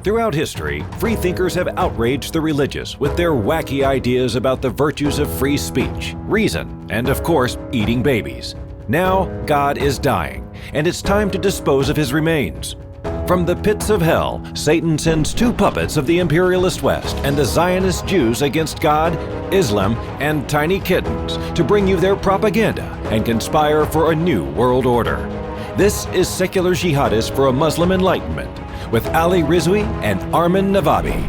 Throughout history, freethinkers have outraged the religious with their wacky ideas about the virtues of free speech, reason, and of course, eating babies. Now, God is dying, and it's time to dispose of his remains. From the pits of hell, Satan sends two puppets of the imperialist West and the Zionist Jews against God, Islam, and tiny kittens to bring you their propaganda and conspire for a new world order. This is Secular Jihadists for a Muslim Enlightenment with Ali Rizvi and Armin Navabi.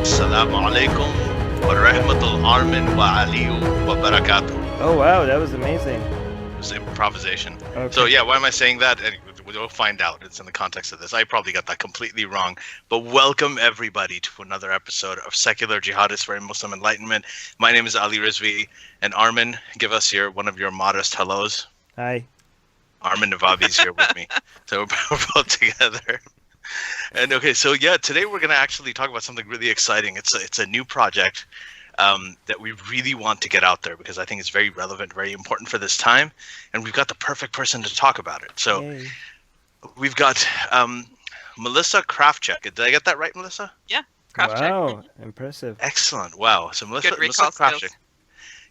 Assalamu alaikum wa rahmatul Armin wa aliyu wa barakatuh. Oh wow, that was amazing. It was improvisation. Okay. So yeah, why am I saying that? And we'll find out. It's in the context of this. I probably got that completely wrong. But welcome everybody to another episode of Secular Jihadists for a Muslim Enlightenment. My name is Ali Rizvi, and Armin, give us one of your modest hellos. Hi. Armin Navabi's here with me. So we're both together. And okay, so yeah, today we're going to actually talk about something really exciting. It's a new project that we really want to get out there because I think it's very relevant, very important for this time. And we've got the perfect person to talk about it. So we've got Melissa Krawczyk. Did I get that right, Melissa? Yeah, Krawczyk. Wow, impressive. Excellent. Wow. So Melissa Krawczyk.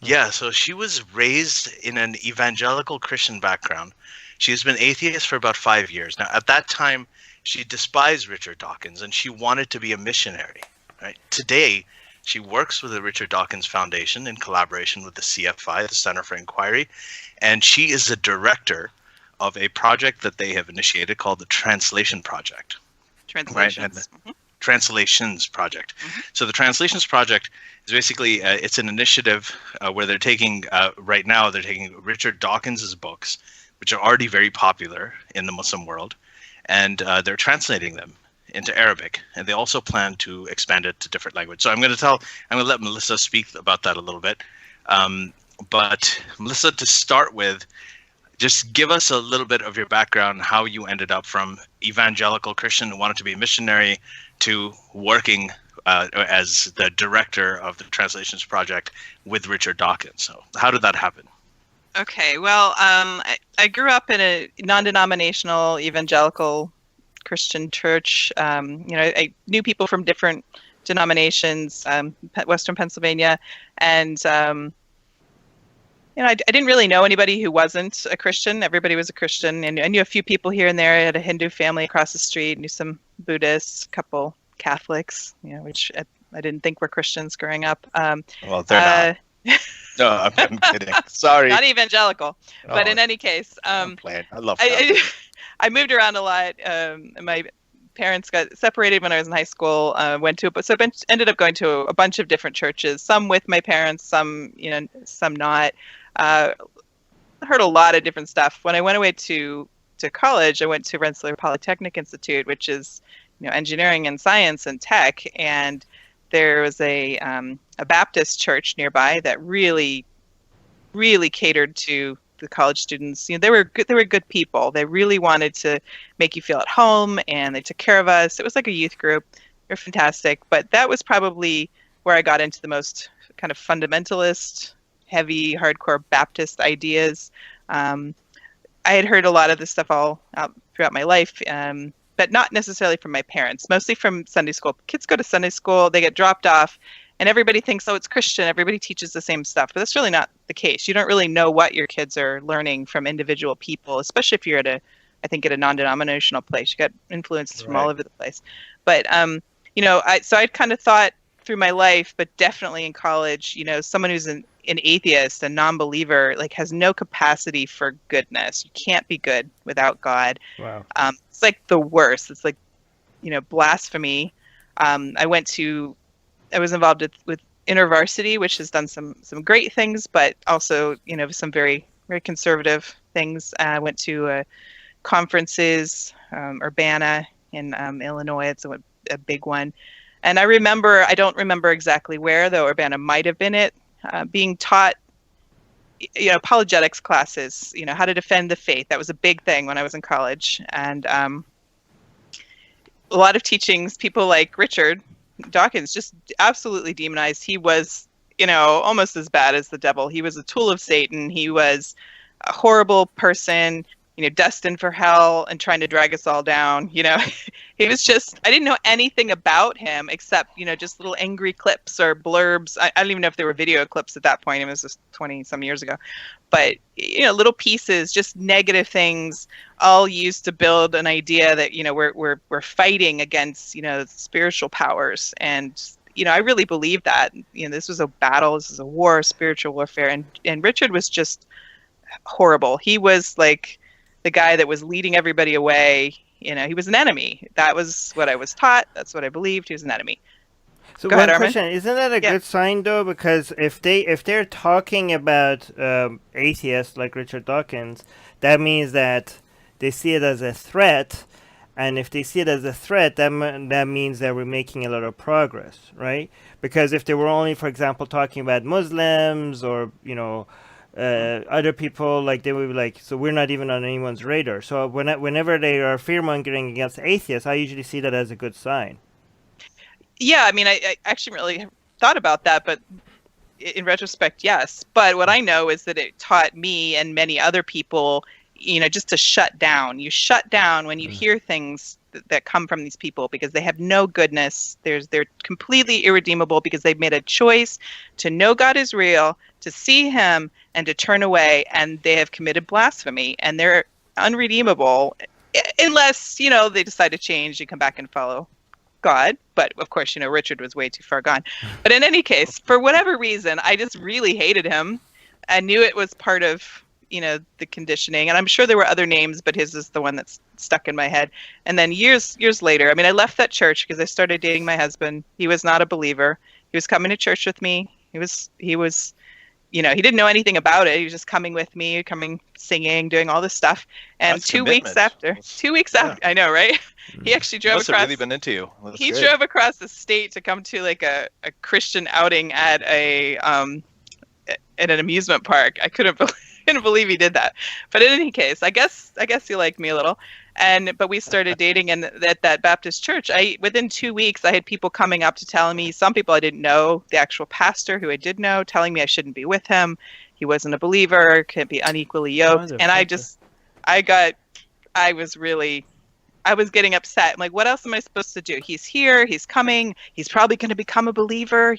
Yeah, so she was raised in an evangelical Christian background. She has been atheist for about 5 years. Now, at that time, she despised Richard Dawkins and she wanted to be a missionary. Right? Today, she works with the Richard Dawkins Foundation in collaboration with the CFI, the Center for Inquiry, and she is the director of a project that they have initiated called the Translation Project. Translations. Right? Translations Project. Mm-hmm. So the Translations Project is basically it's an initiative where they're taking right now they're taking Richard Dawkins's books, which are already very popular in the Muslim world, and they're translating them into Arabic, and they also plan to expand it to different languages. So I'm going to let Melissa speak about that a little bit. But Melissa, to start with, just give us a little bit of your background, how you ended up from evangelical Christian who wanted to be a missionary to working as the director of the Translations Project with Richard Dawkins. So how did that happen? Okay, well, I grew up in a non-denominational evangelical Christian church. I knew people from different denominations, Western Pennsylvania, and I didn't really know anybody who wasn't a Christian. Everybody was a Christian, and I knew a few people here and there. I had a Hindu family across the street, knew some Buddhists, a couple Catholics, which I didn't think were Christians growing up. Well, they're not. No, I'm kidding. Sorry. Not evangelical, but in any case, I'm playing. I love that. I moved around a lot. My parents got separated when I was in high school. Ended up going to a bunch of different churches. Some with my parents, some some not. Heard a lot of different stuff. When I went away to college, I went to Rensselaer Polytechnic Institute, which is engineering and science and tech, and there was a Baptist church nearby that really catered to the college students. They were good people. They really wanted to make you feel at home, and they took care of us. It was like a youth group. They're fantastic. But that was probably where I got into the most kind of fundamentalist, heavy, hardcore Baptist ideas. I had heard a lot of this stuff all throughout my life, but not necessarily from my parents, mostly from Sunday school. Kids go to Sunday school, they get dropped off, and everybody thinks, oh, it's Christian. Everybody teaches the same stuff, but that's really not the case. You don't really know what your kids are learning from individual people, especially if you're at a non-denominational place. You got influences from all over the place. But, so I kind of thought through my life, but definitely in college, someone who's an atheist, a non-believer, has no capacity for goodness. You can't be good without God. Wow. It's like the worst. It's like, blasphemy. I was involved with InterVarsity, which has done some great things, but also, some very, very conservative things. I went to conferences, Urbana in Illinois. It's a big one. And I don't remember exactly where, though Urbana might have been it, being taught, apologetics classes, how to defend the faith. That was a big thing when I was in college. And a lot of teachings, people like Richard Dawkins just absolutely demonized. He was, almost as bad as the devil. He was a tool of Satan. He was a horrible person. destined for hell and trying to drag us all down. He was just, I didn't know anything about him except, just little angry clips or blurbs. I don't even know if there were video clips at that point. It was just 20 some years ago. But, little pieces, just negative things, all used to build an idea that, we're fighting against, spiritual powers. And, I really believe that, this was a battle, this is a war, spiritual warfare. And Richard was just horrible. He was like the guy that was leading everybody away. He was an enemy. That was what I was taught. That's what I believed. He was an enemy. So Go one ahead, Armin. question, isn't that a good sign though? Because if they're talking about atheists like Richard Dawkins, that means that they see it as a threat, and if they see it as a threat, that means that we're making a lot of progress, right? Because if they were only, for example, talking about Muslims or other people, like they would be like, so we're not even on anyone's radar. So whenever they are fear-mongering against atheists, I usually see that as a good sign. Yeah, I mean, I actually really thought about that, but in retrospect, yes. But what I know is that it taught me and many other people, just to shut down. You shut down when you hear things that come from these people because they have no goodness. They're completely irredeemable because they've made a choice to know God is real, to see him, and to turn away, and they have committed blasphemy, and they're unredeemable unless, they decide to change and come back and follow God. But of course, Richard was way too far gone. But in any case, for whatever reason, I just really hated him. I knew it was part of, the conditioning, and I'm sure there were other names, but his is the one that's stuck in my head. And then years later, I left that church because I started dating my husband. He was not a believer. He was coming to church with me. He was, he didn't know anything about it. He was just coming with me, singing, doing all this stuff. And That's 2 weeks after, I know, right? He actually drove Must across. have really been into you. He drove across the state to come to like a Christian outing at at an amusement park. I couldn't believe he did that. But in any case, I guess he liked me a little. But we started dating, and at that Baptist church, within 2 weeks, I had people coming up to telling me, some people I didn't know, the actual pastor who I did know, telling me I shouldn't be with him. He wasn't a believer, can't be unequally yoked. And I was getting upset. I'm like, what else am I supposed to do? He's here, he's coming, he's probably going to become a believer.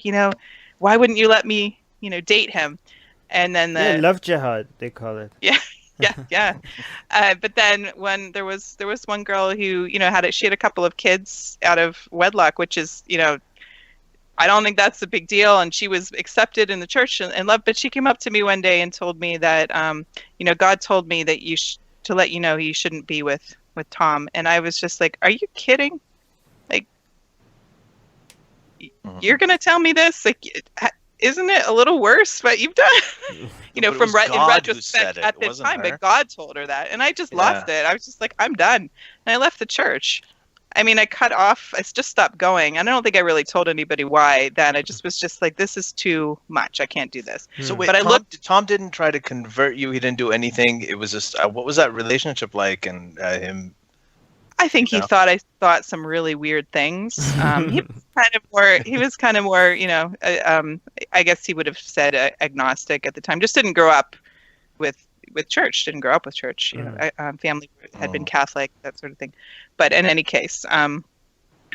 Why wouldn't you let me, date him? And then love jihad, they call it. Yeah. But then when there was one girl who, she had a couple of kids out of wedlock, which is, I don't think that's a big deal. And she was accepted in the church and loved. But she came up to me one day and told me that, God told me that to let you know you shouldn't be with Tom. And I was just like, are you kidding? Like, you're going to tell me this? Like, isn't it a little worse what you've done? In retrospect at the time, but God told her that. And I just lost it. I was just like, I'm done. And I left the church. I cut off. I just stopped going. And I don't think I really told anybody why then. I just was just like, this is too much. I can't do this. So wait, but Tom didn't try to convert you. He didn't do anything. It was just, what was that relationship like? And him? I think he thought I thought some really weird things. He was kind of more, I guess he would have said agnostic at the time. Just didn't grow up with church. Didn't grow up with church. Family had been Catholic, that sort of thing. But in any case,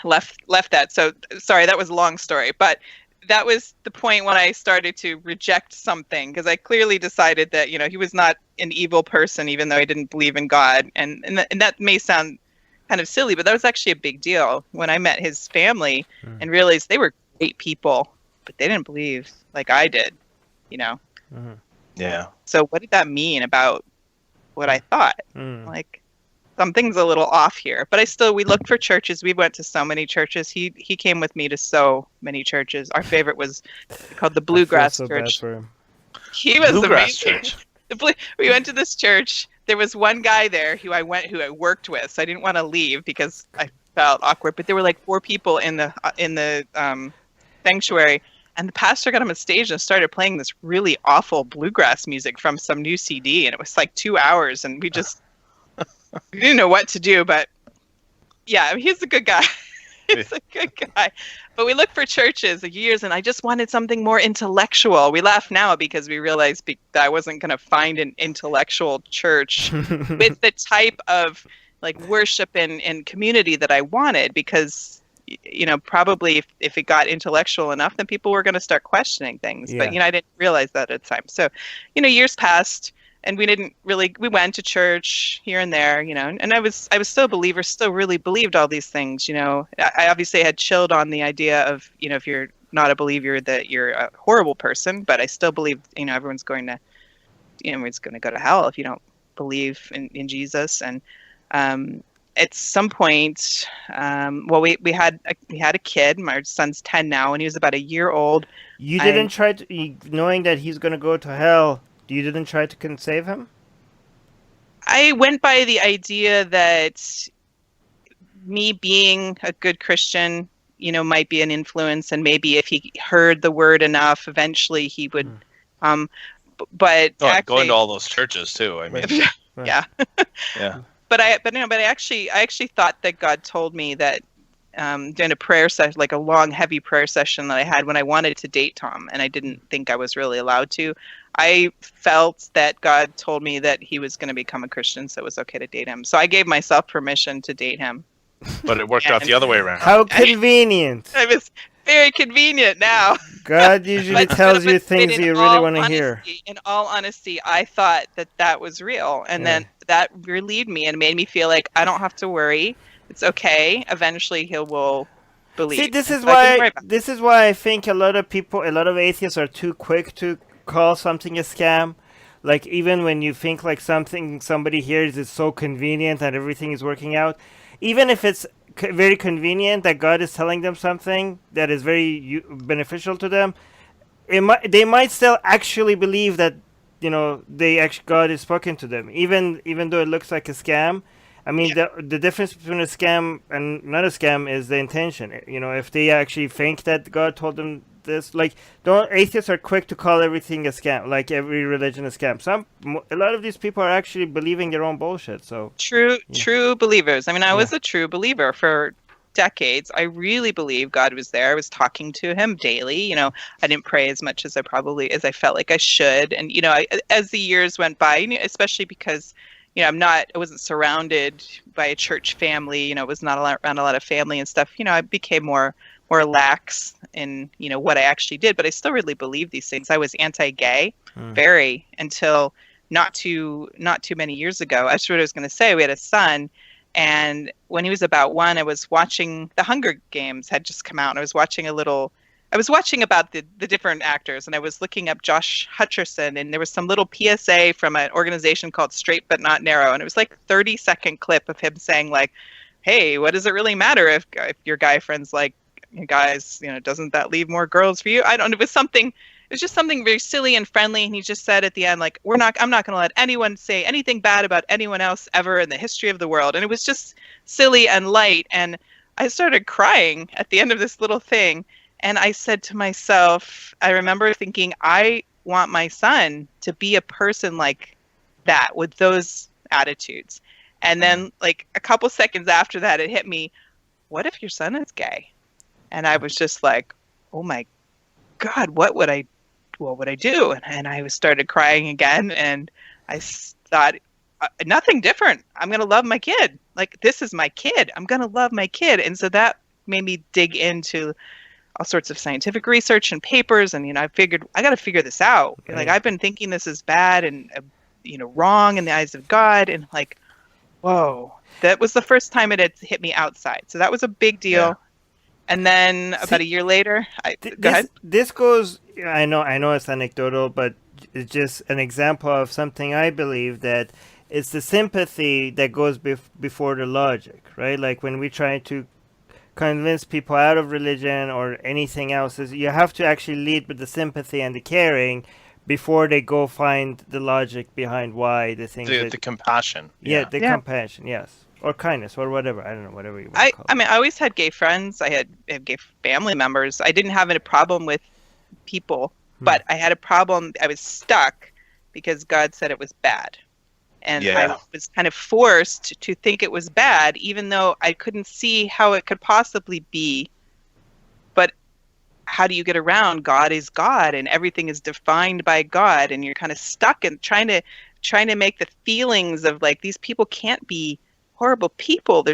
left that. So sorry, that was a long story. But that was the point when I started to reject something, because I clearly decided that he was not an evil person, even though I didn't believe in God. And that may sound kind of silly, but that was actually a big deal when I met his family and realized they were great people, but they didn't believe like I did, Yeah. So what did that mean about what I thought? Like, something's a little off here. But we looked for churches. We went to so many churches. He came with me to so many churches. Our favorite was called the Bluegrass Church. He was amazing. We went to this church. There was one guy there who I worked with, so I didn't want to leave because I felt awkward. But there were like 4 people in the sanctuary, and the pastor got on the stage and started playing this really awful bluegrass music from some new CD, and it was like 2 hours, and we didn't know what to do. But yeah, he's a good guy. He's a good guy. But we looked for churches for years, and I just wanted something more intellectual. We laugh now because we realized that I wasn't going to find an intellectual church with the type of like worship and community that I wanted, because probably if it got intellectual enough, then people were going to start questioning things. Yeah. But I didn't realize that at the time. So years passed, and we went to church here and there, and I was still a believer, still really believed all these things. I obviously had chilled on the idea of, if you're not a believer, that you're a horrible person, but I still believed, everyone's going to go to hell if you don't believe in Jesus. And at some point, we had a kid. My son's 10 now, and he was about a year old. You didn't try to, knowing that he's going to go to hell, you didn't try to save him? I went by the idea that me being a good Christian, might be an influence, and maybe if he heard the word enough, eventually he would. But actually, going to all those churches too. I mean, yeah, yeah. But I actually thought that God told me that during a prayer session, like a long, heavy prayer session that I had when I wanted to date Tom, and I didn't think I was really allowed to. I felt that God told me that he was going to become a Christian, so it was okay to date him. So I gave myself permission to date him. But it worked out the other way around. How convenient! It was very convenient now. God usually tells you things you really want to hear. In all honesty, I thought that was real, and then that relieved me and made me feel like I don't have to worry. It's okay. Eventually, he will believe. See, this is why I think a lot of atheists are too quick to call something a scam. Like, even when you think like somebody hears is so convenient and everything is working out, even if it's very convenient that God is telling them something that is very beneficial to them, they might still actually believe that God is spoken to them, even though it looks like a scam. I mean, the difference between a scam and not a scam is the intention. If they actually think that God told them this, atheists are quick to call everything a scam, like every religion a scam. A lot of these people are actually believing their own bullshit. So true believers. I mean, I was a true believer for decades. I really believe God was there. I was talking to him daily. I didn't pray as much as I felt like I should. And as the years went by, especially because I wasn't surrounded by a church family. Was not around a lot of family and stuff. I became more lax in what I actually did, but I still really believed these things. I was anti-gay, very, until not too many years ago. That's what I was going to say. We had a son, and when he was about 1, I was watching the Hunger Games had just come out, and I was watching about the different actors, and I was looking up Josh Hutcherson, and there was some little PSA from an organization called Straight But Not Narrow, and it was like a 30-second clip of him saying like, hey, what does it really matter if your guy friends like guys, doesn't that leave more girls for you? I don't know. It was just something very silly and friendly, and he just said at the end, like, I'm not going to let anyone say anything bad about anyone else ever in the history of the world. And it was just silly and light, and I started crying at the end of this little thing. And I said to myself, I remember thinking, I want my son to be a person like that, with those attitudes. And then like a couple seconds after that, it hit me, what if your son is gay? And I was just like, oh my God, what would I do? And I started crying again, and I thought, nothing different. I'm going to love my kid. Like, this is my kid. I'm going to love my kid. And so that made me dig into all sorts of scientific research and papers. And, I figured I got to figure this out. Right. Like, I've been thinking this is bad and, wrong in the eyes of God. And like, whoa, that was the first time it had hit me outside. So that was a big deal. Yeah. And then about a year later, go ahead. This goes, I know it's anecdotal, but it's just an example of something I believe, that it's the sympathy that goes before the logic, right? Like when we try to convince people out of religion or anything else, is you have to actually lead with the sympathy and the caring before they go find the logic behind why the thing. The compassion. Yeah, compassion, yes. Or kindness, or whatever. I don't know, whatever you want to call it. I mean, I always had gay friends. I had gay family members. I didn't have any problem with people, but I had a problem. I was stuck because God said it was bad. And Yeah. I was kind of forced to think it was bad, even though I couldn't see how it could possibly be. But how do you get around God is God, and everything is defined by God, and you're kind of stuck in trying to make the feelings of like these people can't be horrible people.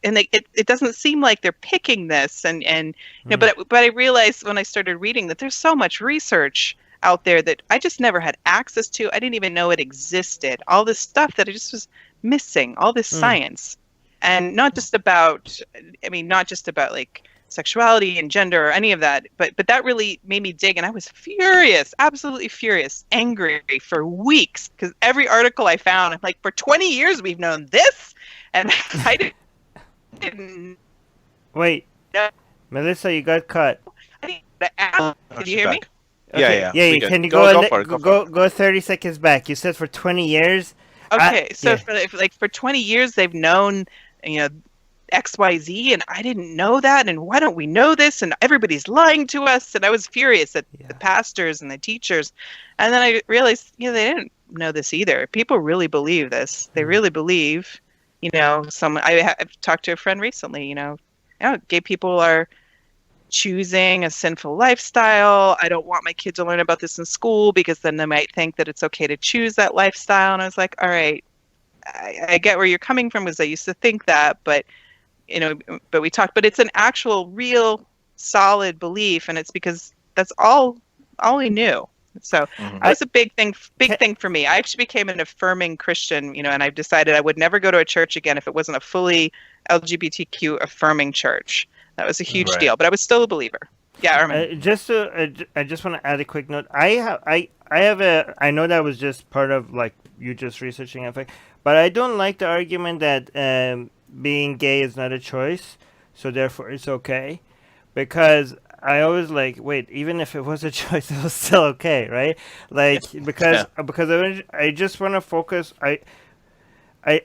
It doesn't seem like they're picking this, and you know, but I realized when I started reading that there's so much research out there that I just never had access to. I didn't even know it existed. All this stuff that I just was missing, all this science, and not just about like sexuality and gender or any of that, but that really made me dig, and I was furious, absolutely furious, angry for weeks, because every article I found, I'm like, for 20 years we've known this, and I didn't. Wait, No. Melissa, you got cut. Did you hear me? Yeah. Yeah, we good. can you go for it? Go for it. go 30 seconds back? You said for 20 years. Okay, so yeah. for 20 years they've known, you know, XYZ, and I didn't know that, and why don't we know this, and everybody's lying to us, and I was furious at the pastors and the teachers, and then I realized, you know, they didn't know this either. People really believe this. They really believe, you know, I've talked to a friend recently, you know, gay people are choosing a sinful lifestyle. I don't want my kid to learn about this in school because then they might think that it's okay to choose that lifestyle. And I was like, all right, I get where you're coming from, because I used to think that, but you know, but it's an actual, real, solid belief, and it's because that's all we knew. So that was a big thing for me. I actually became an affirming Christian, you know, and I've decided I would never go to a church again if it wasn't a fully LGBTQ affirming church. That was a huge deal, but I was still a believer. Yeah, Armin. I just want to add a quick note. I know that was just part of like you just researching it, but I don't like the argument that being gay is not a choice, so therefore it's okay, because I always like, wait, even if it was a choice, it was still okay, right? Like because I just want to focus. I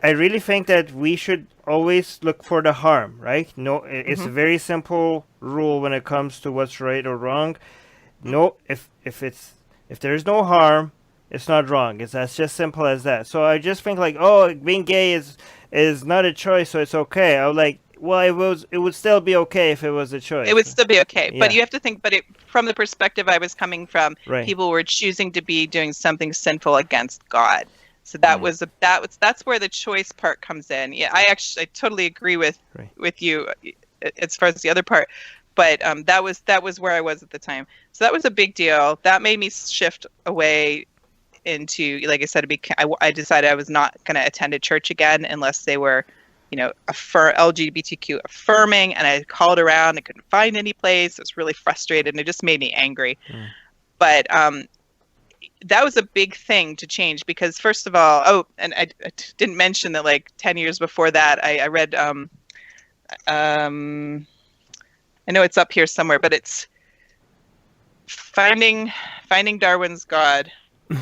really think that we should always look for the harm, right? No, it's a very simple rule when it comes to what's right or wrong. No, if there's no harm, it's not wrong. It's as just simple as that. So I just think like, oh, being gay is not a choice, so it's okay. I was like, well, it would still be okay if it was a choice. It would still be okay, Yeah. but you have to think. But from the perspective I was coming from, Right. people were choosing to be doing something sinful against God. So that's where the choice part comes in. Yeah, I totally agree with you as far as the other part, but that was where I was at the time. So that was a big deal. That made me shift away into, like I said, I decided I was not going to attend a church again unless they were, you know, LGBTQ affirming. And I called around, I couldn't find any place. I was really frustrated, and it just made me angry. But that was a big thing to change, because first of all, and I didn't mention that like 10 years before that, I read, I know it's up here somewhere, but it's Finding Darwin's God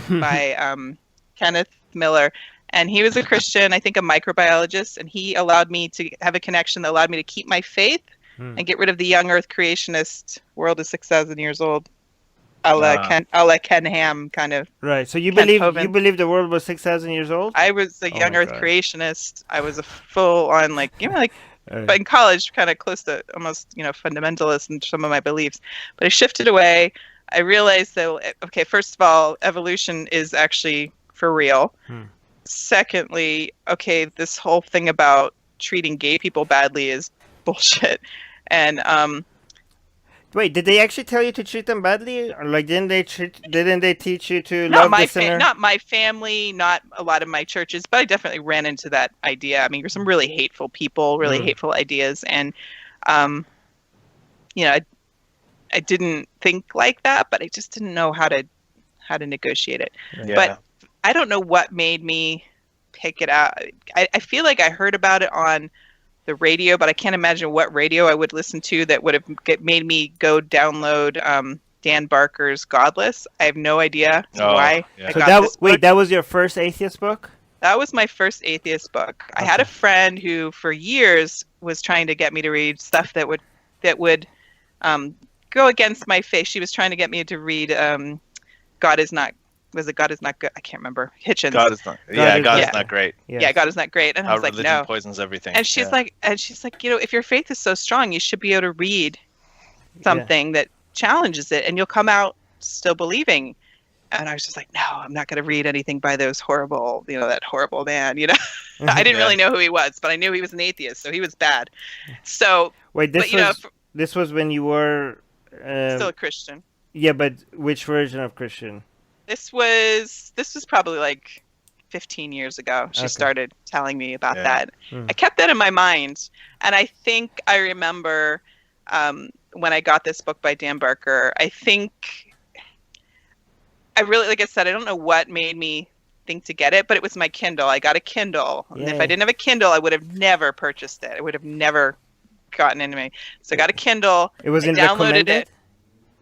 by Kenneth Miller. And he was a Christian, I think a microbiologist, and he allowed me to have a connection that allowed me to keep my faith and get rid of the young earth creationist world is 6,000 years old. A la Ken Ham kind of. Right. So you Kent believe Hovind. you believe the world was 6,000 years old? I was a young my earth God. creationist. I was a full on but in college, kind of close to almost, you know, fundamentalist in some of my beliefs. But I shifted away. I realized that, okay, first of all, evolution is actually for real. Secondly, okay, this whole thing about treating gay people badly is bullshit. And Wait, did they actually tell you to treat them badly? Or like, didn't they teach you to not love my the sinner? not my family, not a lot of my churches, but I definitely ran into that idea. I mean, there's some really hateful people, really hateful ideas, and you know, I didn't think like that, but I just didn't know how to negotiate it. Yeah. But I don't know what made me pick it out. I feel like I heard about it on the radio, but I can't imagine what radio I would listen to that would have made me go download Dan Barker's Godless. I have no idea why yeah. I So got this book. that was your first atheist book? That was my first atheist book. I had a friend who for years was trying to get me to read stuff that would go against my faith. She was trying to get me to read God is Not was it God is not good? I can't remember. Hitchens. God is not. God is not great. Yeah, God is not great. And I How was like, religion no. poisons everything. And she's like, if your faith is so strong, you should be able to read something that challenges it, and you'll come out still believing. And I was just like, no, I'm not going to read anything by those horrible, that horrible man. I didn't really know who he was, but I knew he was an atheist, so he was bad. So wait, this was when you were still a Christian. Yeah, but which version of Christian? This was probably like 15 years ago. She started telling me about that. I kept that in my mind, and I think I remember when I got this book by Dan Barker. I think I really, like I said, I don't know what made me think to get it, but it was my Kindle. I got a Kindle. And if I didn't have a Kindle, I would have never purchased it. I would have never gotten into me. So I got a Kindle. It was downloaded it.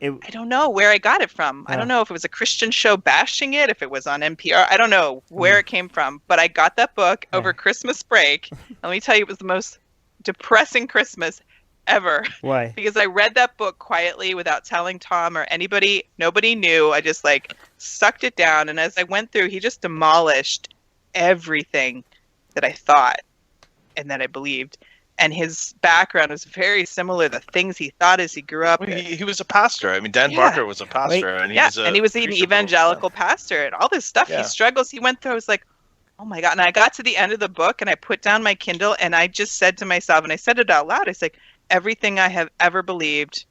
I don't know where I got it from. I don't know if it was a Christian show bashing it, if it was on NPR. I don't know where it came from, but I got that book over Christmas break. Let me tell you, it was the most depressing Christmas ever. Why? Because I read that book quietly without telling Tom or anybody. Nobody knew. I just sucked it down. And as I went through, he just demolished everything that I thought and that I believed. And his background was very similar. The things he thought as he grew up. He was a pastor. I mean, Dan Barker was a pastor. And he was an evangelical pastor. And all this stuff he struggles. He went through. I was like, oh my God. And I got to the end of the book and I put down my Kindle and I just said to myself, and I said it out loud, I was like, everything I have ever believed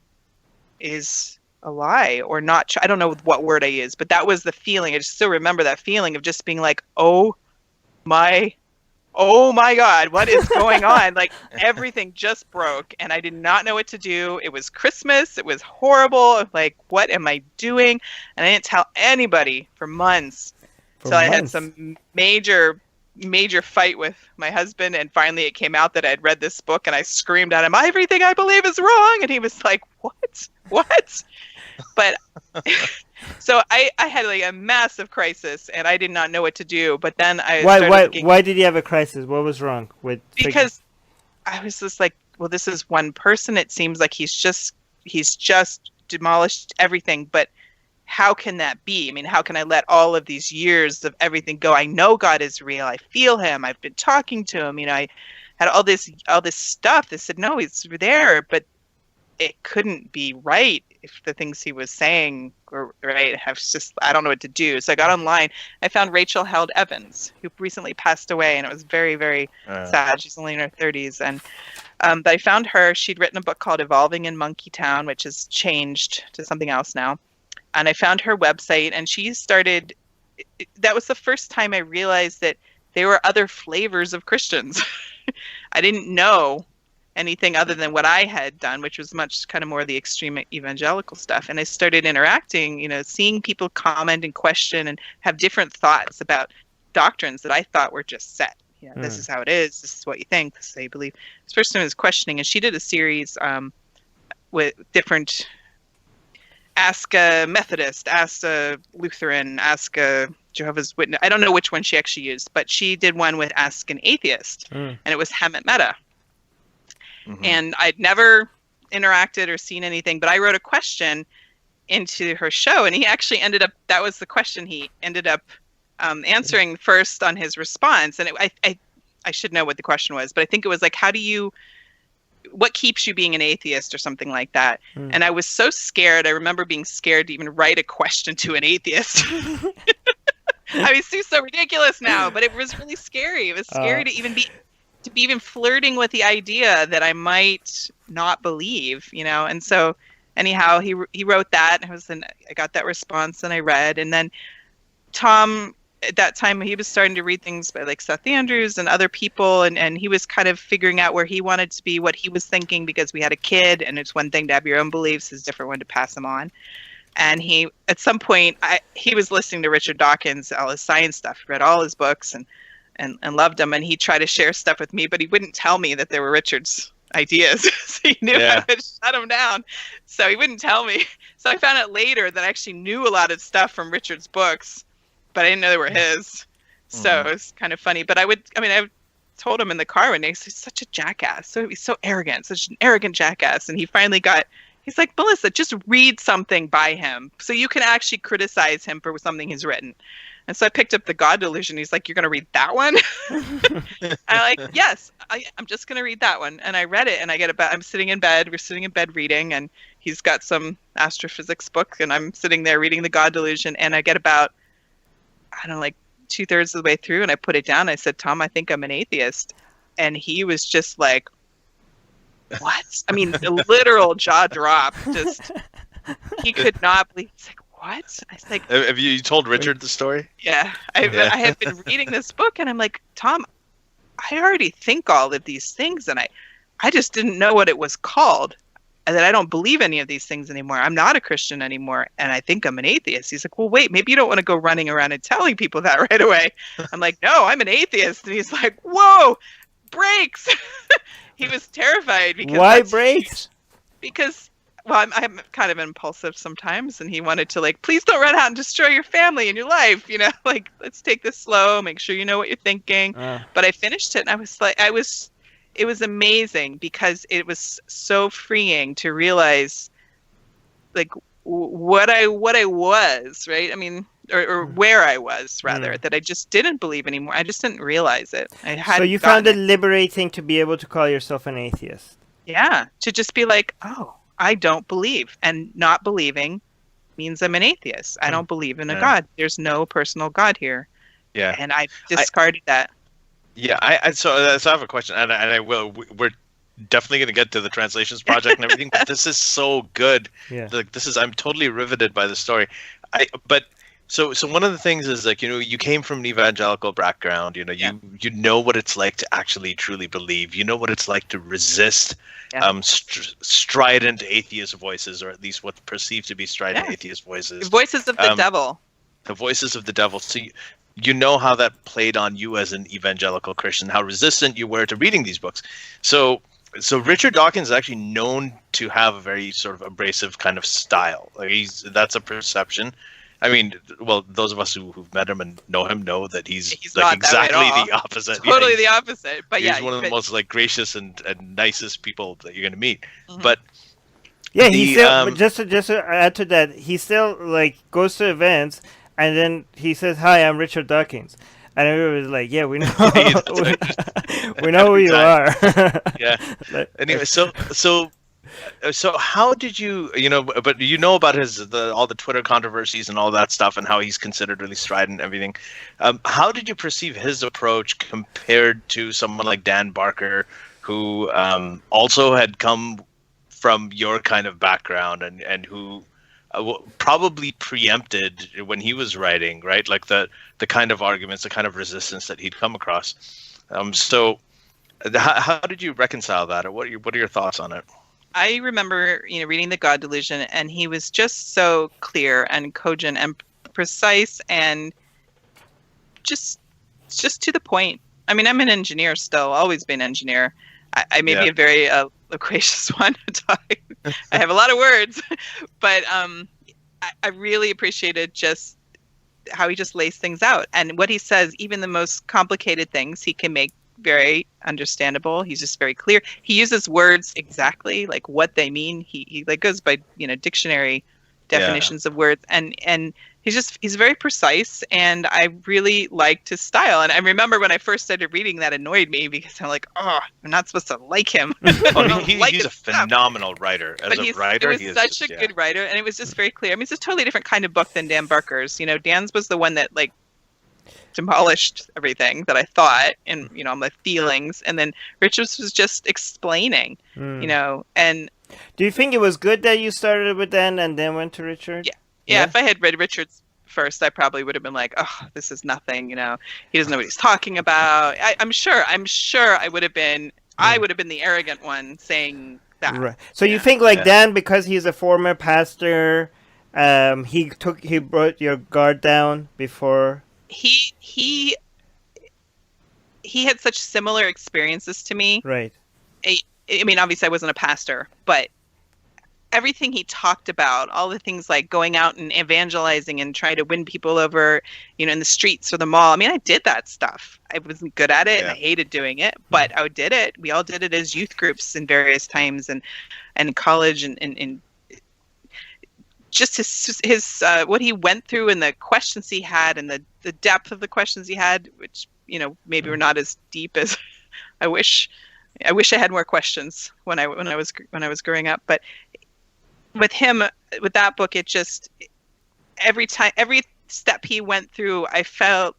is a lie or not. I don't know what word I used, but that was the feeling. I just still remember that feeling of just being like, oh my God, what is going on? Everything just broke and I did not know what to do. It was Christmas. It was horrible. What am I doing? And I didn't tell anybody for months. I had some major fight with my husband, and finally it came out that I had read this book, and I screamed at him, everything I believe is wrong, and he was like, what? But so I had a massive crisis, and I did not know what to do. But then why did you have a crisis? What was wrong with? Because I was just like, well, this is one person. It seems like he's just demolished everything, but how can that be? I mean, how can I let all of these years of everything go? I know God is real. I feel him. I've been talking to him. I had all this stuff that said, no, he's there, but it couldn't be right if the things he was saying were right. I don't know what to do. So I got online. I found Rachel Held Evans, who recently passed away, and it was very, very sad. She's only in her 30s. And but I found her. She'd written a book called Evolving in Monkey Town, which has changed to something else now. And I found her website, and she started. That was the first time I realized that there were other flavors of Christians. I didn't know anything other than what I had done, which was much kind of more the extreme evangelical stuff. And I started interacting, seeing people comment and question and have different thoughts about doctrines that I thought were just set. This is how it is. This is what you think. This is how you believe. This person was questioning, and she did a series with different. Ask a Methodist, ask a Lutheran, ask a Jehovah's Witness. I don't know which one she actually used, but she did one with Ask an Atheist, and it was Hemet Meta. And I'd never interacted or seen anything, but I wrote a question into her show, and he actually ended up, that was the question he ended up answering first on his response. And I should know what the question was, but I think it was what keeps you being an atheist or something like that. And I was so scared. I remember being scared to even write a question to an atheist. I mean, it seems so ridiculous now, but it was really scary. It was scary to even be flirting with the idea that I might not believe, And so anyhow, he wrote that, and I got that response, and I read. And then Tom, at that time, he was starting to read things by Seth Andrews and other people, and he was kind of figuring out where he wanted to be, what he was thinking, because we had a kid, and it's one thing to have your own beliefs, it's a different one to pass them on. And he, at some point, he was listening to Richard Dawkins, all his science stuff, read all his books, and loved them, and he tried to share stuff with me, but he wouldn't tell me that they were Richard's ideas. So he knew I would shut him down. So he wouldn't tell me. So I found out later that I actually knew a lot of stuff from Richard's books, but I didn't know they were his. So it was kind of funny. But I told him in the car one day, he's such a jackass. So he's so arrogant, such an arrogant jackass. And he finally got He's like, Melissa, just read something by him so you can actually criticize him for something he's written. And so I picked up the God Delusion. He's like, you're going to read that one? I'm like, yes, I'm just going to read that one. And I read it, and I'm sitting in bed. We're sitting in bed reading, and he's got some astrophysics book, and I'm sitting there reading the God Delusion. And I get about, I don't know, like 2/3 of the way through, and I put it down. I said, Tom, I think I'm an atheist. And he was just like, what? I mean, the literal jaw drop. Just, he could not believe. He's like, what? I was like, have you told Richard the story? Yeah, I have been reading this book, and I'm like, Tom, I already think all of these things, and I just didn't know what it was called, and that I don't believe any of these things anymore. I'm not a Christian anymore, and I think I'm an atheist. He's like, well, wait, maybe you don't want to go running around and telling people that right away. I'm like, no, I'm an atheist. And he's like, whoa, brakes. He was terrified. Because why brakes? Because, well, I'm kind of impulsive sometimes, and he wanted to, like, please don't run out and destroy your family and your life, you know, like, let's take this slow, make sure you know what you're thinking. But I finished it, and I was like, it was amazing, because it was so freeing to realize, like, what I was, right? I mean, or where I was, rather, that I just didn't believe anymore. I just didn't realize it. So you found it liberating to be able to call yourself an atheist? Yeah, to just be like, oh, I don't believe, and not believing means I'm an atheist. I don't believe in a God. There's no personal God here. Yeah, and I discarded that. Yeah, so I have a question, and I will. We're definitely going to get to the translations project and everything, but this is so good. Yeah, like I'm totally riveted by the story. So one of the things is, like, you know, you came from an evangelical background, you know, you know what it's like to actually truly believe, you know what it's like to resist strident atheist voices, or at least what's perceived to be strident atheist voices. The voices of the devil. The voices of the devil. So you know how that played on you as an evangelical Christian, how resistant you were to reading these books. So Richard Dawkins is actually known to have a very sort of abrasive kind of style. Like that's a perception. I mean, well, those of us who've met him and know him know that he's like exactly the opposite. Totally the opposite. But he's one of the most like gracious and nicest people that you're going to meet. Mm-hmm. But he still, just to add to that, he still like goes to events and then he says, "Hi, I'm Richard Dawkins," and everybody's like, "Yeah, we know, we know who you are." Yeah. Anyway, so how did you know, but you know about all the Twitter controversies and all that stuff and how he's considered really strident and everything. How did you perceive his approach compared to someone like Dan Barker, who also had come from your kind of background and who probably preempted when he was writing, right? Like the kind of arguments, the kind of resistance that he'd come across. So how did you reconcile that, or what are your thoughts on it? I remember, reading the God Delusion, and he was just so clear and cogent and precise and just to the point. I mean, I'm an engineer still, always been an engineer. I may be a very loquacious one. I have a lot of words, but I really appreciated just how he just lays things out. And what he says, even the most complicated things, he can make very understandable. He's just very clear. He uses words exactly like what they mean. He like goes by dictionary definitions of words, and he's very precise, and I really liked his style. And I remember when I first started reading, that annoyed me because I'm like, oh, I'm not supposed to like him. He's a phenomenal writer. He was such a good writer, and it was just very clear. I mean, it's a totally different kind of book than Dan Barker's. Dan's was the one that like demolished everything that I thought and my feelings, and then Richard's was just explaining and do you think it was good that you started with Dan and then went to Richard? Yeah, if I had read Richard's first, I probably would have been like, oh, this is nothing, he doesn't know what he's talking about. I'm sure I would have been the arrogant one saying that. Right. So you think like Dan, because he's a former pastor, he brought your guard down before? He had such similar experiences to me. Right. I mean, obviously I wasn't a pastor, but everything he talked about, all the things like going out and evangelizing and trying to win people over, in the streets or the mall. I mean, I did that stuff. I wasn't good at it and I hated doing it, but I did it. We all did it as youth groups in various times and in college and in just his what he went through and the questions he had and the depth of the questions he had, which maybe were not as deep as I wish I had more questions when I was growing up. But with him, with that book, it just every step he went through, I felt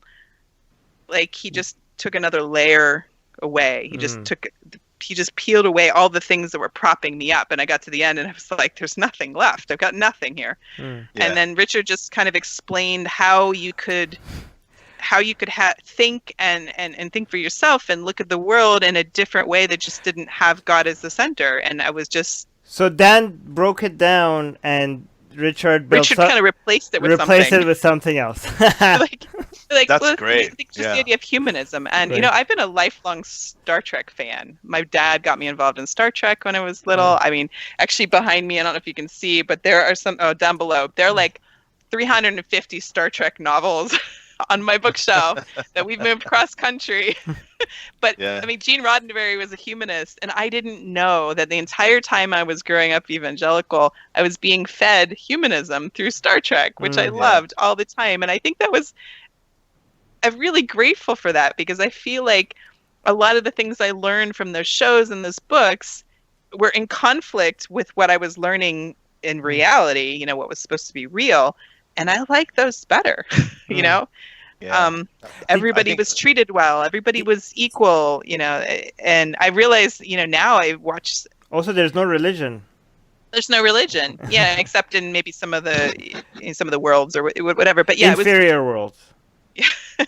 like he just took another layer away. He just peeled away all the things that were propping me up, and I got to the end and I was like, there's nothing left. I've got nothing here. And then Richard just kind of explained how you could think and think for yourself and look at the world in a different way that just didn't have God as the center. And I was just... So Dan broke it down, and Richard kind of replaced it with something else. That's great. Just the idea of humanism. And, I've been a lifelong Star Trek fan. My dad got me involved in Star Trek when I was little. I mean, actually behind me, I don't know if you can see, but there are some, down below, there are like 350 Star Trek novels on my bookshelf that we've moved cross country. But I mean, Gene Roddenberry was a humanist, and I didn't know that the entire time I was growing up evangelical, I was being fed humanism through Star Trek, which I loved all the time. And I think I'm really grateful for that, because I feel like a lot of the things I learned from those shows and those books were in conflict with what I was learning in reality, what was supposed to be real. And I like those better, everybody was treated well. Everybody was equal, and I realize, now I watch. Also, there's no religion. There's no religion. Yeah. Except in maybe some of the worlds or whatever. But inferior worlds.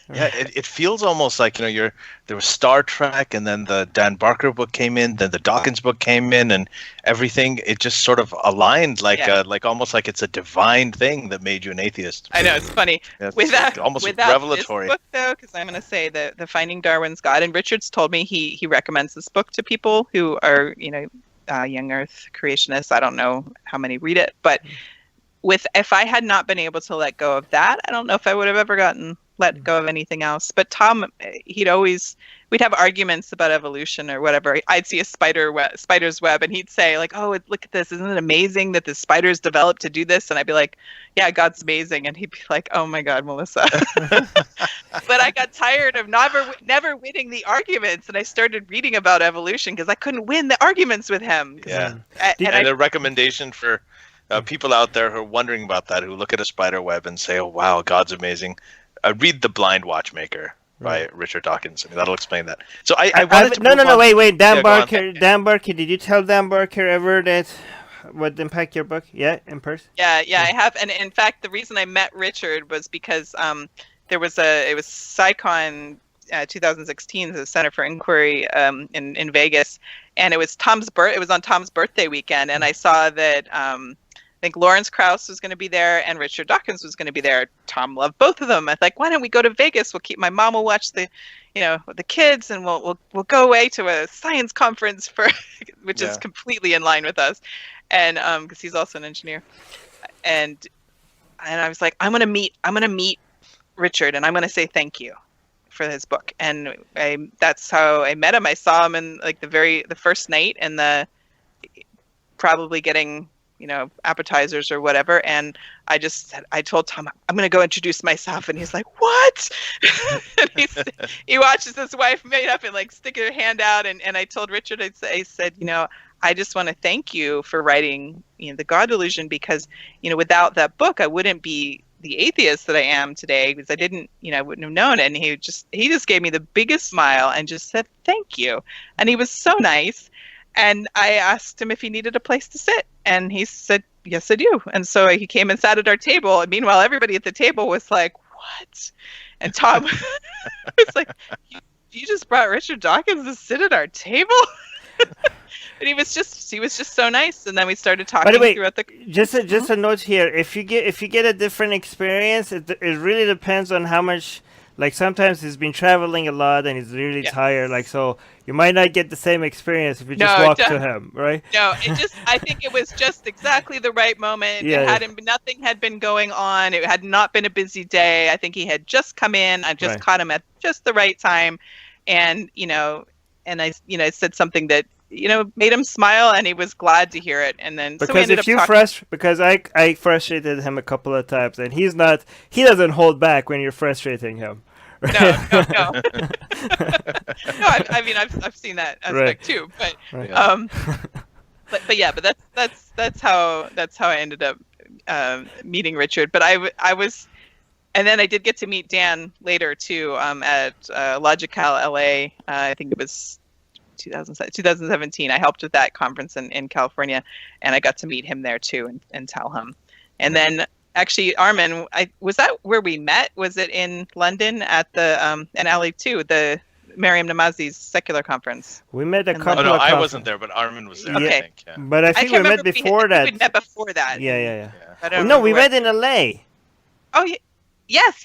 It feels almost like there was Star Trek, and then the Dan Barker book came in, then the Dawkins book came in, and everything, it just sort of aligned like almost like it's a divine thing that made you an atheist. I know, it's funny. It's almost revelatory. This book, though, because I'm going to say the Finding Darwin's God, and Richard's told me he recommends this book to people who are young Earth creationists. I don't know how many read it, but if I had not been able to let go of that, I don't know if I would have ever let go of anything else. But Tom, we'd have arguments about evolution or whatever. I'd see a spider's web, and he'd say like, "Oh, look at this! Isn't it amazing that the spiders developed to do this?" And I'd be like, "Yeah, God's amazing." And he'd be like, "Oh my God, Melissa." But I got tired of never winning the arguments, and I started reading about evolution because I couldn't win the arguments with him. Yeah, and a recommendation for people out there who are wondering about that, who look at a spider web and say, "Oh wow, God's amazing." Read The Blind Watchmaker by Richard Dawkins. I mean, that'll explain that. So I wanted to wait. Dan Barker, did you tell Dan Barker ever that would impact your book? Yeah, in person? Yeah, I have. And in fact, the reason I met Richard was because it was SciCon 2016, the Center for Inquiry in Vegas, and it was on Tom's birthday weekend, and I saw that I think Lawrence Krauss was going to be there and Richard Dawkins was going to be there. Tom loved both of them. I was like, why don't we go to Vegas? My mom will watch the kids, and we'll go away to a science conference which is completely in line with us, and because he's also an engineer, and I was like, I'm gonna meet Richard, and I'm gonna say thank you for his book, and that's how I met him. I saw him in like the first night, and probably getting appetizers or whatever, and I told Tom, I'm gonna go introduce myself, and he's like, what? And he watches his wife made up and like stick her hand out, and I told Richard, I said, I just want to thank you for writing the God Delusion, because without that book I wouldn't be the atheist that I am today, because I wouldn't have known it. And he just gave me the biggest smile and just said thank you, and he was so nice. And I asked him if he needed a place to sit, and he said, yes, I do. And so he came and sat at our table. And meanwhile, everybody at the table was like, what? And Tom was like, you just brought Richard Dawkins to sit at our table? And he was just so nice. And then we started talking. By the way, throughout the just a note here. If you get a different experience, it really depends on how much. Like sometimes he's been traveling a lot and he's really tired. Like, so you might not get the same experience if you just walk to him, right? No, I think it was just exactly the right moment. Nothing had been going on. It had not been a busy day. I think he had just come in. I just caught him at just the right time. And, and I said something that made him smile, and he was glad to hear it. And then because because I frustrated him a couple of times, and he doesn't hold back when you're frustrating him. No. No, I've seen that aspect too, but but that's how I ended up meeting Richard. But I was, and then I did get to meet Dan later too at Logical LA. I think it was 2017. I helped with that conference in California, and I got to meet him there too and tell him. And then actually, Armin, was that where we met? Was it in London at the in LA too, the Mariam Namazi's secular conference? We met a couple. Oh no, I wasn't there, but Armin was there. Okay. I think, yeah. But I think we met before that. We met before that. Yeah. Well, no, we met in LA. Oh, yes.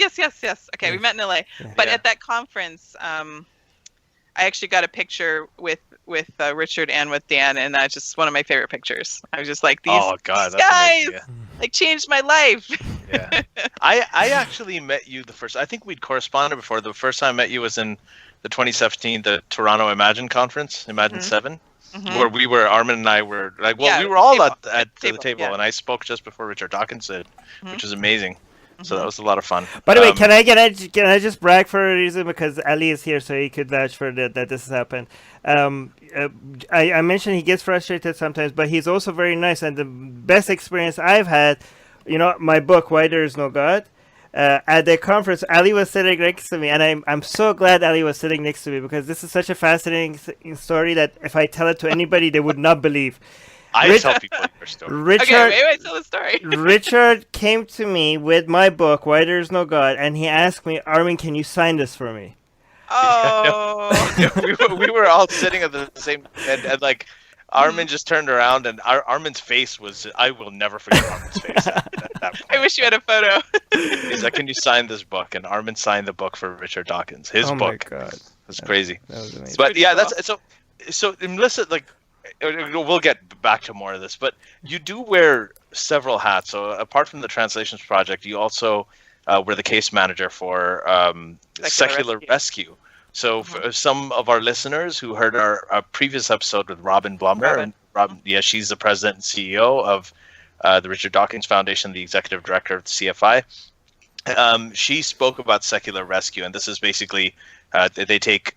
Okay, we met in LA. Yeah. But at that conference, I actually got a picture with Richard and with Dan, and that's just one of my favorite pictures. I was just like, these guys like changed my life. Yeah. I actually met you I think we'd corresponded before. The first time I met you was in the 2017 the Toronto Imagine conference, Imagine 7, where Armin and I were like, we were all at the table, and I spoke just before Richard Dawkins did, which was amazing. So that was a lot of fun. By the way, can I just brag for a reason, because Ali is here, so he could vouch for that this has happened. I mentioned he gets frustrated sometimes, but he's also very nice. And the best experience I've had, my book Why There Is No God, at the conference, Ali was sitting next to me, and I'm so glad Ali was sitting next to me, because this is such a fascinating story that if I tell it to anybody, they would not believe. Tell people your story. Richard, wait, tell the story. Richard came to me with my book, Why There's No God, and he asked me, Armin, can you sign this for me? Oh. we were all sitting at the same, and like, Armin just turned around, and Armin's face was, I will never forget Armin's face at that point. I wish you had a photo. He's like, can you sign this book? And Armin signed the book for Richard Dawkins, his book. Oh my God. That's crazy. That was amazing. But yeah, that's so Melissa, like, we'll get back to more of this, but you do wear several hats. So apart from the Translations Project, you also were the case manager for Secular Rescue. So for some of our listeners who heard our previous episode with Robin Blumner, and Robin, she's the president and CEO of the Richard Dawkins Foundation, the executive director of the CFI. She spoke about Secular Rescue, and this is basically they take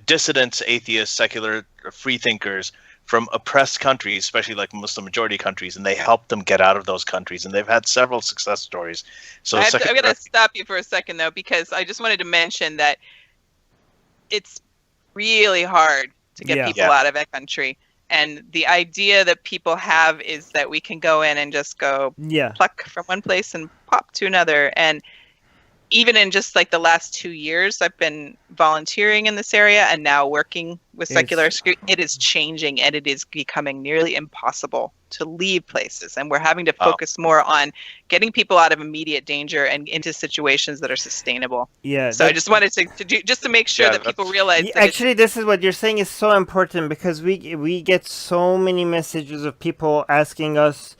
dissidents, atheists, secular free thinkers from oppressed countries, especially like Muslim majority countries, and they help them get out of those countries. And they've had several success stories. So I'm going to stop you for a second, though, because I just wanted to mention that it's really hard to get people out of a country. And the idea that people have is that we can go in and just go pluck from one place and pop to another. And even in just like the last 2 years, I've been volunteering in this area and now working with Secular Rescue. It is changing, and it is becoming nearly impossible to leave places. And we're having to focus more on getting people out of immediate danger and into situations that are sustainable. Yeah. So I just wanted to do, just to make sure that people realize. Actually, this is what you're saying is so important, because we get so many messages of people asking us,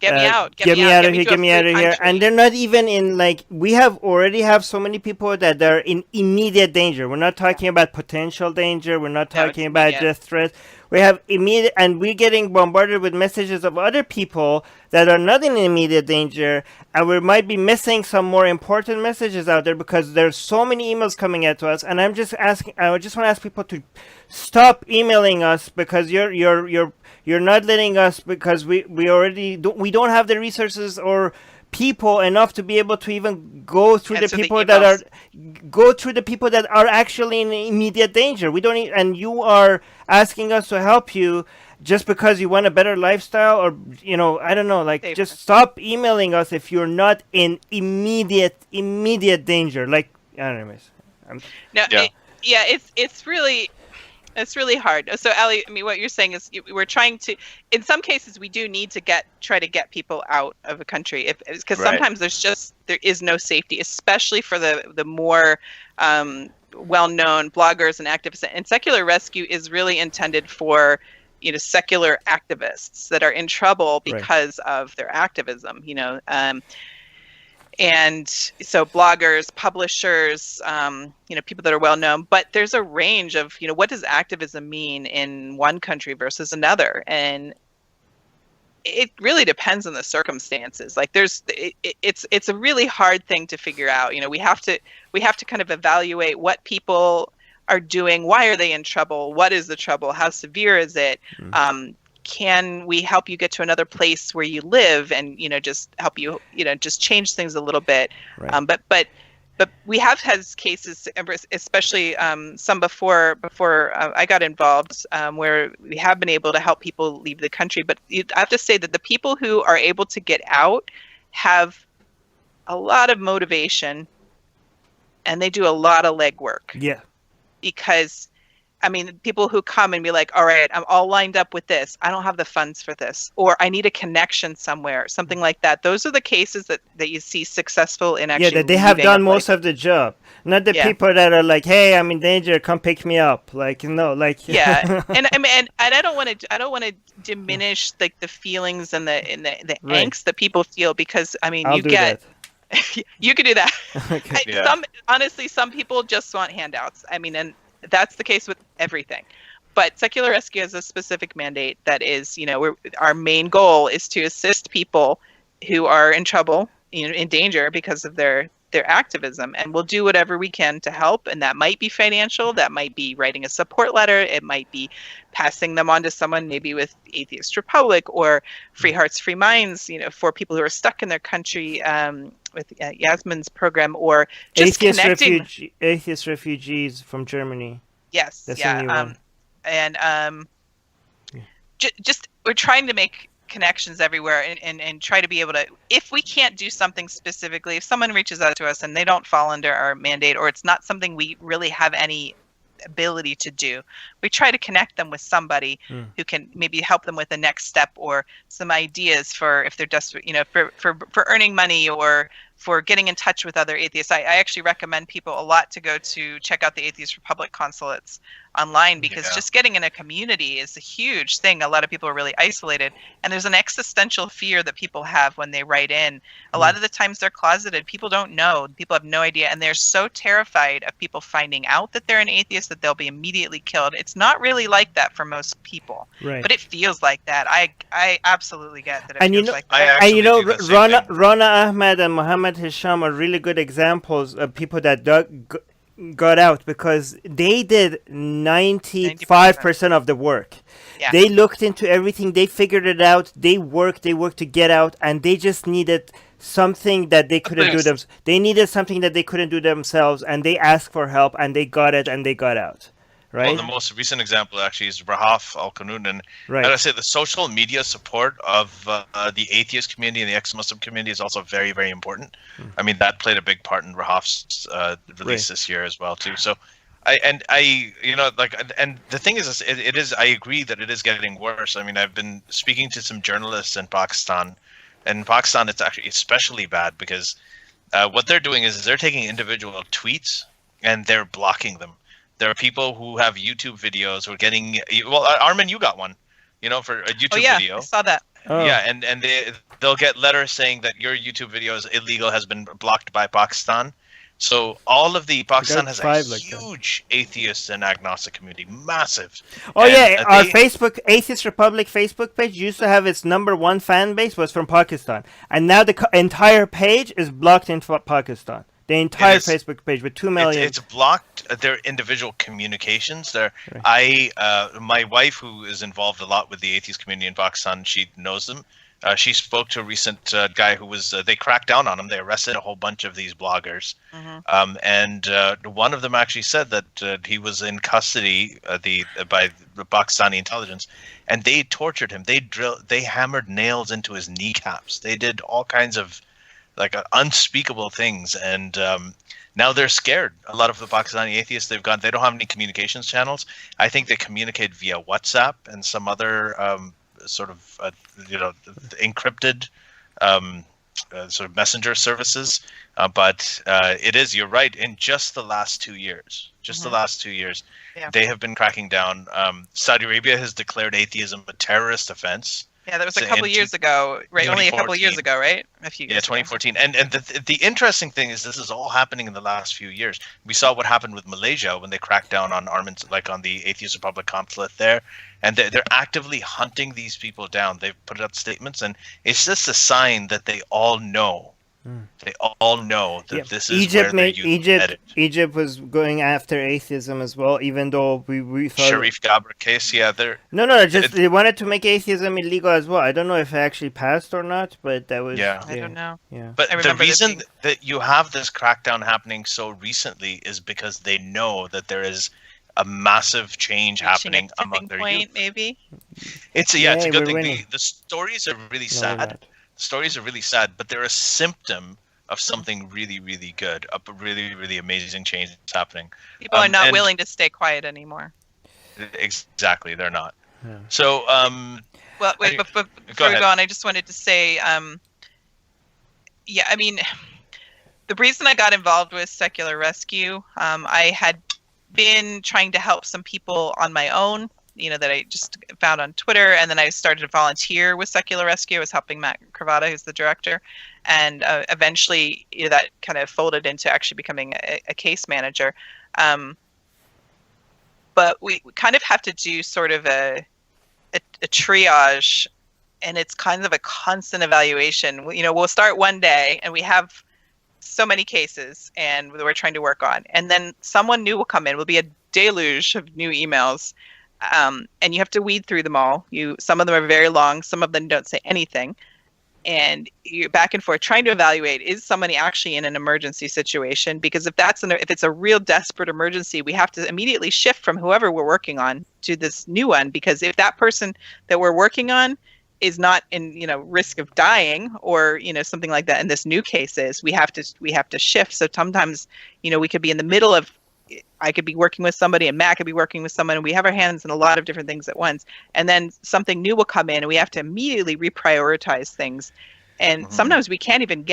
Get me out. Get me out of here. And they're not even in, like, we already have so many people that are in immediate danger. We're not talking about potential danger. We're not talking about death threats. We have immediate, and we're getting bombarded with messages of other people that are not in immediate danger. And we might be missing some more important messages out there because there's so many emails coming at us. And I just want to ask people to stop emailing us, because you're not letting us, because we don't have the resources or people enough to be able to even go through the people that are actually in immediate danger. We don't and you are asking us to help you just because you want a better lifestyle, or I don't know, like, just stop emailing us if you're not in immediate danger. Like, I don't know. It's really hard. So, Ali, I mean, what you're saying is we're trying to, in some cases, we do need to try to get people out of a country, because sometimes there is no safety, especially for the more well-known bloggers and activists. And Secular Rescue is really intended for, secular activists that are in trouble because of their activism. And so bloggers, publishers, people that are well known, but there's a range of, what does activism mean in one country versus another? And it really depends on the circumstances. Like it's a really hard thing to figure out. We have to kind of evaluate what people are doing. Why are they in trouble? What is the trouble? How severe is it? Can we help you get to another place where you live and, just help you, just change things a little bit. Right. But we have had cases, especially some before I got involved, where we have been able to help people leave the country. But I have to say that the people who are able to get out have a lot of motivation, and they do a lot of legwork. Yeah. Because people who come and be like, all right, I'm all lined up with this. I don't have the funds for this. Or I need a connection somewhere, something like that. Those are the cases that you see successful in actually. Yeah, that they have done most of the job. Not the people that are like, hey, I'm in danger, come pick me up. Like, no, like. Yeah. And I don't want to diminish like the feelings and the right. angst that people feel, because I'll you do get that. you could do that. Okay. Some people just want handouts. And that's the case with everything. But Secular Rescue has a specific mandate that is, our main goal is to assist people who are in trouble, in danger because of their activism. And we'll do whatever we can to help. And that might be financial. That might be writing a support letter. It might be passing them on to someone maybe with Atheist Republic or Free Hearts, Free Minds, for people who are stuck in their country, with Yasmin's program, or just connecting. Atheist refugees from Germany. Yes. That's yeah. Just we're trying to make connections everywhere and try to be able to, if we can't do something specifically, if someone reaches out to us and they don't fall under our mandate, or it's not something we really have any ability to do, we try to connect them with somebody who can maybe help them with the next step, or some ideas for if they're desperate, for earning money, or for getting in touch with other atheists. I actually recommend people a lot to go to check out the Atheist Republic consulates online, because just getting in a community is a huge thing. A lot of people are really isolated, and there's an existential fear that people have when they write in. A lot of the times they're closeted. People don't know. People have no idea, and they're so terrified of people finding out that they're an atheist that they'll be immediately killed. It's not really like that for most people, but it feels like that. I absolutely get that. It feels like that. And Rana Ahmed and Mohammed Hisham are really good examples of people that got out, because they did 95% of the work. Yeah. They looked into everything, they figured it out, they worked to get out, and they just needed something that they couldn't do themselves. They needed something that they couldn't do themselves, and they asked for help, and they got it, and they got out. Right? Well, the most recent example actually is Rahaf Al-Qanun, and I say the social media support of the atheist community and the ex-Muslim community is also very, very important. That played a big part in Rahaf's release this year as well too. So, and the thing is, it is. I agree that it is getting worse. I've been speaking to some journalists in Pakistan, and in Pakistan it's actually especially bad, because what they're doing is they're taking individual tweets and they're blocking them. There are people who have YouTube videos who are getting, Armin, you got one, for a YouTube video. I saw that. Oh. Yeah, and they'll get letters saying that your YouTube video is illegal, has been blocked by Pakistan. So all of the Pakistan has a huge atheist and agnostic community, massive. Oh, and, our Facebook, Atheist Republic Facebook page used to have its #1 fan base was from Pakistan. And now the entire page is blocked in Pakistan. The entire Facebook page with 2 million. It's blocked their individual communications. My wife, who is involved a lot with the atheist community in Pakistan, she knows them. She spoke to a recent guy who was. They cracked down on him. They arrested a whole bunch of these bloggers, and one of them actually said that he was in custody by the Pakistani intelligence, and they tortured him. They hammered nails into his kneecaps. They did all kinds of unspeakable things, and now they're scared. A lot of the Pakistani atheists, they don't have any communications channels. I think they communicate via WhatsApp and some other encrypted sort of messenger services. But you're right, in just the last 2 years, they have been cracking down. Saudi Arabia has declared atheism a terrorist offense. Yeah, that was a couple years ago, right? Only a couple years ago, right? A few years 2014. And the interesting thing is this is all happening in the last few years. We saw what happened with Malaysia when they cracked down on armaments, like on the Atheist Republic consulate there. And they're actively hunting these people down. They've put out statements, and it's just a sign that they all know. They all know that this is where they're headed. Egypt was going after atheism as well, even though we thought Sharif Gabra case, they wanted to make atheism illegal as well. I don't know if it actually passed or not, but that was I don't know. Yeah. But the reason that you have this crackdown happening so recently is because they know that there is a massive change happening among their youth. Maybe it's a good thing. The stories are really sad. Stories are really sad, but they're a symptom of something really, really good, a really, really amazing change that's happening. People are not willing to stay quiet anymore. Exactly, they're not. Yeah. So, well, wait, but before we go on, I just wanted to say, I mean, the reason I got involved with Secular Rescue, I had been trying to help some people on my own, that I just found on Twitter, and then I started to volunteer with Secular Rescue. I was helping Matt Krawczyk, who's the director, and eventually that kind of folded into actually becoming a case manager. But we kind of have to do sort of a triage, and it's kind of a constant evaluation. We'll start one day, and we have so many cases, and we're trying to work on, and then someone new will come in. Will be a deluge of new emails. And you have to weed through them all. Some of them are very long. Some of them don't say anything. And you're back and forth trying to evaluate, is somebody actually in an emergency situation? Because if it's a real desperate emergency, we have to immediately shift from whoever we're working on to this new one. Because if that person that we're working on is not in, risk of dying or, something like that, and this new case is, we have to shift. So sometimes, we could be in the middle of, I could be working with somebody and Matt could be working with someone, and we have our hands in a lot of different things at once. And then something new will come in, and we have to immediately reprioritize things. And sometimes we can't even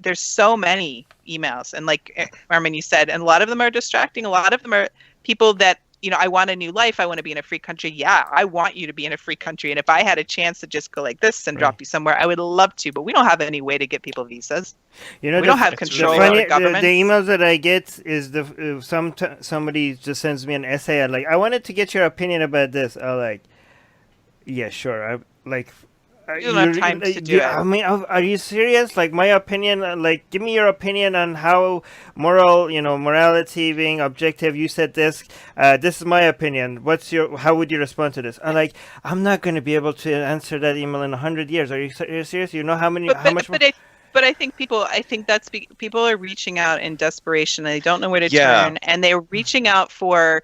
there's so many emails. And like Armin, you said, and a lot of them are distracting. A lot of them are people that, I want a new life. I want to be in a free country. Yeah, I want you to be in a free country. And if I had a chance to just go like this and drop you somewhere, I would love to. But we don't have any way to get people visas. We don't have control over government. The emails that I get is somebody just sends me an essay. I'm like, I wanted to get your opinion about this. I'm like, yeah, sure. You don't have time to do it. I mean, are you serious? Like, my opinion, give me your opinion on how morality being objective. You said this. This is my opinion. How would you respond to this? I'm like, I'm not going to be able to answer that email in 100 years. Are you serious? You know how much more? But I think people are reaching out in desperation. And they don't know where to turn. And they're reaching out for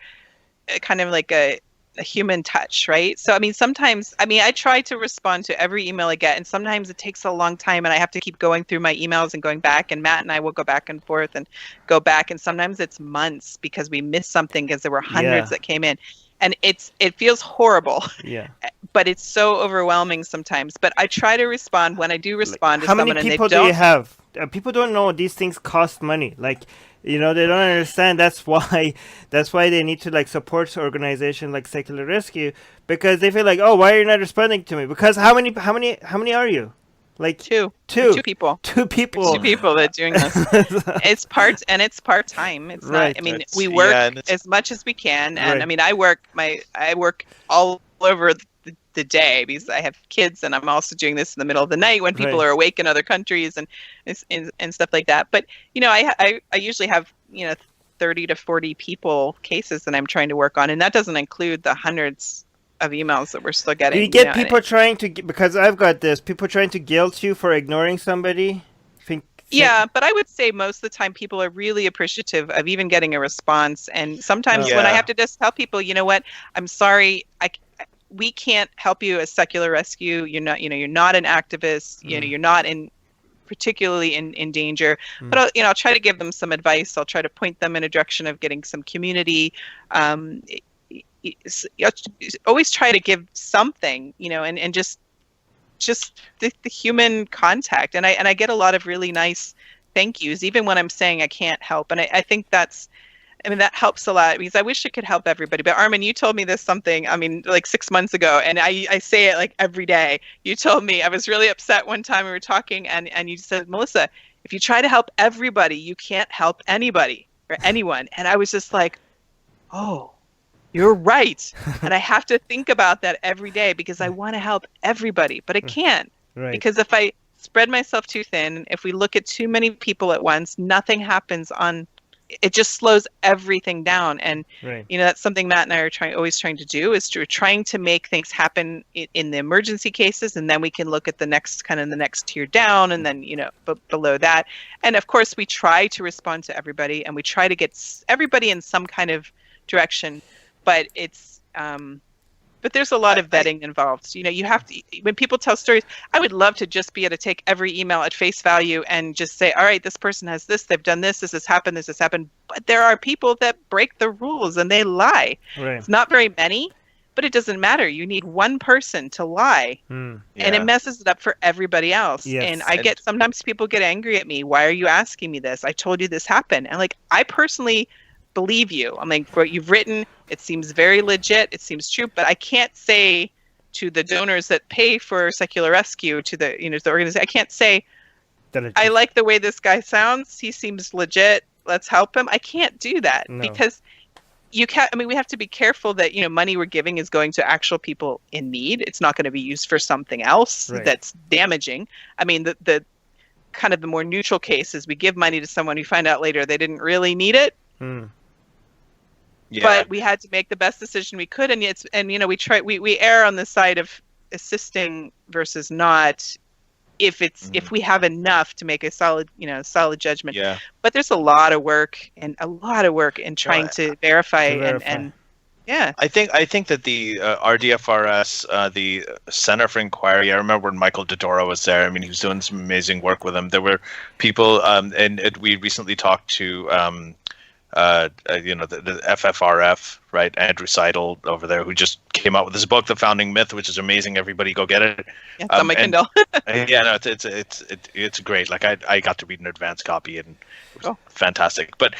kind of like a human touch, right? So, I mean, sometimes, I try to respond to every email I get, and sometimes it takes a long time, and I have to keep going through my emails and going back, and Matt and I will go back and forth and go back, and sometimes it's months because we missed something because there were hundreds that came in, and it feels horrible. Yeah. But it's so overwhelming sometimes. But I try to respond when I do respond to someone, and they don't. How many people do you have? People don't know these things cost money. They don't understand. That's why they need to support organizations like Secular Rescue, because they feel like, oh, why are you not responding to me? Because how many are you? Two people. Two people. Two people that are doing this. It's part time. It's not. I mean, we work as much as we can, and I mean, I work all over the day because I have kids, and I'm also doing this in the middle of the night when people are awake in other countries and stuff like that. But I usually have 30 to 40 people cases that I'm trying to work on, and that doesn't include the hundreds of emails that we're still getting. Do you get people trying to, because I've got this, people trying to guilt you for ignoring somebody? Yeah, but I would say most of the time people are really appreciative of even getting a response. And sometimes when I have to just tell people, you know what, I'm sorry, we can't help you as Secular Rescue. You're not an activist. You're not particularly in danger. But I'll try to give them some advice. I'll try to point them in a direction of getting some community. Always try to give something, and just the human contact. And I get a lot of really nice thank yous, even when I'm saying I can't help. And I think that's I mean, that helps a lot because I wish it could help everybody. But Armin, you told me this something, I mean, like 6 months ago, and I say it like every day. You told me, I was really upset one time we were talking, and you said, Melissa, if you try to help everybody, you can't help anybody or anyone. And I was just like, oh, you're right. And I have to think about that every day because I want to help everybody, but I can't. Right. Because if I spread myself too thin, if we look at too many people at once, nothing happens it just slows everything down. And, Right. that's something Matt and I are always trying to do is trying to make things happen in the emergency cases. And then we can look at the next tier down and then, below that. And of course we try to respond to everybody and we try to get everybody in some kind of direction, but it's, but there's a lot of vetting involved. You have to, when people tell stories, I would love to just be able to take every email at face value and just say, all right, this person has this, they've done this has happened, this has happened. But there are people that break the rules and they lie. Right. It's not very many, but it doesn't matter. You need one person to lie. And it messes it up for everybody else. Yes. And sometimes people get angry at me. Why are you asking me this? I told you this happened. And I personally believe you. I'm like, what you've written, it seems very legit, it seems true, but I can't say to the donors that pay for Secular Rescue, to the the organization, I can't say I like the way this guy sounds, he seems legit, let's help him. I can't do that because you can't. I mean, we have to be careful that money we're giving is going to actual people in need. It's not going to be used for something else that's damaging. I mean, the kind of the more neutral case is we give money to someone, we find out later they didn't really need it. Yeah. But we had to make the best decision we could, and we err on the side of assisting versus not, if we have enough to make a solid judgment. Yeah. But there's a lot of work in trying to verify. And yeah. I think that the RDFRS, the Center for Inquiry, I remember when Michael Dodora was there. I mean, he was doing some amazing work with them. There were people, and we recently talked to the FFRF, right? Andrew Seidel over there, who just came out with this book, The Founding Myth, which is amazing. Everybody go get it. Yeah, it's on my Kindle. It's great. Like I got to read an advanced copy and it was fantastic. But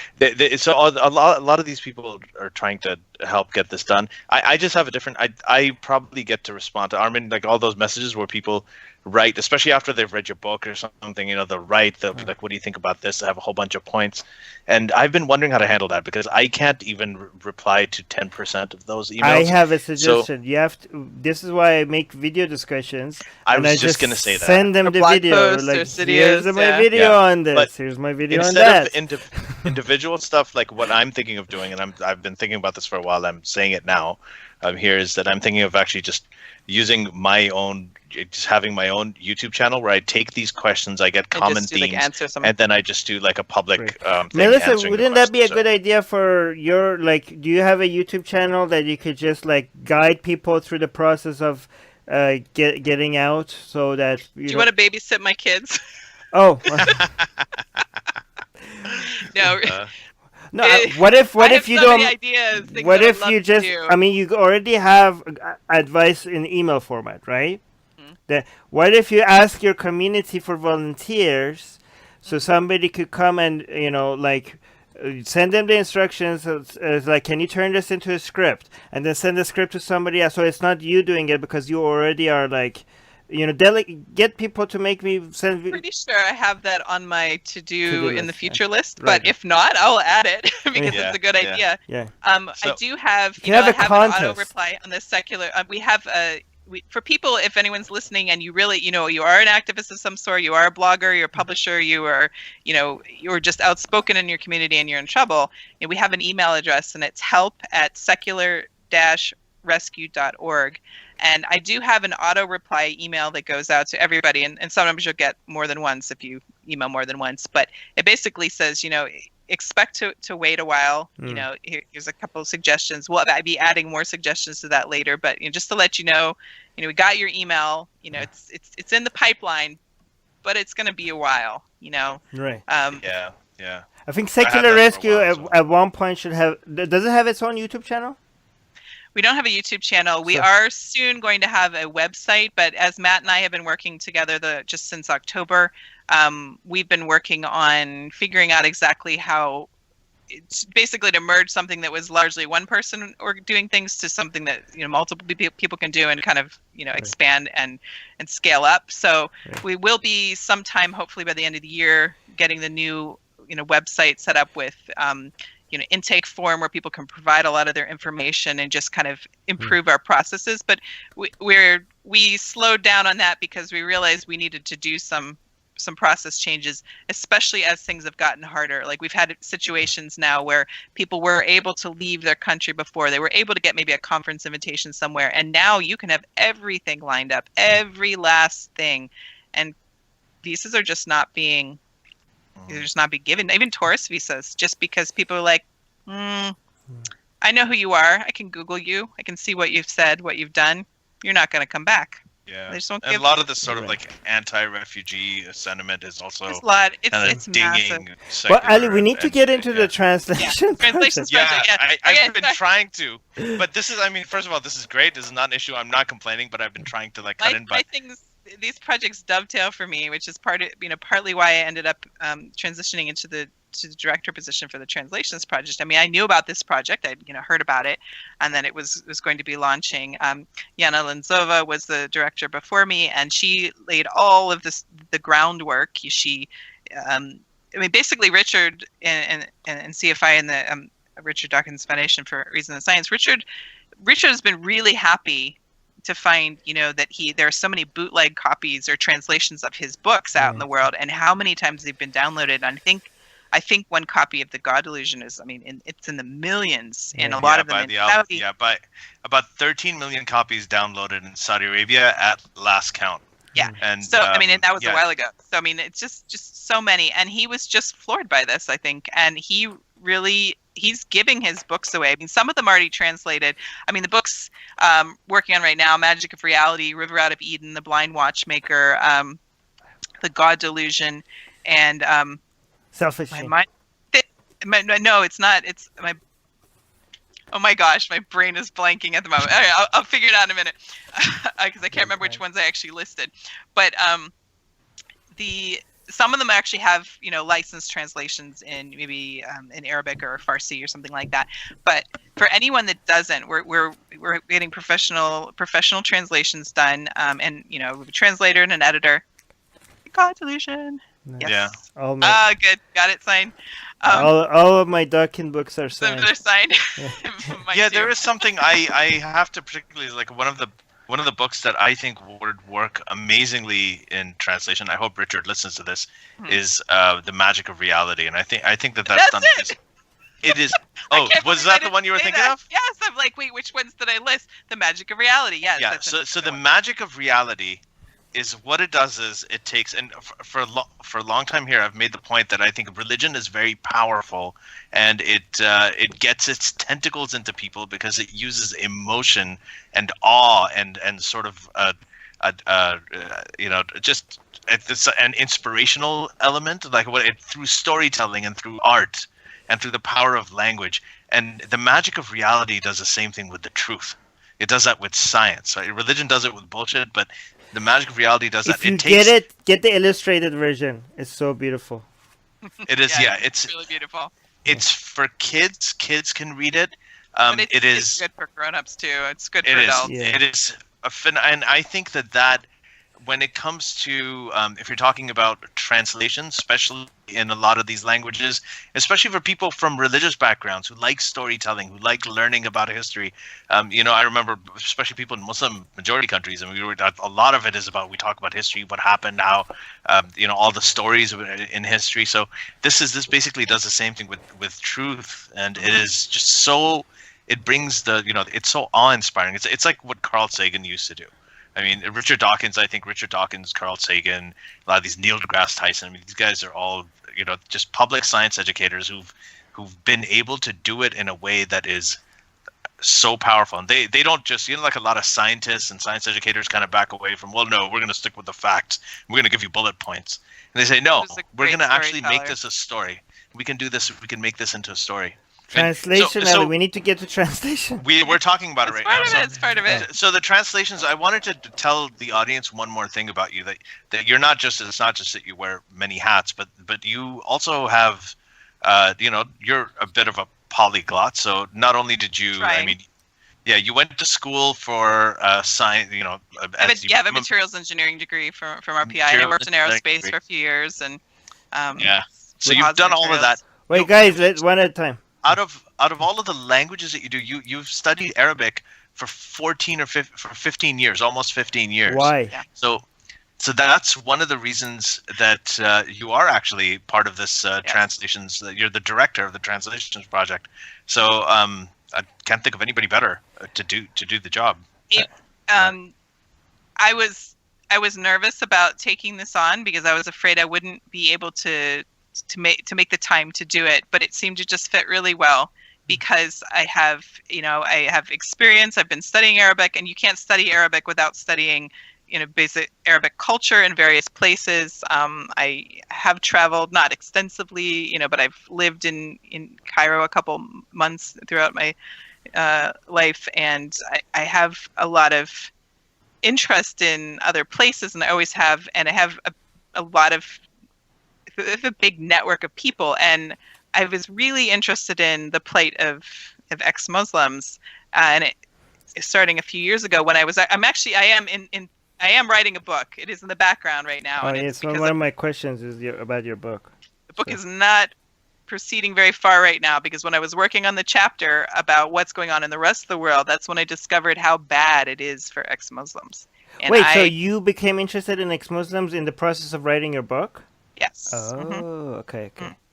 so a lot of these people are trying to help get this done. I just have a different. I probably get to respond to Armin, like all those messages where people write, especially after they've read your book or something, they'll write, like, what do you think about this? I have a whole bunch of points. And I've been wondering how to handle that because I can't even reply to 10% of those emails. I have a suggestion. You have to, this is why I make video discussions. I was just going to say that. Send them the video. Like, here's my video on this. But here's my video on that. Instead of individual stuff, like what I'm thinking of doing, and I've been thinking about this for a while, I'm saying it now, here is that I'm thinking of actually just using my own, just having my own YouTube channel where I take these questions, I get common themes, and then I just do like a public thing. Melissa, wouldn't that be a good idea for your, like, do you have a YouTube channel that you could just like guide people through the process of getting out so that do you want to babysit my kids? Oh. No. No, what if you don't? Ideas, what if you just? I mean, you already have advice in email format, right? Mm-hmm. What if you ask your community for volunteers, so somebody could come and send them the instructions. It's like, can you turn this into a script, and then send the script to somebody else, so it's not you doing it because you already are like. Get people to make me send. I'm pretty sure I have that on my to-do in the future list, but if not, I'll add it because it's a good idea. Yeah. I do have, I have an auto reply on the secular. We have for people, if anyone's listening and you really, you are an activist of some sort, you are a blogger, you're a publisher, you are, you're just outspoken in your community and you're in trouble. We have an email address and it's help@secular-rescue.org. And I do have an auto reply email that goes out to everybody. And sometimes you'll get more than once if you email more than once. But it basically says, expect to wait a while. Here's a couple of suggestions. Well, I'll be adding more suggestions to that later. But just to let you know, we got your email. It's in the pipeline, but it's going to be a while. Right. Yeah. I think Secular Rescue at one point should have. Does it have its own YouTube channel? We don't have a YouTube channel. We are soon going to have a website, but as Matt and I have been working together just since October, we've been working on figuring out exactly how it's basically to merge something that was largely one person or doing things to something that multiple people can do, and kind of expand and scale up. So we will be sometime, hopefully by the end of the year, getting the new website set up with intake form where people can provide a lot of their information and just kind of improve our processes. But we slowed down on that because we realized we needed to do some process changes, especially as things have gotten harder. Like, we've had situations now where people were able to leave their country before. They were able to get maybe a conference invitation somewhere, and now you can have everything lined up, every last thing, and visas are just not being given. Even tourist visas, just because people are like, I know who you are. I can Google you. I can see what you've said, what you've done. You're not going to come back. Yeah, they just won't and a lot of this sort of like anti-refugee sentiment is also a lot. It's dinging. Well, Ali, we need to get into the translation. Translations project. I've been trying to, but this is. I mean, first of all, this is great. This is not an issue. I'm not complaining, but I've been trying to cut in. But these projects dovetail for me, which is partly why I ended up transitioning into the director position for the translations project. I mean, I knew about this project. I'd heard about it, and then it was going to be launching. Jana Linzova was the director before me, and she laid all of the groundwork. She, basically Richard and CFI and the Richard Dawkins Foundation for Reason and Science. Richard has been really happy to find, that there are so many bootleg copies or translations of his books out in the world, and how many times they've been downloaded. And I think one copy of the God Delusion is, it's in the millions, and a lot of them in Saudi. By about 13 million copies downloaded in Saudi Arabia at last count. Yeah, and so and that was a while ago. So it's just so many, and he was just floored by this, I think, and he's giving his books away. Some of them already translated. The books working on right now: Magic of Reality, River Out of Eden, The Blind Watchmaker, The God Delusion, and Selfish. No, it's not. It's my. Oh my gosh, my brain is blanking at the moment. All right, I'll figure it out in a minute, because I can't remember which ones I actually listed. But some of them actually have licensed translations in maybe in Arabic or Farsi or something like that. But for anyone that doesn't, we're getting professional translations done, and we have a translator and an editor. God Delusion. Nice. Yes. Yeah. Good. Got it signed. All of my Dawkins books are signed. They're signed. Yeah, there is something I have to particularly like. One of the books that I think would work amazingly in translation. I hope Richard listens to this. Is The Magic of Reality, and I think that's done. It is. Oh, was that the one you were thinking of? Yes. I'm like, wait, which ones did I list? The Magic of Reality. Yes. Yeah. So the Magic of Reality is what it does is it takes, and for a long time here I've made the point that I think religion is very powerful, and it gets its tentacles into people because it uses emotion and awe and sort of just it's an inspirational element, like through storytelling and through art and through the power of language. And the Magic of Reality does the same thing with the truth. It does that with science. Right? Religion does it with bullshit, but the Magic of Reality does that. If you get the illustrated version. It's so beautiful. It is, it's really beautiful. It's for kids. Kids can read it. It's good for grown-ups too. It's good for adults. Yeah. It is and I think that when it comes to if you're talking about translation, especially in a lot of these languages, especially for people from religious backgrounds who like storytelling, who like learning about history, I remember especially people in Muslim majority countries, and a lot of it is about, we talk about history, what happened, how all the stories in history. So this basically does the same thing with truth, and it is just so, it brings it's so awe-inspiring. It's like what Carl Sagan used to do. I mean, Richard Dawkins, Carl Sagan, a lot of these Neil deGrasse Tyson. I mean, these guys are all, just public science educators who've been able to do it in a way that is so powerful. And they don't just, like a lot of scientists and science educators kind of back away from, well, no, we're going to stick with the facts. We're going to give you bullet points. And they say, no, we're going to actually make this a story. We can do this. We can make this into a story. Translation, so we need to get to translation. We're talking about it right now. It's part of it. So the translations, I wanted to tell the audience one more thing about you, that you're not just, it's not just that you wear many hats, but you also have you're a bit of a polyglot. So not only did you, you went to school for science. I have a materials engineering degree from RPI, and I worked in aerospace for a few years, and so you've done all of that. Wait, guys, let's one at a time. Out of all of the languages that you do, you've studied Arabic for 15 years, almost 15 years. Why? Yeah. So that's one of the reasons that you are actually part of this translations. You're the director of the translations project. So I can't think of anybody better to do the job. I was nervous about taking this on because I was afraid I wouldn't be able to make the time to do it, but it seemed to just fit really well because I have experience. I've been studying Arabic, and you can't study Arabic without studying basic Arabic culture in various places. I have traveled, not extensively, but I've lived in Cairo a couple months throughout my life, and I have a lot of interest in other places, and I always have, and I have a big network of people, and I was really interested in the plight of ex-Muslims, and starting a few years ago when I am writing a book. It is in the background right now. And it's one of my questions is about your book. The book is not proceeding very far right now because when I was working on the chapter about what's going on in the rest of the world, that's when I discovered how bad it is for ex-Muslims. And so you became interested in ex-Muslims in the process of writing your book? Yes. Oh, okay.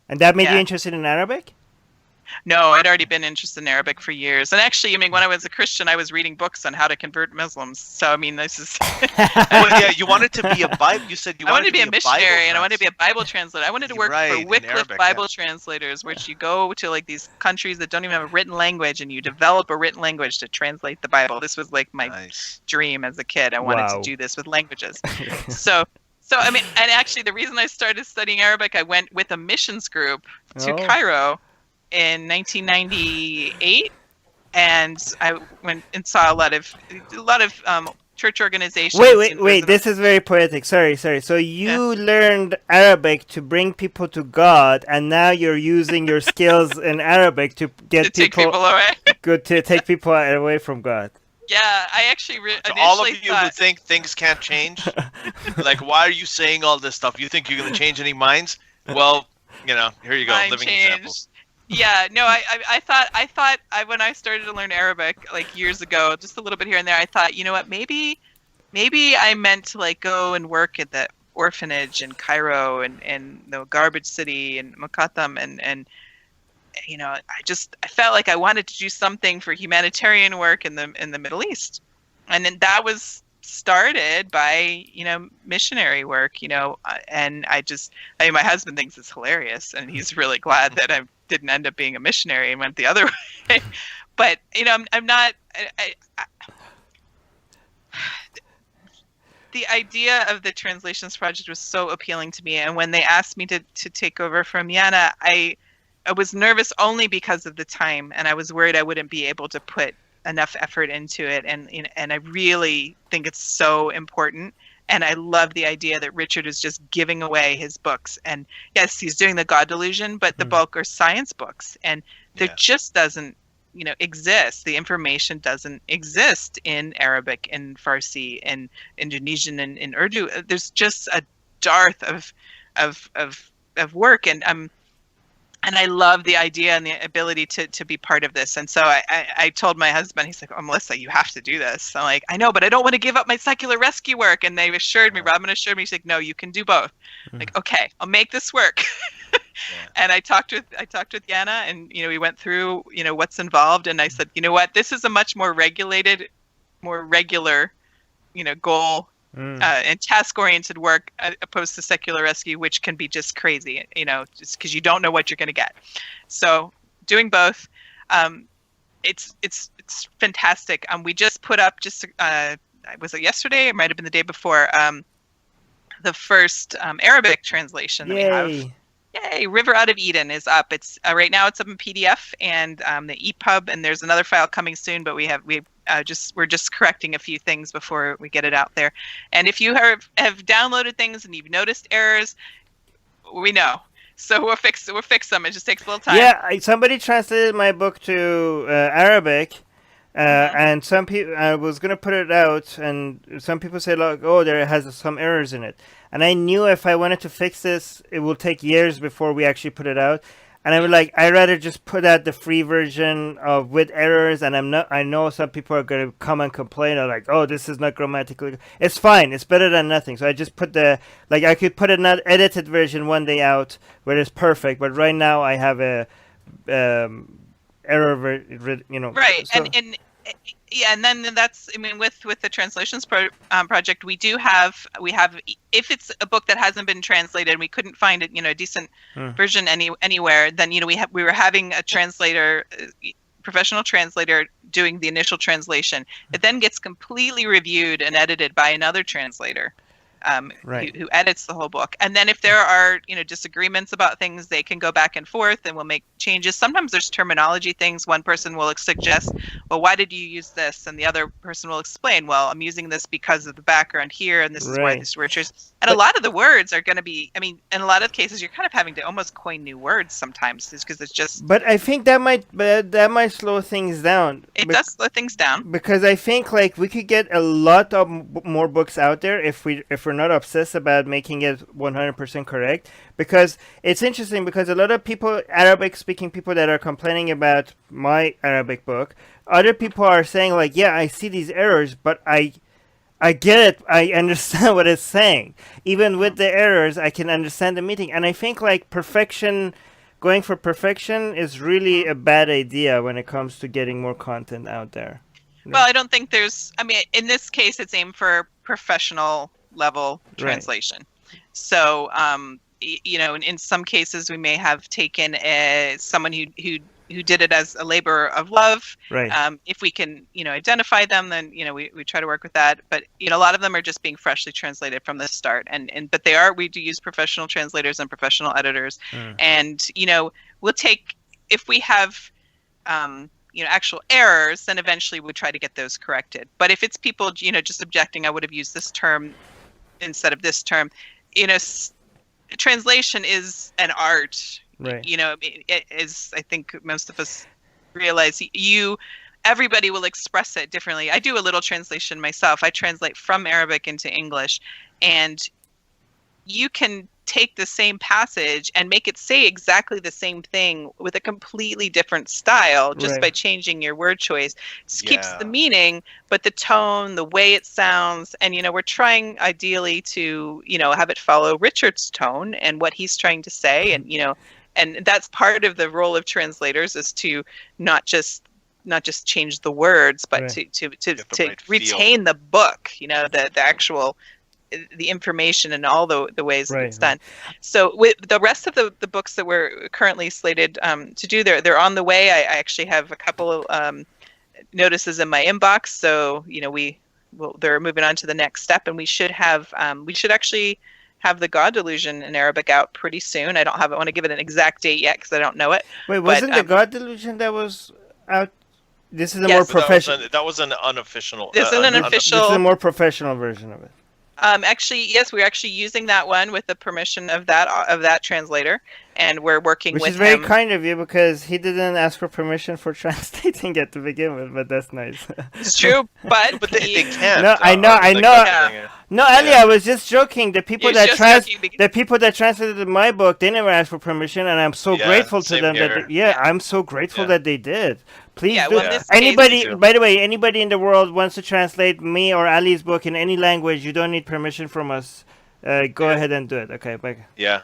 And that made you interested in Arabic? No, I'd already been interested in Arabic for years. And actually, when I was a Christian, I was reading books on how to convert Muslims. So, this is... you wanted to be a Bible... You said you wanted to be a missionary, and I wanted to be a Bible translator. I wanted to work for Wycliffe Bible translators, which you go to, these countries that don't even have a written language, and you develop a written language to translate the Bible. This was, my dream as a kid. I wanted to do this with languages. So, and actually, the reason I started studying Arabic, I went with a missions group to Cairo in 1998, and I went and saw a lot of church organizations. Wait! This is very poetic. Sorry. So you learned Arabic to bring people to God, and now you're using your skills in Arabic to get take people away. Good to take people away from God. Yeah, I actually initially all of you who think things can't change, why are you saying all this stuff? You think you're going to change any minds? Well, here you go, living examples. Yeah, no, I thought when I started to learn Arabic years ago, just a little bit here and there, I thought, you know what, maybe I meant to go and work at the orphanage in Cairo and the garbage city in Muqattam and I felt like I wanted to do something for humanitarian work in the Middle East, and then that was started by missionary work, and my husband thinks it's hilarious, and he's really glad that I didn't end up being a missionary and went the other way. But I'm not. The idea of the translations project was so appealing to me, and when they asked me to take over from Yana, I was nervous only because of the time, and I was worried I wouldn't be able to put enough effort into it, and I really think it's so important, and I love the idea that Richard is just giving away his books, and yes, he's doing the God Delusion, but the bulk are science books, and there just doesn't exist. The information doesn't exist in Arabic and Farsi and Indonesian and in Urdu. There's just a dearth of work, and I love the idea and the ability to be part of this. And so I told my husband, he's like, "Oh, Melissa, you have to do this." I'm like, "I know, but I don't want to give up my secular rescue work." And they assured me, Robin assured me, he's like, "No, you can do both." I'm like, "Okay, I'll make this work." And I talked with Yana, and we went through what's involved, and I said, "You know what? This is a much more regulated, more regular, goal and task-oriented work opposed to secular rescue, which can be just crazy, just because you don't know what you're going to get." So doing both, it's fantastic. We just put up was it yesterday? It might have been the day before. The first Arabic translation that we have. Yay! River Out of Eden is up. It's right now. It's up in PDF and the EPUB, and there's another file coming soon. But we're just correcting a few things before we get it out there. And if you have downloaded things and you've noticed errors, we know. So we'll fix them. It just takes a little time. Yeah, somebody translated my book to Arabic, and some people, I was gonna put it out, and some people said, like, oh, there has some errors in it, and I knew if I wanted to fix this, it will take years before we actually put it out. And I was like, I'd rather just put out the free version of with errors. And I know some people are going to come and complain, or like, oh, this is not grammatically. It's fine. It's better than nothing. So I just put I could put an edited version one day out where it's perfect. But right now I have a error, Right. So. And then that's, I mean, with the translations project, we have, if it's a book that hasn't been translated and we couldn't find it, a decent version anywhere, then, we were having a translator, professional translator doing the initial translation. It then gets completely reviewed and edited by another translator. Who edits the whole book. And then if there are, disagreements about things, they can go back and forth and we'll make changes. Sometimes there's terminology things. One person will suggest, well, why did you use this? And the other person will explain, well, I'm using this because of the background here, and this is why this word is. And a lot of the words are going to be, in a lot of cases, you're kind of having to almost coin new words sometimes, because it's just. But I think that might slow things down. It does slow things down. Because I think we could get a lot of more books out there if we're not obsessed about making it 100% correct. Because it's interesting, because a lot of people, Arabic speaking people that are complaining about my Arabic book, other people are saying like, yeah, I see these errors, but I get it. I understand what it's saying. Even with the errors, I can understand the meaning. And I think going for perfection is really a bad idea when it comes to getting more content out there. Well, I don't think in this case, it's aimed for professional level translation. Right. So, in some cases, we may have taken someone who did it as a labor of love. Right. If we can, identify them, then we try to work with that. But a lot of them are just being freshly translated from the start. But we do use professional translators and professional editors. And we'll take, if we have actual errors, then eventually we'll try to get those corrected. But if it's people just objecting, I would have used this term instead of this term. Translation is an art. Right. It is, I think most of us realize, everybody will express it differently. I do a little translation myself. I translate from Arabic into English, and you can take the same passage and make it say exactly the same thing with a completely different style just by changing your word choice. It keeps the meaning, but the tone, the way it sounds, and we're trying ideally to have it follow Richard's tone and what he's trying to say, and that's part of the role of translators, is to not just change the words, but to retain the book, the actual the information and all the ways that it's done. So with the rest of the books that we're currently slated to do, they're on the way. I actually have a couple of notices in my inbox. So they're moving on to the next step, and we should actually have the God Delusion in Arabic out pretty soon. I want to give it an exact date yet because I don't know it. Wait, wasn't the God Delusion that was out? This is a more professional. That was an unofficial. This is an official. This is a more professional version of it. Actually, yes, we're actually using that one with the permission of that translator, and we're working with him. Which is very kind of you, because he didn't ask for permission for translating it to begin with, but that's nice. It's true, but they can't. No, I know. No, Ali, I was just joking. The people that translated my book, they never asked for permission, and I'm so grateful to them. I'm so grateful that they did. Please do. Well, By the way, anybody in the world wants to translate me or Ali's book in any language, you don't need permission from us. Go ahead and do it. Okay, bye. Yeah.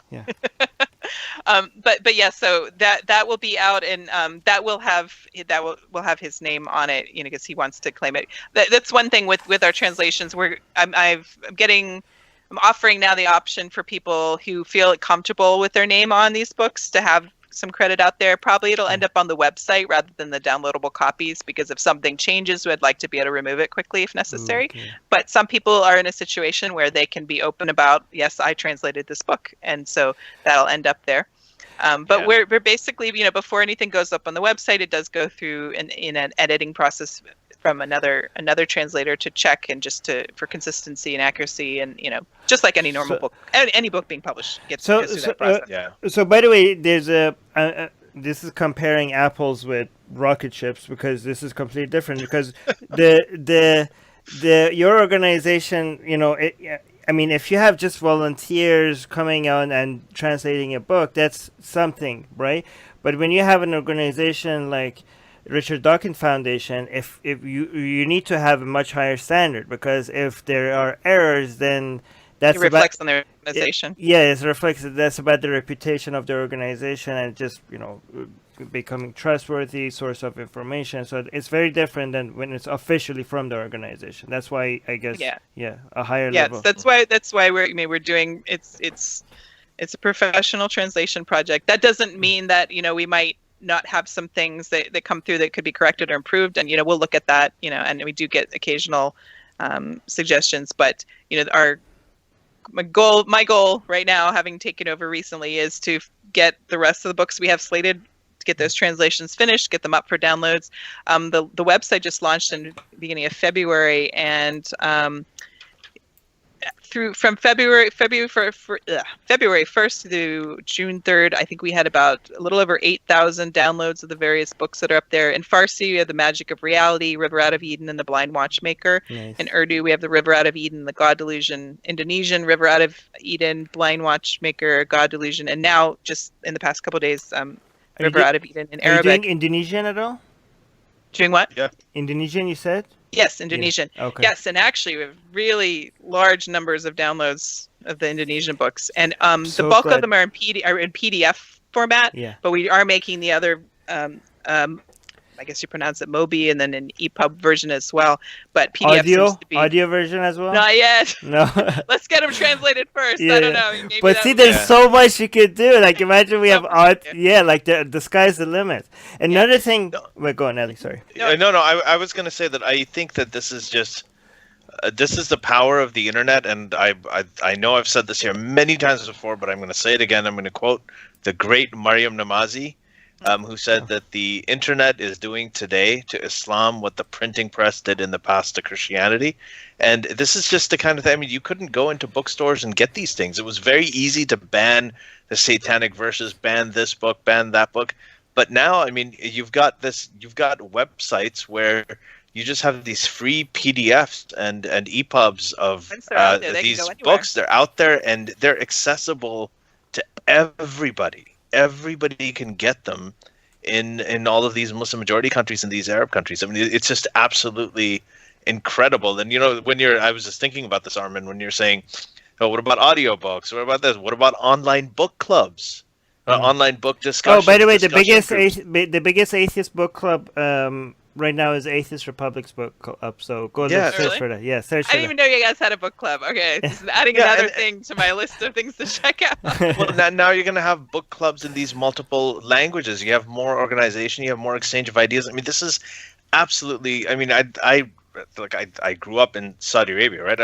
But yeah, so that will be out, and that will have his name on it, because he wants to claim it. That's one thing with our translations. I'm offering now the option for people who feel comfortable with their name on these books to have some credit out there. Probably it'll end up on the website rather than the downloadable copies, because if something changes, we'd like to be able to remove it quickly if necessary. Okay. But some people are in a situation where they can be open about, yes, I translated this book, and so that'll end up there. But we're basically, before anything goes up on the website, it does go through in an editing process from another translator to check and for consistency and accuracy, and just like any normal book, any book being published goes through that process. So by the way, there's this is comparing apples with rocket ships, because this is completely different, because your organization, I mean, if you have just volunteers coming out and translating a book, that's something, right? But when you have an organization like Richard Dawkins Foundation, if you need to have a much higher standard, because if there are errors, then it reflects on their organization. It reflects. That's about the reputation of the organization, and just becoming trustworthy source of information. So it's very different than when it's officially from the organization. That's why I guess a higher level. That's why we're doing it's a professional translation project. That doesn't mean that we might not have some things that come through that could be corrected or improved, and we'll look at that, and we do get occasional suggestions, but my goal right now, having taken over recently, is to get the rest of the books we have slated, to get those translations finished, get them up for downloads. The website just launched in the beginning of February, and from February 1st to June 3rd, I think we had about a little over 8,000 downloads of the various books that are up there. In Farsi, we have The Magic of Reality, River Out of Eden, and The Blind Watchmaker. Nice. In Urdu, we have The River Out of Eden, The God Delusion. Indonesian, River Out of Eden, Blind Watchmaker, God Delusion. And now, just in the past couple of days, River Out of Eden in Arabic. Are you doing Indonesian at all? Doing what? Yeah. Indonesian, you said? Yes, Indonesian. Yeah. Okay. Yes, and actually we have really large numbers of downloads of the Indonesian books, and the bulk of them are in PDF format. Yeah. But we are making the other, I guess you pronounce it Mobi, and then an EPUB version as well. But PDF seems to be audio version as well. Not yet. No. Let's get them translated first. Yeah. I don't know. Maybe but see, there's so much you could do. Like imagine we have art. Yeah, like the sky's the limit. Another thing. Wait, go on, Ellie. Sorry. No. I was going to say that I think that this is just. This is the power of the internet, and I know I've said this here many times before, but I'm going to say it again. I'm going to quote the great Mariam Namazi, who said that the internet is doing today to Islam what the printing press did in the past to Christianity. And this is just the kind of thing, I mean, you couldn't go into bookstores and get these things. It was very easy to ban the satanic verses, ban this book, ban that book. But now, I mean, you've got websites where you just have these free PDFs and EPUBs of these books. They're out there and they're accessible to everybody. Everybody can get them in all of these Muslim majority countries and these Arab countries. I mean, it's just absolutely incredible. And I was just thinking about this, Armin, when you're saying, oh, what about audiobooks? What about this? What about online book clubs? Online book discussions? Oh, by the way, the biggest atheist book club right now is Atheist Republic's book club. So go search for that. Yeah, search for that. I didn't even know you guys had a book club. Okay, just adding another thing to my list of things to check out. Well, now you're going to have book clubs in these multiple languages. You have more organization. You have more exchange of ideas. I mean, this is absolutely. I mean, I grew up in Saudi Arabia, right?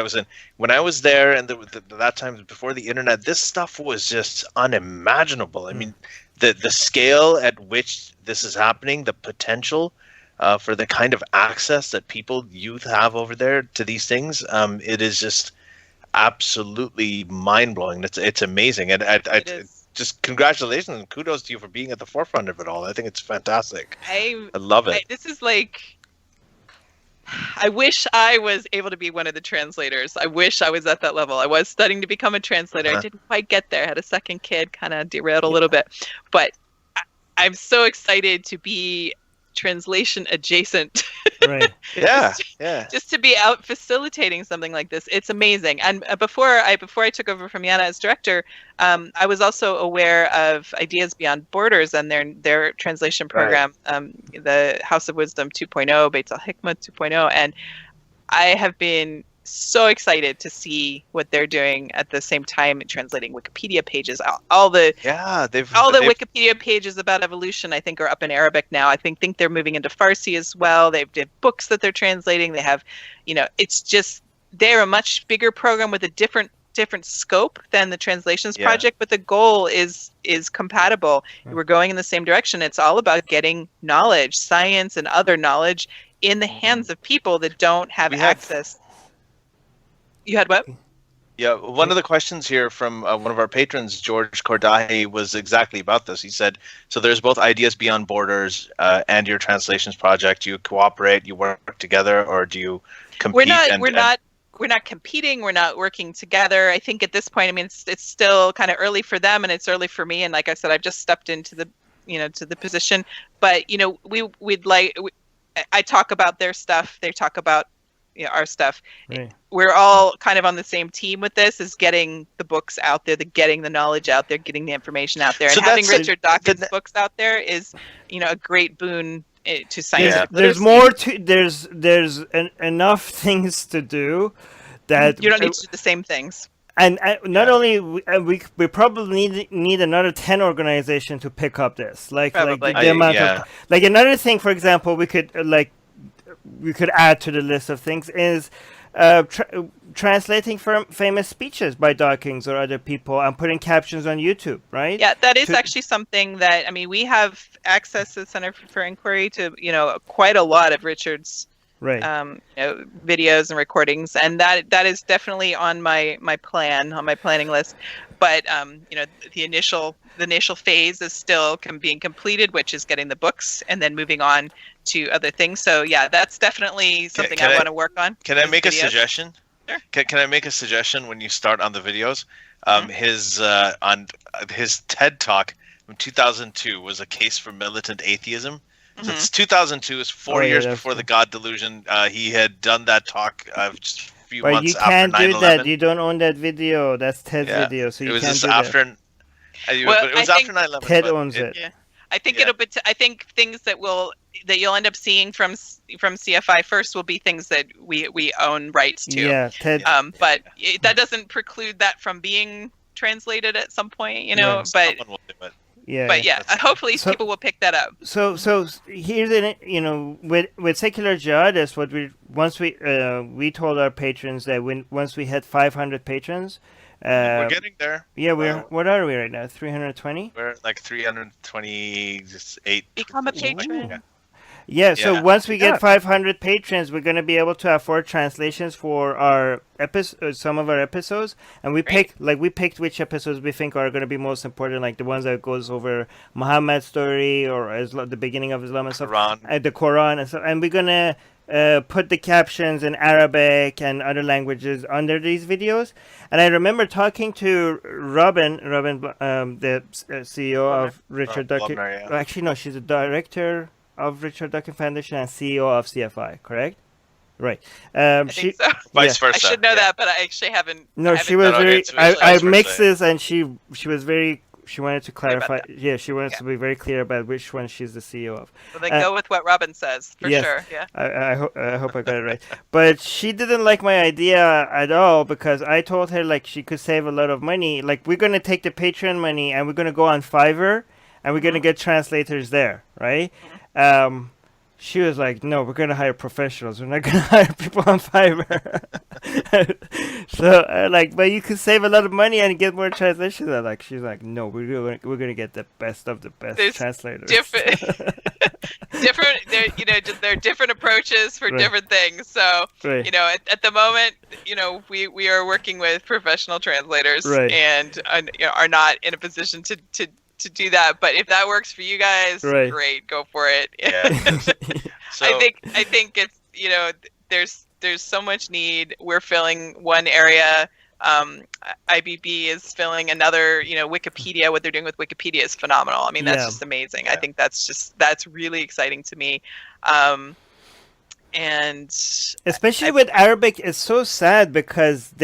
When I was there, and that time before the internet, this stuff was just unimaginable. I mean, the scale at which this is happening, the potential for the kind of access that youth have over there to these things, it is just absolutely mind-blowing. It's amazing, and I just congratulations and kudos to you for being at the forefront of it all. I think it's fantastic. I love it. This is like, I wish I was able to be one of the translators. I wish I was at that level. I was studying to become a translator. I didn't quite get there. I had a second kid, kind of derailed a little bit, but I'm so excited to be translation adjacent. Right. Yeah. Just to be out facilitating something like this, it's amazing. And before I took over from Yana as director, I was also aware of Ideas Beyond Borders and their translation program, the House of Wisdom 2.0, Beit al-Hikmah 2.0, and I have been so excited to see what they're doing at the same time translating Wikipedia pages. All the Wikipedia pages about evolution, I think, are up in Arabic now. I think they're moving into Farsi as well. They've books that they're translating. They have, it's just, they're a much bigger program with a different scope than the translations project, but the goal is compatible. We're going in the same direction. It's all about getting knowledge, science and other knowledge in the hands of people that don't have access. You had what? Yeah, one of the questions here from one of our patrons, George Kordahi, was exactly about this. He said, so there's both Ideas Beyond Borders and your translations project. Do you cooperate, you work together, or do you compete? We're not competing. We're not working together. I think at this point, I mean, it's still kind of early for them and it's early for me. And like I said, I've just stepped into the, to the position. But, I talk about their stuff. They talk about our stuff. Right. We're all kind of on the same team with this, is getting the books out there, getting the knowledge out there, getting the information out there. And having Richard Dawkins' books out there is, a great boon to scientific literacy. There's enough things to do that you don't need to do the same things. And not only we probably need another 10 organizations to pick up this. Like the amount of, like another thing, for example, we could add to the list of things is translating famous speeches by Dawkins or other people and putting captions on YouTube, right? Yeah, that is actually something that, we have access to the Center for Inquiry to, quite a lot of Richard's videos and recordings, and that is definitely on my planning list. But the initial phase is still being completed, which is getting the books and then moving on to other things. So yeah, that's definitely something I want to work on. Can I make a suggestion? Sure. Can I make a suggestion when you start on the videos? His TED Talk from 2002 was a case for militant atheism. So it's 2002, is 4 years before the God Delusion. He had done that talk just a few months after 9/11. But you can't do that. You don't own that video. That's Ted's video, so you can't do that. It was after 9/11. Ted owns it. Yeah. I think it'll be. I think things that you'll end up seeing from CFI first will be things that we own rights to. Yeah, Ted. But that doesn't preclude that from being translated at some point, But someone will do it. Yeah, but hopefully people will pick that up. So here's with secular jihadists, we told our patrons that once we had 500 patrons. We're getting there. Yeah, what are we right now? 320? We're like 328. Become a patron. Yeah, so once we get 500 patrons, we're going to be able to afford translations for our some of our episodes, and we picked which episodes we think are going to be most important, like the ones that goes over Muhammad's story or the beginning of Islam and stuff, the Quran and stuff, and we're going to put the captions in Arabic and other languages under these videos. And I remember talking to Robin, the CEO of Richard Dawkins. Actually, no, she's a director of Richard Dawkins Foundation and CEO of CFI, correct? Right. I think so. Vice versa. I should know that, but I actually haven't. No, she was very. I mixed this, and she was very. She wanted to clarify. Yeah, she wanted to be very clear about which one she's the CEO of. Well, then go with what Robin says, for sure. Yeah. I hope I got it right. But she didn't like my idea at all, because I told her she could save a lot of money. Like, we're gonna take the Patreon money and we're gonna go on Fiverr and we're gonna get translators there, right? She was like, no, we're going to hire professionals. We're not going to hire people on Fiverr. So, but you can save a lot of money and get more translations. She's like, no, we're going to get the best of the best translators. There are different approaches for different things. So, at the moment, we are working with professional translators and are not in a position to do that, but if that works for you guys, great, go for it. Yeah. So, I think it's there's so much need. We're filling one area. IBB is filling another. Wikipedia. What they're doing with Wikipedia is phenomenal. I mean, that's just amazing. I think that's really exciting to me. And especially with Arabic, it's so sad because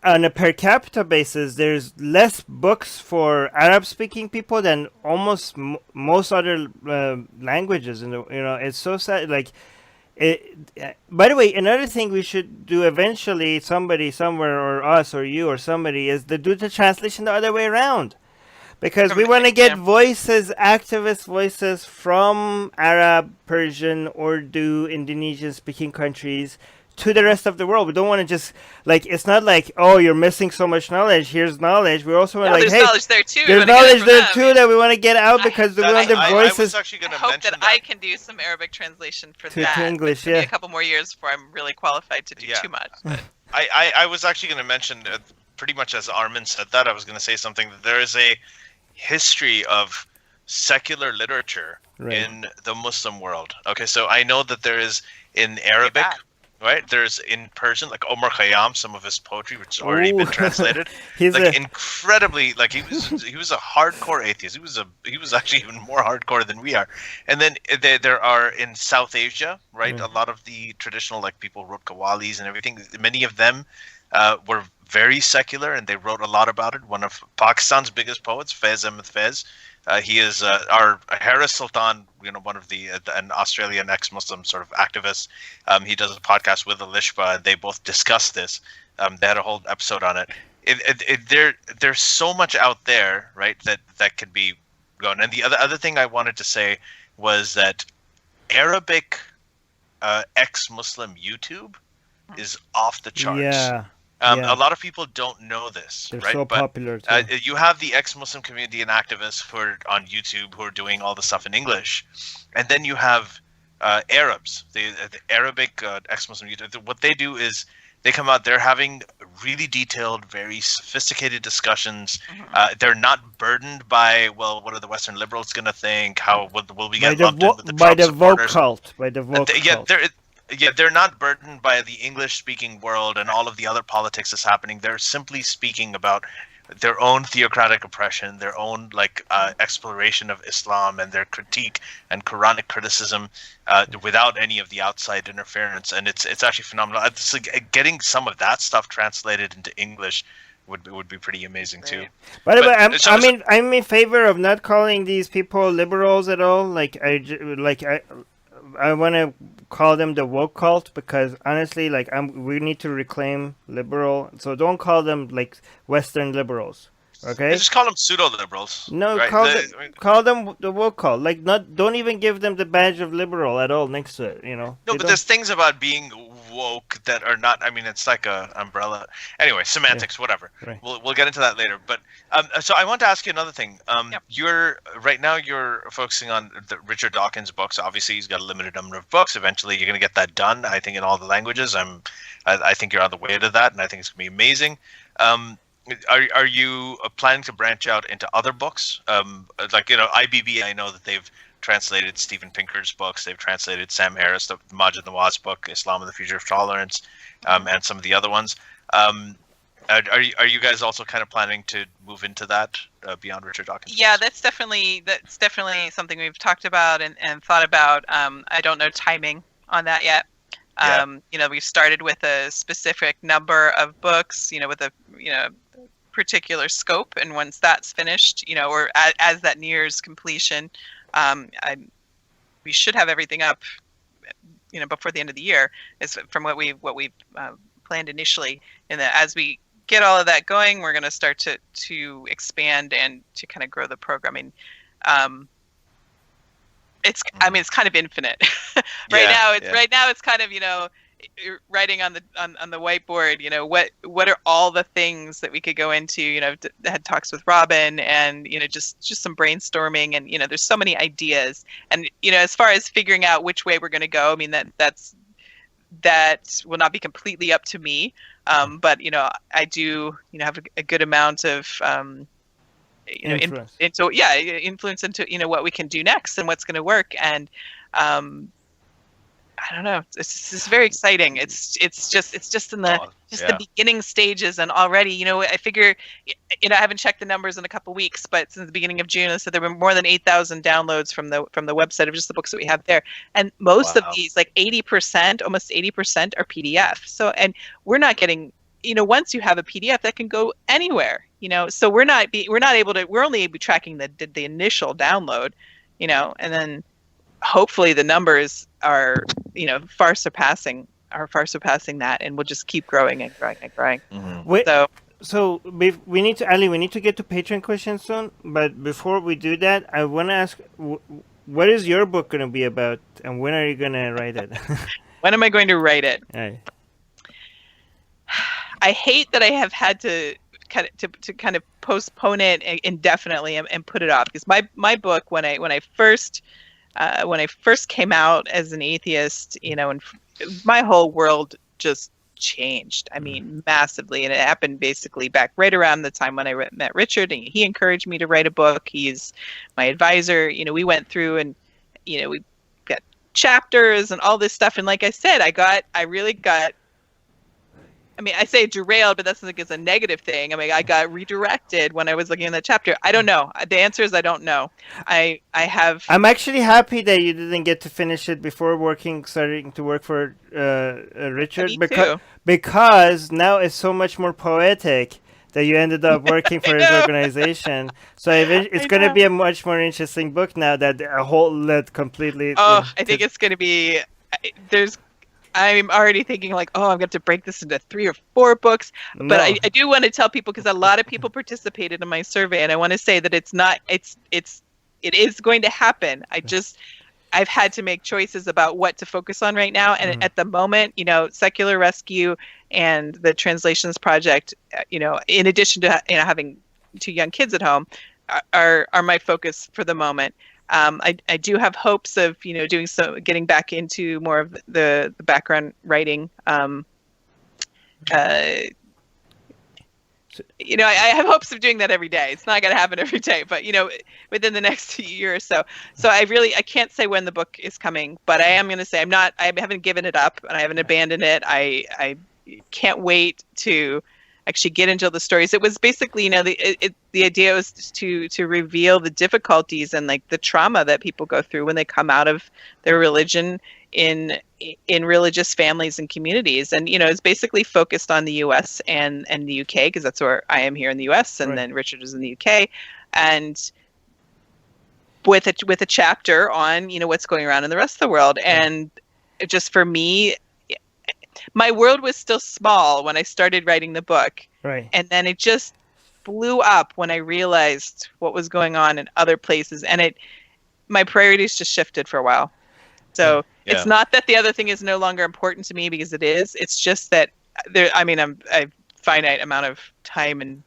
on a per capita basis, there's less books for Arab-speaking people than almost most other languages. It's so sad. By the way, another thing we should do eventually, somebody somewhere, or us, or you, or somebody, is to do the translation the other way around, because we want to get activist voices from Arab, Persian, Urdu, Indonesian-speaking countries to the rest of the world. We don't want to just like, it's not like, oh, you're missing so much knowledge. Here's knowledge. We also want there's hey, knowledge there too. There's knowledge there too that we want to get out because we want their voices. I hope that I can do some Arabic translation for that. To English, a couple more years before I'm really qualified to do too much. But. I was actually going to mention, pretty much as Armin said that, I was going to say something, that there is a history of secular literature in the Muslim world. Okay, so I know that there is in Arabic, right? There's in Persian, like Omar Khayyam, some of his poetry, which has already been translated. He's like incredibly, like he was a hardcore atheist. He was actually even more hardcore than we are. And then there are in South Asia, right? A lot of the traditional, like, people wrote qawwalis and everything. Many of them were very secular, and they wrote a lot about it. One of Pakistan's biggest poets, Faiz Ahmed Faiz, he is our Harris Sultan, one of an Australian ex-Muslim sort of activist. He does a podcast with Alishba, and they both discuss this. They had a whole episode on it. There's so much out there, right, that could be going. And the other thing I wanted to say was that Arabic ex-Muslim YouTube is off the charts. Yeah. A lot of people don't know this. They're right? so popular too. You have the ex-Muslim community and activists who are on YouTube who are doing all the stuff in English, and then you have Arabs, the Arabic ex-Muslim YouTube. What they do is they come out. They're having really detailed, very sophisticated discussions. They're not burdened by, well, what are the Western liberals going to think? How will we get lumped in with the Trump supporters? By the woke cult. They're not burdened by the English-speaking world and all of the other politics that's happening. They're simply speaking about their own theocratic oppression, their own exploration of Islam, and their critique and Quranic criticism without any of the outside interference. And it's actually phenomenal. It's like getting some of that stuff translated into English would be pretty amazing too. By the way, I'm in favor of not calling these people liberals at all. I want to call them the woke cult because honestly, we need to reclaim liberal. So don't call them like Western liberals, okay? Just call them pseudo liberals. No, right? call them the woke cult. Like, don't even give them the badge of liberal at all next to it. No, but there's things about being woke that are not. I mean, it's like a umbrella. Anyway, semantics, whatever. Right. We'll get into that later. But so I want to ask you another thing. You're focusing on the Richard Dawkins books. Obviously, he's got a limited number of books. Eventually, you're going to get that done. I think in all the languages. I think you're on the way to that, and I think it's going to be amazing. Are you planning to branch out into other books? IBB. I know that they've translated Steven Pinker's books. They've translated Sam Harris, the Majid Nawaz book, Islam and the Future of Tolerance, and some of the other ones. Are you guys also kind of planning to move into that beyond Richard Dawkins? Yeah, that's definitely something we've talked about and thought about. I don't know timing on that yet. We started with a specific number of books, with a particular scope, and once that's finished, or as that nears completion, we should have everything up, before the end of the year. Is from what we've planned initially. And that as we get all of that going, we're going to start to expand and to kind of grow the programming. It's kind of infinite. Right now it's kind of writing on the whiteboard. What are all the things that we could go into? Had talks with Robin and just some brainstorming, and there's so many ideas. And as far as figuring out which way we're going to go, I mean that will not be completely up to me. But I do have a good amount of influence. Influence into what we can do next and what's going to work. And I don't know. It's very exciting. It's just in the the beginning stages, and already I figure I haven't checked the numbers in a couple weeks, but since the beginning of June, I said there were more than 8,000 downloads from the website of just the books that we have there, and most of these, like 80%, almost 80%, are PDF. So, and we're not getting once you have a PDF that can go anywhere. So we're only tracking the initial download, and then hopefully the numbers are far surpassing that, and we'll just keep growing and growing and growing. Mm-hmm. So we need to get to Patreon questions soon, but before we do that, I want to ask, what is your book going to be about, and when are you going to write it? When am I going to write it? Right. I hate that I have had to kind of postpone it indefinitely and put it off, because my book, when I first came out as an atheist, and my whole world just changed. I mean, massively. And it happened basically back right around the time when I met Richard, and he encouraged me to write a book. He's my advisor. We went through and, we got chapters and all this stuff. And like I said, I really got, I say derailed, but that's like it's a negative thing. I got redirected when I was looking at that chapter. I don't know. The answer is I don't know. I'm actually happy that you didn't get to finish it before starting to work for Richard, because now it's so much more poetic that you ended up working for his organization. So it's going to be a much more interesting book now that a whole led completely. Oh, I think it's going to be. I'm already thinking like, I'm going to have to break this into 3 or 4 books. But I do want to tell people, because a lot of people participated in my survey, and I want to say that it is going to happen. I've had to make choices about what to focus on right now. And at the moment, Secular Rescue and the Translations Project, in addition to having 2 young kids at home, are my focus for the moment. I do have hopes of, getting back into more of the background writing. I have hopes of doing that every day. It's not going to happen every day, but, within the next year or so. So I can't say when the book is coming, but I am going to say I haven't given it up and I haven't abandoned it. I can't wait to actually get into the stories. It was basically, the idea was to reveal the difficulties and like the trauma that people go through when they come out of their religion in religious families and communities. And, it's basically focused on the US and the UK, because that's where I am here in the US, and then Richard is in the UK. And with a chapter on, what's going around in the rest of the world. And just for me, my world was still small when I started writing the book. Right. And then it just blew up when I realized what was going on in other places. And my priorities just shifted for a while. So it's not that the other thing is no longer important to me, because it is. It's just that I'm a finite amount of time and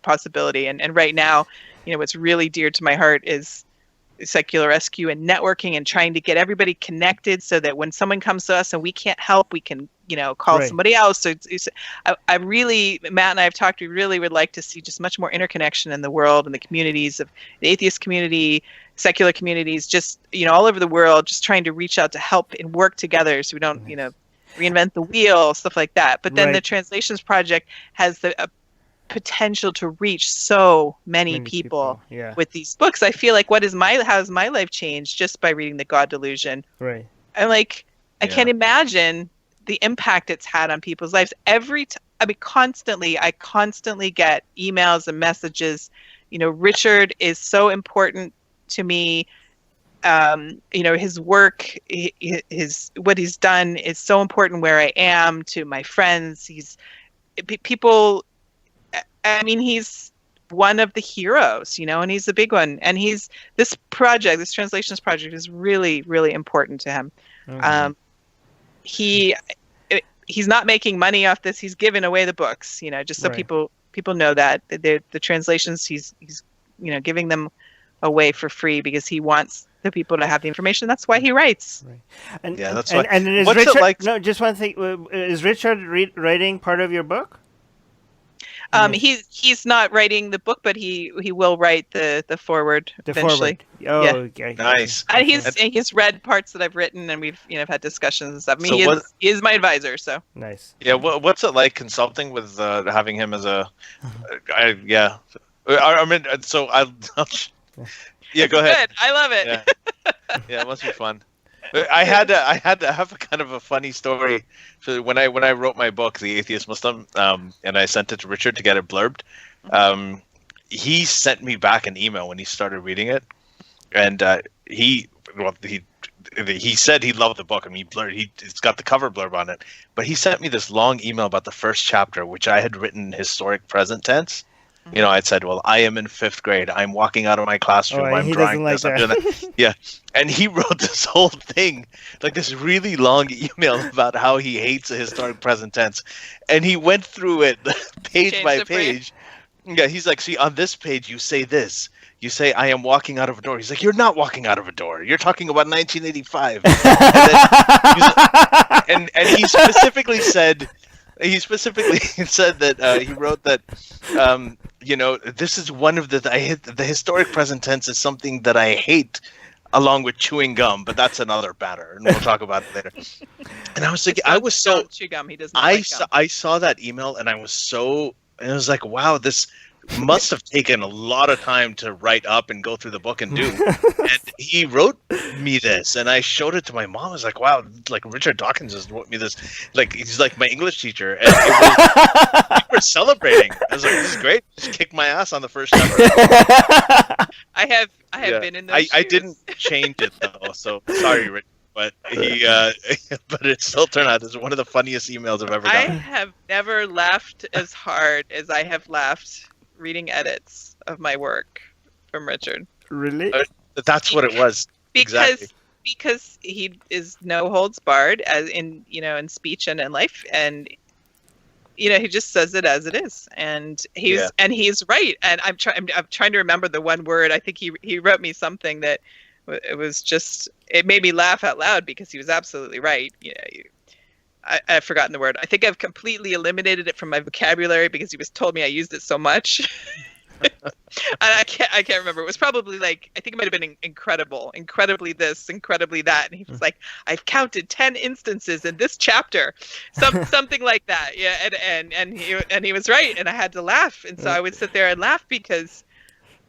possibility. And right now, what's really dear to my heart is Secular Rescue and networking and trying to get everybody connected, so that when someone comes to us and we can't help, we can, call somebody else. So I really, Matt and I have talked, we really would like to see just much more interconnection in the world and the communities of the atheist community, secular communities, just, all over the world, just trying to reach out to help and work together so we don't, reinvent the wheel, stuff like that. But then the Translations Project has the potential to reach so many people with these books. I feel like how has my life changed just by reading the God Delusion? Right. I'm like, I can't imagine the impact it's had on people's lives. I constantly get emails and messages. Richard is so important to me. His work, what he's done is so important where I am, to my friends. He's one of the heroes, and he's a big one. And this Translations Project is really, really important to him. Mm-hmm. He's not making money off this. He's giving away the books, just so people know that the translations, he's giving them away for free because he wants the people to have the information. That's why he writes. Right. And that's why. And is Richard, no, just one thing. Is Richard writing part of your book? He's not writing the book, but he will write the foreword eventually. Oh, yeah. Okay. Nice. And he's read parts that I've written, and we've had discussions and stuff. He is my advisor, so nice. Yeah. What's it like consulting with having him as a? Yeah. So I'll. Yeah, go ahead. Good. I love it. Yeah, it must be fun. I had to have a kind of a funny story. So when I wrote my book, The Atheist Muslim, and I sent it to Richard to get it blurbed, he sent me back an email when he started reading it, and he said he loved the book. I mean, it's got the cover blurb on it, but he sent me this long email about the first chapter, which I had written historic present tense. You know, I said, well, I am in 5th grade. I'm walking out of my classroom. I'm he drawing doesn't like this. I'm doing that. that. Yeah. And he wrote this whole thing, like this really long email about how he hates the historic present tense. And he went through it page Changed by it for you? page. Yeah, he's like, see, on this page, you say this. You say, I am walking out of a door. He's like, you're not walking out of a door. You're talking about 1985. And he specifically said that he wrote that, you know, this is one of the historic present tense is something that I hate along with chewing gum, but that's another matter, and we'll talk about it later. And I was thinking, Don't chew gum. He doesn't like gum. I saw that email and I was like, wow, this must have taken a lot of time to write up and go through the book and do. And he wrote me this, and I showed it to my mom. I was like, wow, like Richard Dawkins has wrote me this. Like, he's like my English teacher. And we were celebrating. I was like, this is great. Just kick my ass on the first chapter. I have been in those I shoes. didn't change it though, so sorry, Richard. But but it still turned out as one of the funniest emails I've ever I gotten. have never laughed as hard as I have laughed reading edits of my work from Richard. Really? That's what it was. Exactly. Because he is no holds barred as in speech and in life, and he just says it as it is, and he's right. And I'm trying to remember the one word. I think he wrote me something that it was just, it made me laugh out loud because he was absolutely right. I've forgotten the word. I think I've completely eliminated it from my vocabulary because he was told me I used it so much. And I can't remember. It was probably like, I think it might have been incredibly this, incredibly that. And he was like, I've counted 10 instances in this chapter, something like that. Yeah, and he was right, and I had to laugh, and so I would sit there and laugh because.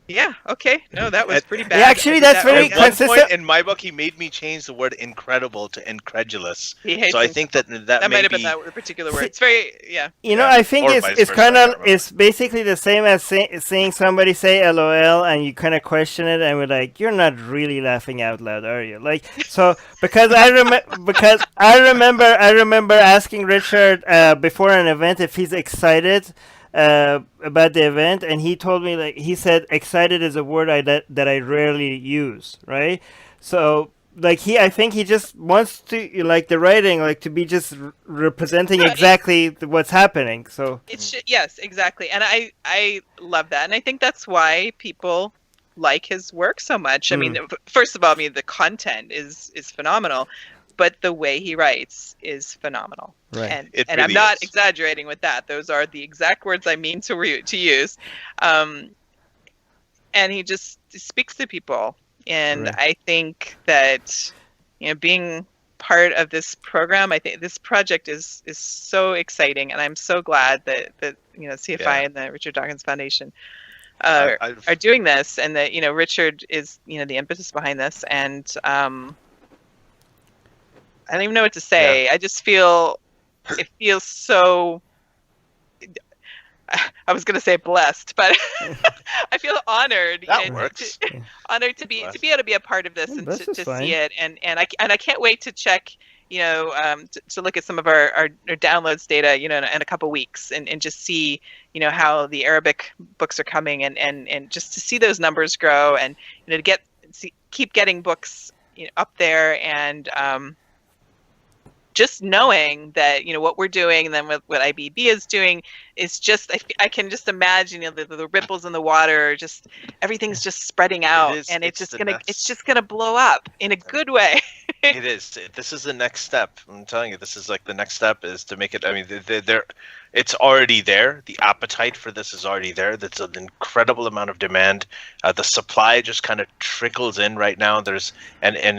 Yeah. Okay. No, that was pretty bad. Yeah, actually, that's very At one consistent. point in my book, he made me change the word incredible to incredulous. He hates So I think that might have been that particular word. It's very I think Or it's vice it's versa, kind I of don't remember. it's basically the same as seeing somebody say LOL and you kind of question it and we're like, you're not really laughing out loud, are you? Like, so because I remember asking Richard before an event if he's excited about the event, and he told me, like, he said excited is a word that I rarely use, right? So like I think he just wants to, like, the writing, like, to be just representing exactly what's happening. So yes, exactly, and I love that, and I think that's why people like his work so much. I mean, first of all, the content is phenomenal, but the way he writes is phenomenal. Right. And It I'm really not is. exaggerating with that. Those are the exact words I mean to use. And he just speaks to people. And Right. I think that, being part of this program, I think this project is so exciting. And I'm so glad that CFI and the Richard Dawkins Foundation are doing this, and that, Richard is, the impetus behind this. And I don't even know what to say. I just feel, it feels so, I was going to say blessed, but I feel honored. That works. Honored to be able to be a part of this and Blessed is to fine. see it. And I can't wait to check, to look at some of our downloads data, in a couple weeks and just see, how the Arabic books are coming and just to see those numbers grow and, to keep getting books, up there, and just knowing that, what we're doing and then what IBB is doing is just, I can just imagine, the ripples in the water, just everything's just spreading out, and it's just gonna blow up in a good way. It is. This is the next step. I'm telling you, this is like the next step is to make it. I mean, it's already there. The appetite for this is already there. There's an incredible amount of demand. The supply just kind of trickles in right now. And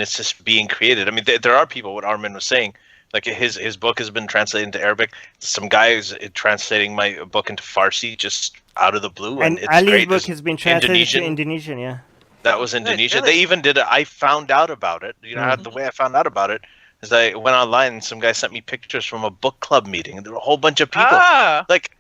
it's just being created. I mean, there are people. What Armin was saying. Like his book has been translated into Arabic. Some guy is translating my book into Farsi just out of the blue. and it's Ali's great. book There's has been translated to Indonesian. Indonesian, yeah. That was Indonesia. Really? They even did it. I found out about it. The way I found out about it is I went online and some guy sent me pictures from a book club meeting. And there were a whole bunch of people. Like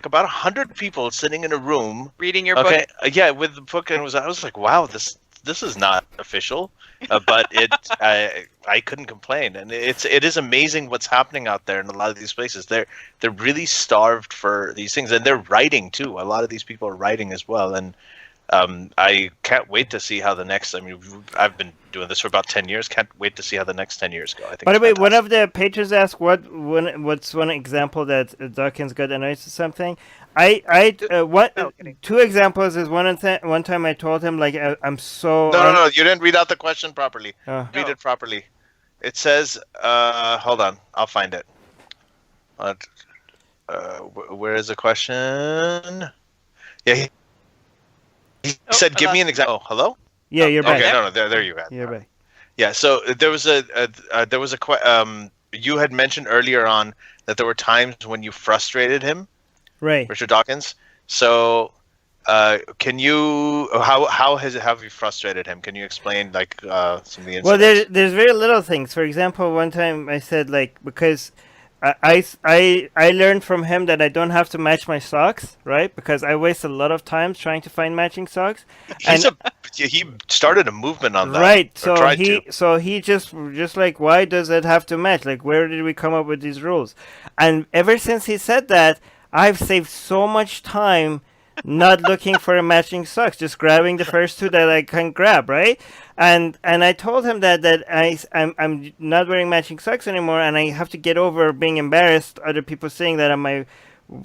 about 100 people sitting in a room Reading your okay book. yeah, with the book, and I was like, wow, this this is not official, but I couldn't complain. And it is amazing what's happening out there in a lot of these places. They're really starved for these things, and they're writing too. A lot of these people are writing as well, and I can't wait to see how the next. I mean, I've been doing this for about 10 years. Can't wait to see how the next 10 years go. I think. By the way, one of the patrons asked what's one example that Dawkins God annoys or something. Two examples is one time I told him like I'm so. No, you didn't read out the question properly. Read it properly. It says, hold on, I'll find it. Where is the question? Yeah. He said, "Give me an example." Oh, hello? Yeah, you're back. Okay, no, there you go. You're back. Yeah, so there was you had mentioned earlier on that there were times when you frustrated him, right? Richard Dawkins. So, can you have you frustrated him? Can you explain like some of the incidents? Well, there's very little things. For example, one time I said like because. I learned from him that I don't have to match my socks, right? Because I waste a lot of time trying to find matching socks. He started a movement on that. Right. So he just like, why does it have to match? Like, where did we come up with these rules? And ever since he said that, I've saved so much time not looking for a matching socks, just grabbing the first two that I can grab, right? And I told him that I'm not wearing matching socks anymore, and I have to get over being embarrassed other people saying that my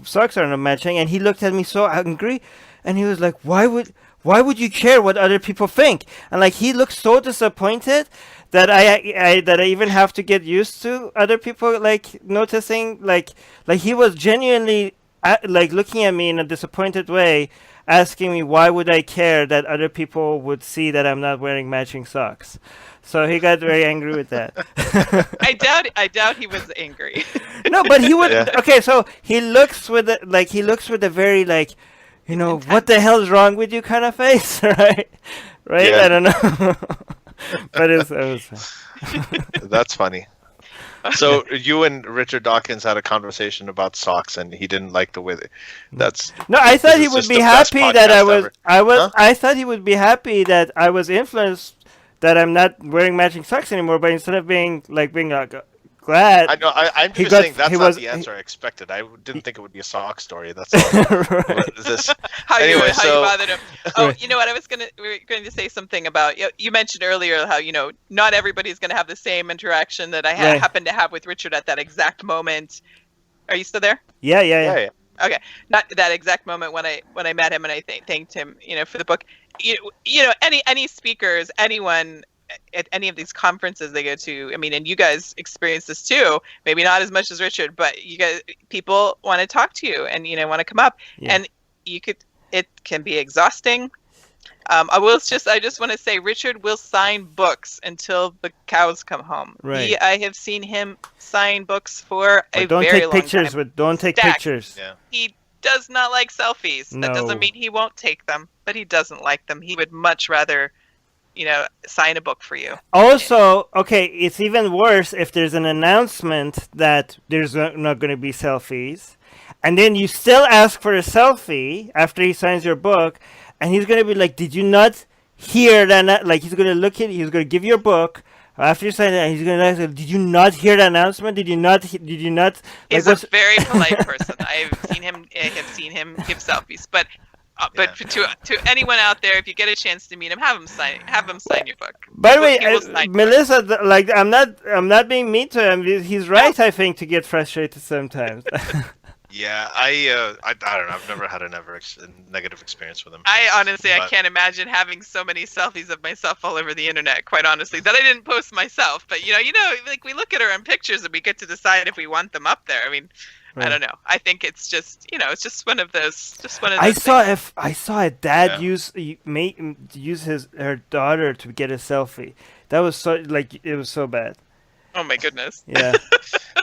socks are not matching. And he looked at me so angry, and he was like, "Why would you care what other people think?" And like he looked so disappointed that I even have to get used to other people like noticing like he was genuinely like looking at me in a disappointed way, asking me why would I care that other people would see that I'm not wearing matching socks. So he got very angry with that. I doubt he was angry. No, but he would. Yeah. Okay, so he looks with a very like, you know, what the hell's wrong with you kind of face, right? Right? Yeah. I don't know. But it was fun. That's funny. So you and Richard Dawkins had a conversation about socks, and he didn't like the way that's. No, I thought he would be happy that I thought he would be happy that I was influenced that I'm not wearing matching socks anymore. But instead of being glad, I know. I'm just saying that's not the answer I expected. I didn't think it would be a sock story. That's all. Right. How you bothered him? Oh, you know what? We were going to say something about. You mentioned earlier how not everybody's going to have the same interaction that I happened to have with Richard at that exact moment. Are you still there? Yeah. Okay, not that exact moment when I met him and I thanked him, for the book. Any speakers, anyone at any of these conferences they go to, I mean, and you guys experience this too, maybe not as much as Richard, but people want to talk to you and, want to come up and it can be exhausting. I just want to say Richard will sign books until the cows come home. Right. I have seen him sign books for a very long time. Don't take pictures. Yeah. He does not like selfies. No. That doesn't mean he won't take them, but he doesn't like them. He would much rather sign a book for you. Also, okay, it's even worse if there's an announcement that there's not going to be selfies, and then you still ask for a selfie after he signs your book, and he's going to be like, did you not hear that? Like, he's going to look at you, he's going to give you a book, after you sign it, he's going to ask, did you not hear the announcement? Did you not? He's a very polite person. I have seen him give selfies, but to anyone out there, if you get a chance to meet him, have him sign your book. By the way, Melissa, like I'm not being mean to him. He's right, I think, to get frustrated sometimes. Yeah, I don't know. I've never had a negative experience with him. I can't imagine having so many selfies of myself all over the internet. Quite honestly, that I didn't post myself, but like we look at our own pictures and we get to decide if we want them up there. I mean. Right. I don't know. I think it's just, it's just one of those. I saw a dad use her daughter to get a selfie. That was it was so bad. Oh my goodness. Yeah.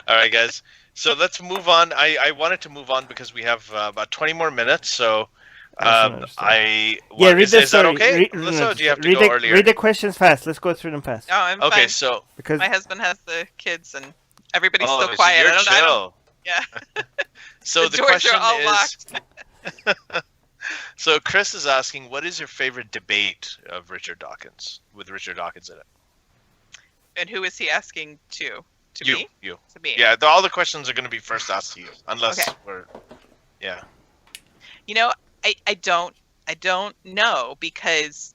All right, guys. So let's move on. I wanted to move on because we have about 20 more minutes. So read is that okay? Melissa, do you have to go earlier? Read the questions fast. Let's go through them fast. Oh, I'm okay. fine. So because my husband has the kids and everybody's still quiet. I don't. Yeah. So the question are all is, locked. So Chris is asking, what is your favorite debate of Richard Dawkins, with Richard Dawkins in it? And who is he asking to? To me? You. To me. Yeah, all the questions are going to be first asked to you, unless we're, yeah. You know, I don't know, because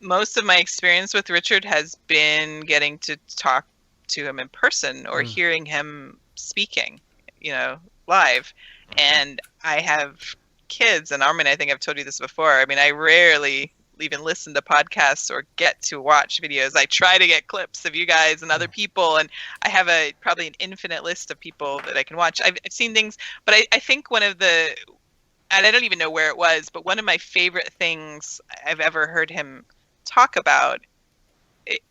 most of my experience with Richard has been getting to talk to him in person or hearing him speaking, live. And I have kids, and Armin, I think I've told you this before. I mean, I rarely even listen to podcasts or get to watch videos. I try to get clips of you guys and other people, and I have probably an infinite list of people that I can watch. I've seen things, but I think one of the, and I don't even know where it was, but one of my favorite things I've ever heard him talk about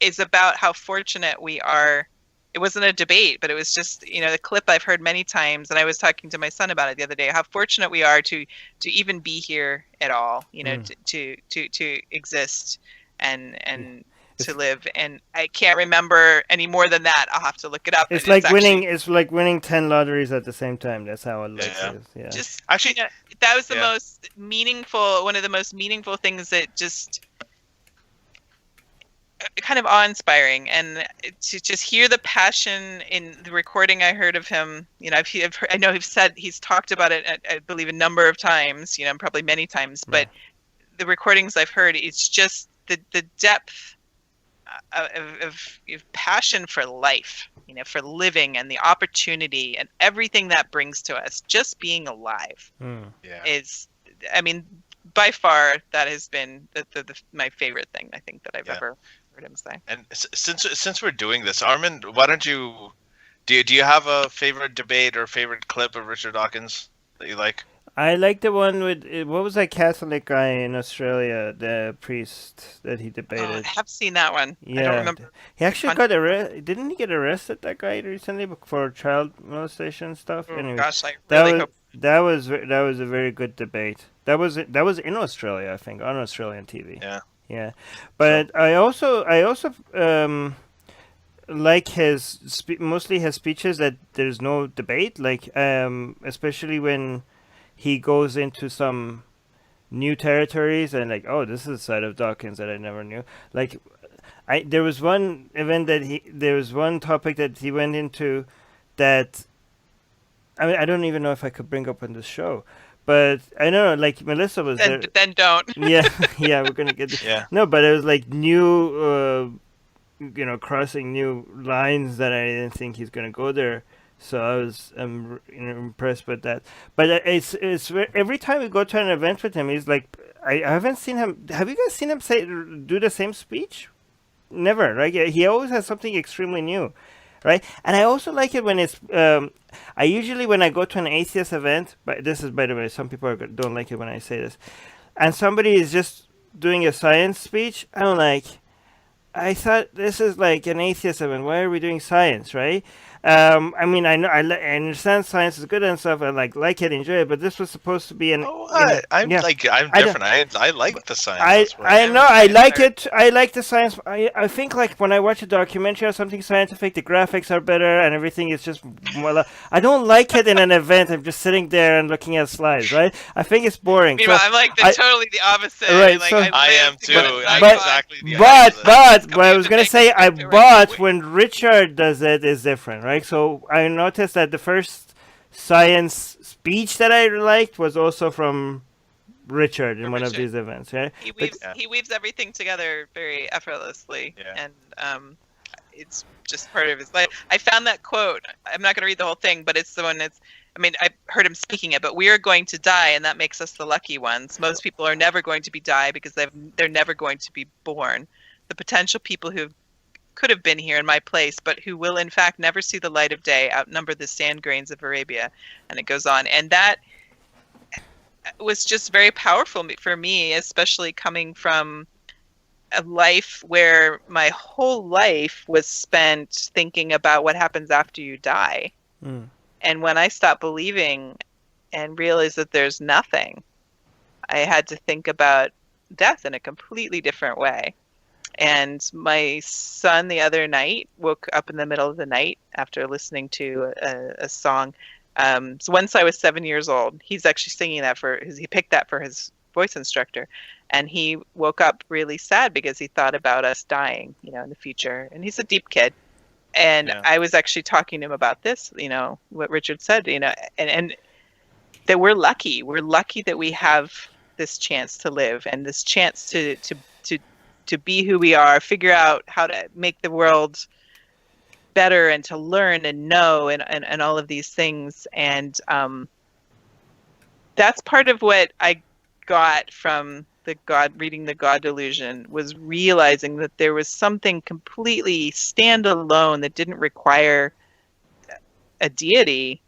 is about how fortunate we are. It wasn't a debate, but it was just, the clip I've heard many times, and I was talking to my son about it the other day, how fortunate we are to even be here at all, to exist and to live. And I can't remember any more than that. I'll have to look it up. It's like winning 10 lotteries at the same time. That's how it looks. Yeah. Just actually, that was the most meaningful, one of the most meaningful things that just kind of awe-inspiring, and to just hear the passion in the recording I heard of him. I know he's talked about it, I believe, a number of times, probably many times, but the recordings I've heard, it's just the depth of passion for life, for living, and the opportunity and everything that brings to us. Just being alive is, I mean, by far, that has been my favorite thing, I think, that I've ever heard him say. And since we're doing this, Armin, why don't you do you have a favorite debate or favorite clip of Richard Dawkins that you like? I like the one with, what was that Catholic guy in Australia, the priest that he debated? Oh, I have seen that one. Yeah. I don't remember. He actually got arrested. Didn't he get arrested, that guy, recently for child molestation stuff? Oh, anyway, gosh, I really hope. That was a very good debate. That was in Australia, I think, on Australian TV. Yeah. But I also like mostly his speeches that there's no debate, like especially when he goes into some new territories and like, oh, this is a side of Dawkins that I never knew. Like, there was one topic that he went into that, I mean, I don't even know if I could bring up on this show, but I know, like, Melissa was there. Then don't. Yeah, we're gonna get this. Yeah. No, but it was like new, crossing new lines that I didn't think he's gonna go there. So I was impressed with that. But it's every time we go to an event with him, he's like, I haven't seen him. Have you guys seen him do the same speech? Never, right? He always has something extremely new, right? And I also like it when it's. I usually, when I go to an atheist event, but this is, by the way, some people don't like it when I say this, and somebody is just doing a science speech, I'm like, I thought this is like an atheist event. Why are we doing science, right? I mean, I know I understand science is good and stuff. I like it, enjoy it. But this was supposed to be an. I'm different. I like the science. I know I like it. I like the science. I think, like, when I watch a documentary or something scientific, the graphics are better and everything is just. Well, I don't like it in an event. I'm just sitting there and looking at slides, right? I think it's boring. Meanwhile, I'm like totally the opposite. Right. Like, so, I am too. I'm exactly the opposite. But what I was gonna say, when Richard does it, is different, right? So I noticed that the first science speech that I liked was also from Richard in one of these events, right? He weaves everything together very effortlessly, and it's just part of his life. I found that quote. I'm not going to read the whole thing, but it's the one that's, I mean, I heard him speaking it, but we are going to die, and that makes us the lucky ones. Most people are never going to be die because they're never going to be born. The potential people who could have been here in my place, but who will in fact never see the light of day, outnumber the sand grains of Arabia. And it goes on. And that was just very powerful for me, especially coming from a life where my whole life was spent thinking about what happens after you die. And when I stopped believing and realized that there's nothing, I had to think about death in a completely different way. And my son the other night woke up in the middle of the night after listening to a song So once I was 7 years old, he's actually singing that he picked that for his voice instructor, and he woke up really sad because he thought about us dying, in the future. And he's a deep kid. And I was actually talking to him about this, what Richard said, and that we're lucky. We're lucky that we have this chance to live and this chance to be who we are, figure out how to make the world better and to learn and know and all of these things. And that's part of what I got from reading the God Delusion, was realizing that there was something completely standalone that didn't require a deity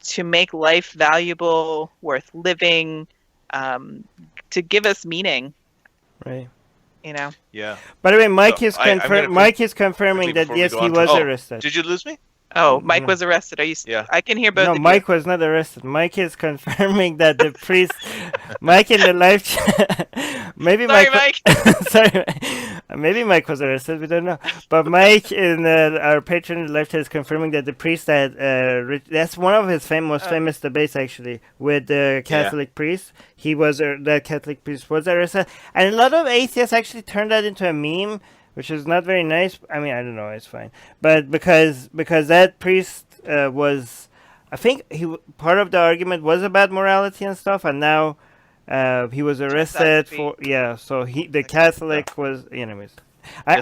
to make life valuable, worth living, to give us meaning. Right. Yeah. By the way, Mike is confirming that yes, he was arrested. Did you lose me? Oh, Mike was arrested. Are you? Yeah. I can hear both. No, of Mike you. was not arrested. Mike is confirming that the priest, Mike in the live chat, maybe Sorry, Mike. Sorry, maybe Mike was arrested. We don't know. But Mike in our patron in the live chat is confirming that the priest that's one of his most famous debates actually with the Catholic priest. He was the Catholic priest was arrested, and a lot of atheists actually turned that into a meme, which is not very nice. I mean, I don't know, it's fine. But because that priest was, I think part of the argument was about morality and stuff, and now he was arrested for, so the Catholic was, anyways. I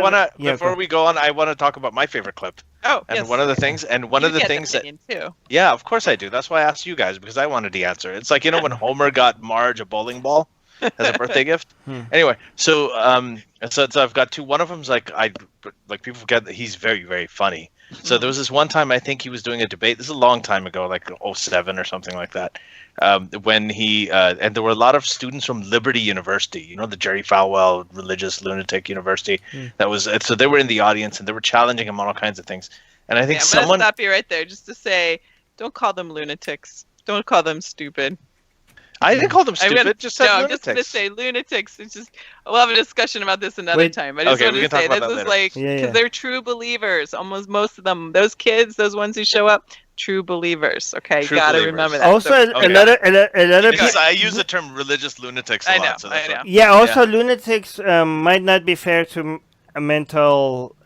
want to, before go. we go on, I want to talk about my favorite clip. Oh, and yes. one of the things that, too. yeah, of course I do. That's why I asked you guys, because I wanted the answer. It's like, when Homer got Marge a bowling ball as a birthday gift. Anyway, so I've got two. One of them's like people forget that he's very, very funny. So there was this one time, I think he was doing a debate. This is a long time ago, like 2007 or something like that. When he and there were a lot of students from Liberty University, the Jerry Falwell religious lunatic university. That was so they were in the audience and they were challenging him on all kinds of things. And I think I'm gonna stop you right there just to say, don't call them lunatics. Don't call them stupid. I didn't call them stupid. I'm just going to say lunatics. It's just, we'll have a discussion about this another time. I just wanted to say this is like, because they're true believers. Almost most of them, those kids, those ones who show up, true believers. Okay, you got to remember that. Also, a lot of because I use the term religious lunatics a lot. I know. Yeah, also lunatics might not be fair to mental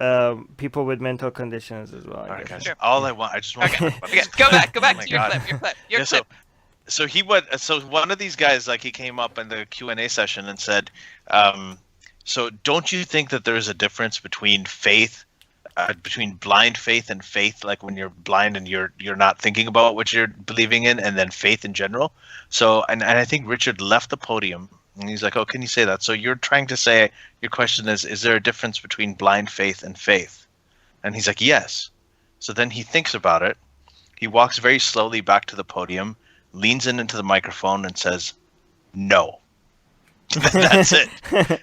people with mental conditions as well. All right, guys. Sure. All I just want to go back to your clip. Your clip. So one of these guys, like, he came up in the Q&A session and said, so don't you think that there is a difference between faith, between blind faith and faith, like when you're blind and you're not thinking about what you're believing in, and then faith in general? So, and I think Richard left the podium and he's like, oh, can you say that? So you're trying to say, your question is there a difference between blind faith and faith? And he's like, yes. So then he thinks about it. He walks very slowly back to the podium, leans into the microphone and says, no. That's it.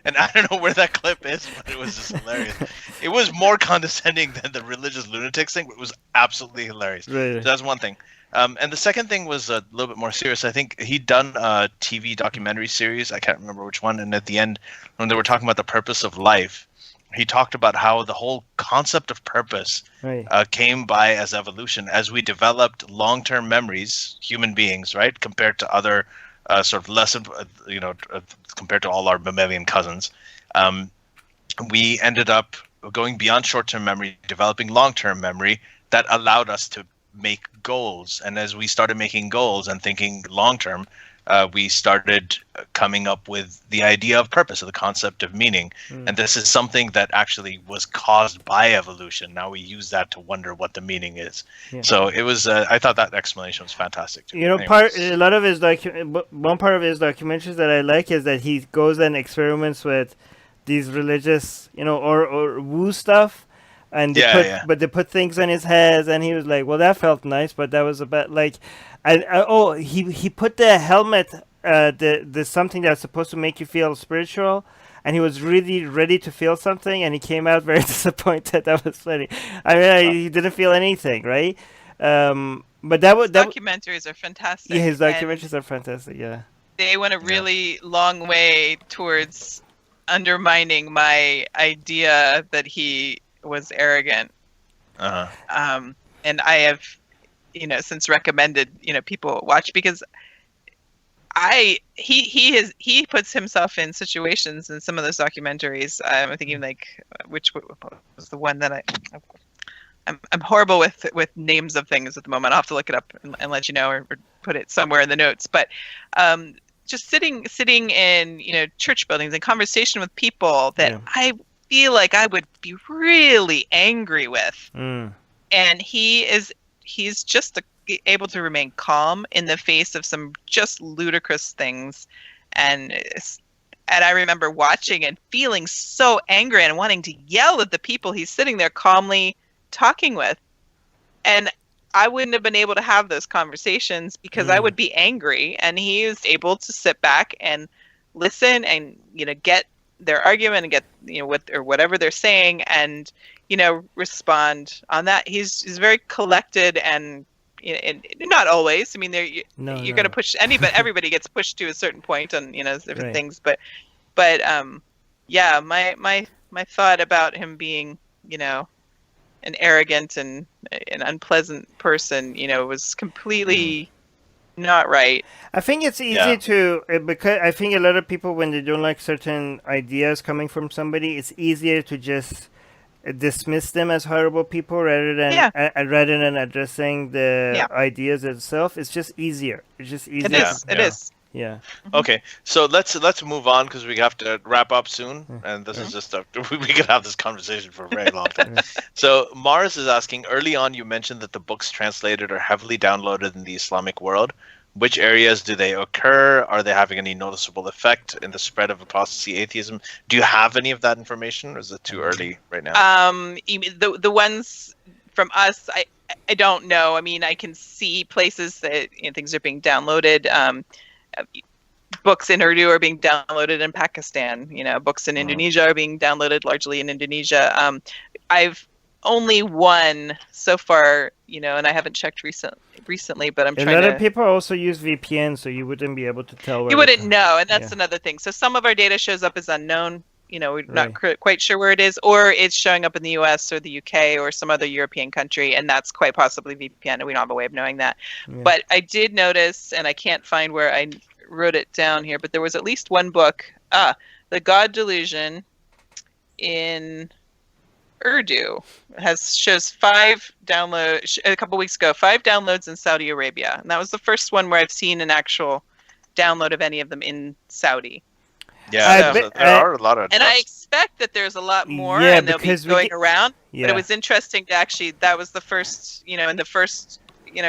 And I don't know where that clip is, but it was just hilarious. It was more condescending than the religious lunatics thing, but it was absolutely hilarious. Right. So that's one thing. And the second thing was a little bit more serious. I think he'd done a TV documentary series. I can't remember which one. And at the end, when they were talking about the purpose of life, he talked about how the whole concept of purpose came by as evolution, as we developed long-term memories, human beings, right, compared to other sort of less, compared to all our mammalian cousins. We ended up going beyond short-term memory, developing long-term memory that allowed us to make goals. And as we started making goals and thinking long-term, we started coming up with the idea of purpose, or the concept of meaning. And this is something that actually was caused by evolution. Now we use that to wonder what the meaning is. Yeah. So it was, I thought that explanation was fantastic too. One part of his documentaries that I like is that he goes and experiments with these religious, or woo stuff. And but they put things on his head, and he was like, well, that felt nice, but that was about like, he put the helmet, the something that's supposed to make you feel spiritual, and he was really ready to feel something, and he came out very disappointed. That was funny. I mean, he didn't feel anything, right? But documentaries are fantastic. Yeah, his documentaries are fantastic. Yeah, they went a really long way towards undermining my idea that he was arrogant. And since recommended, people watch, because he puts himself in situations in some of those documentaries. I'm thinking like which was the one that I'm horrible with names of things at the moment. I'll have to look it up and let you know, or put it somewhere in the notes. But just sitting in church buildings and conversation with people that I feel like I would be really angry with, and he's just able to remain calm in the face of some just ludicrous things, and I remember watching and feeling so angry and wanting to yell at the people he's sitting there calmly talking with, and I wouldn't have been able to have those conversations because I would be angry, and he was able to sit back and listen and get their argument and get whatever they're saying, and respond on that. He's very collected, and not always. I mean, you're going to push everybody gets pushed to a certain point on different things, but my thought about him being an arrogant and an unpleasant person was completely not right. I think it's easy to, because I think a lot of people, when they don't like certain ideas coming from somebody, it's easier to just dismiss them as horrible people rather than addressing the ideas itself. It's just easier. It's just easier. It is. Yeah. Okay, so let's move on, because we have to wrap up soon, and this is just we could have this conversation for a very long time. So Mars is asking, early on you mentioned that the books translated are heavily downloaded in the Islamic world. Which areas do they occur? Are they having any noticeable effect in the spread of apostasy atheism? Do you have any of that information, or is it too early right now? The ones from us, I don't know. I mean, I can see places that things are being downloaded. Books in Urdu are being downloaded in Pakistan. Books in Indonesia are being downloaded largely in Indonesia. I've only one so far, and I haven't checked recently, but I'm trying to... A lot of people also use VPN, so you wouldn't be able to tell. You wouldn't know, and that's another thing. So some of our data shows up as unknown. We're not quite sure where it is, or it's showing up in the US or the UK or some other European country, and that's quite possibly VPN, and we don't have a way of knowing that. Yeah. But I did notice, and I can't find where I wrote it down here, but there was at least one book, the God Delusion, in Urdu, shows 5 downloads a couple weeks ago, 5 downloads in Saudi Arabia, and that was the first one where I've seen an actual download of any of them in Saudi. Yeah, there are a lot of. And I expect that there's a lot more, and they'll be going around. But it was interesting to actually, that was the first, in the first,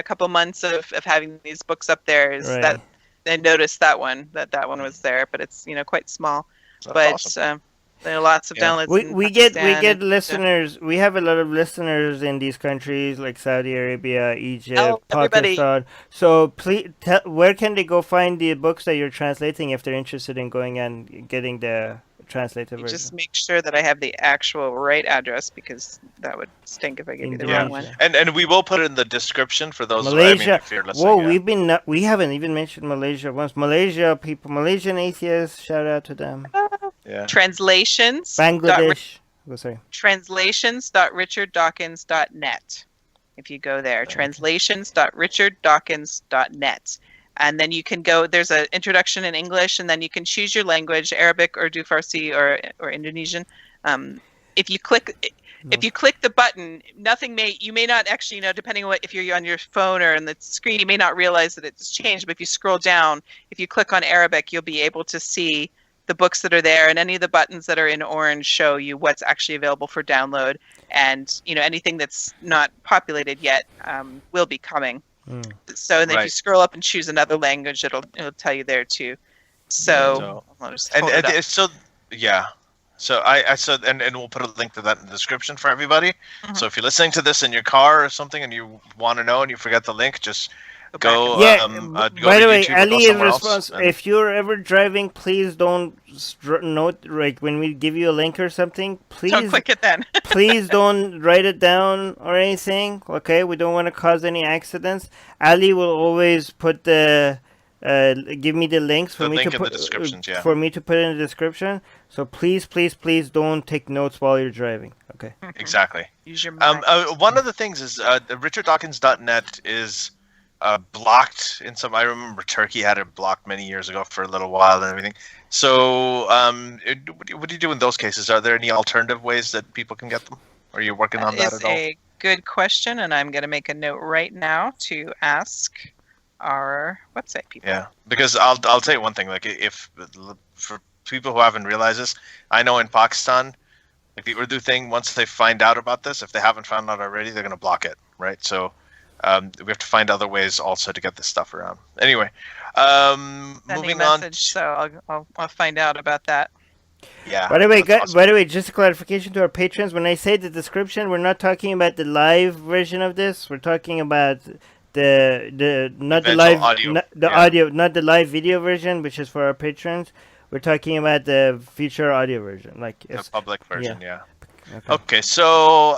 couple months of having these books up there, is that I noticed that one was there, but it's quite small. That's awesome. There are lots of downloads. We get listeners. We have a lot of listeners in these countries like Saudi Arabia, Egypt, Pakistan. So please, where can they go find the books that you're translating if they're interested in going and getting the translated version? Just make sure that I have the actual right address, because that would stink if I give you the wrong one. And we will put it in the description for those. Malaysia. If you're listening, we haven't even mentioned Malaysia once. Malaysian atheists. Shout out to them. Translations. Bangladesh. Translations.richarddawkins.net. If you go there, translations.richarddawkins.net. And then you can go, there's an introduction in English, and then you can choose your language, Arabic, Urdu, Farsi, or Indonesian. If you click the button, you may not actually depending on if you're on your phone or on the screen, you may not realize that it's changed. But if you scroll down, if you click on Arabic, you'll be able to see the books that are there, and any of the buttons that are in orange show you what's actually available for download. And anything that's not populated yet will be coming. So then if you scroll up and choose another language, it'll tell you there too. So I'll just hold it up. So we'll put a link to that in the description for everybody. So if you're listening to this in your car or something and you want to know and you forget the link, just go. By the way, Ali, in response, if you're ever driving, please don't note, like when we give you a link or something, please don't click it then. Please don't write it down or anything. Okay, we don't want to cause any accidents. Ali will always put the give me the links for The me link to in the put descriptions, yeah. for me to put in the description. So please don't take notes while you're driving. Okay. Exactly. Use your mind. One of the things is RichardDawkins.net is blocked in some. I remember Turkey had it blocked many years ago for a little while and everything. So, what do you do in those cases? Are there any alternative ways that people can get them? Are you working on that Is at all? a good question, and I'm going to make a note right now to ask our website people. Yeah, because I'll tell you one thing. Like, if for people who haven't realized this, I know in Pakistan, like the Urdu thing, once they find out about this, if they haven't found out already, they're going to block it, right? So we have to find other ways also to get this stuff around. Anyway, Sending moving a on. message, so I'll find out about that. Yeah. By the way, that's awesome. by the way, just a clarification to our patrons. When I say the description, we're not talking about the live version of this. We're talking about the not the Eventual live audio. not the Yeah. audio, not the live video version, which is for our patrons. We're talking about the future audio version, like The it's public version, yeah. okay. Okay, so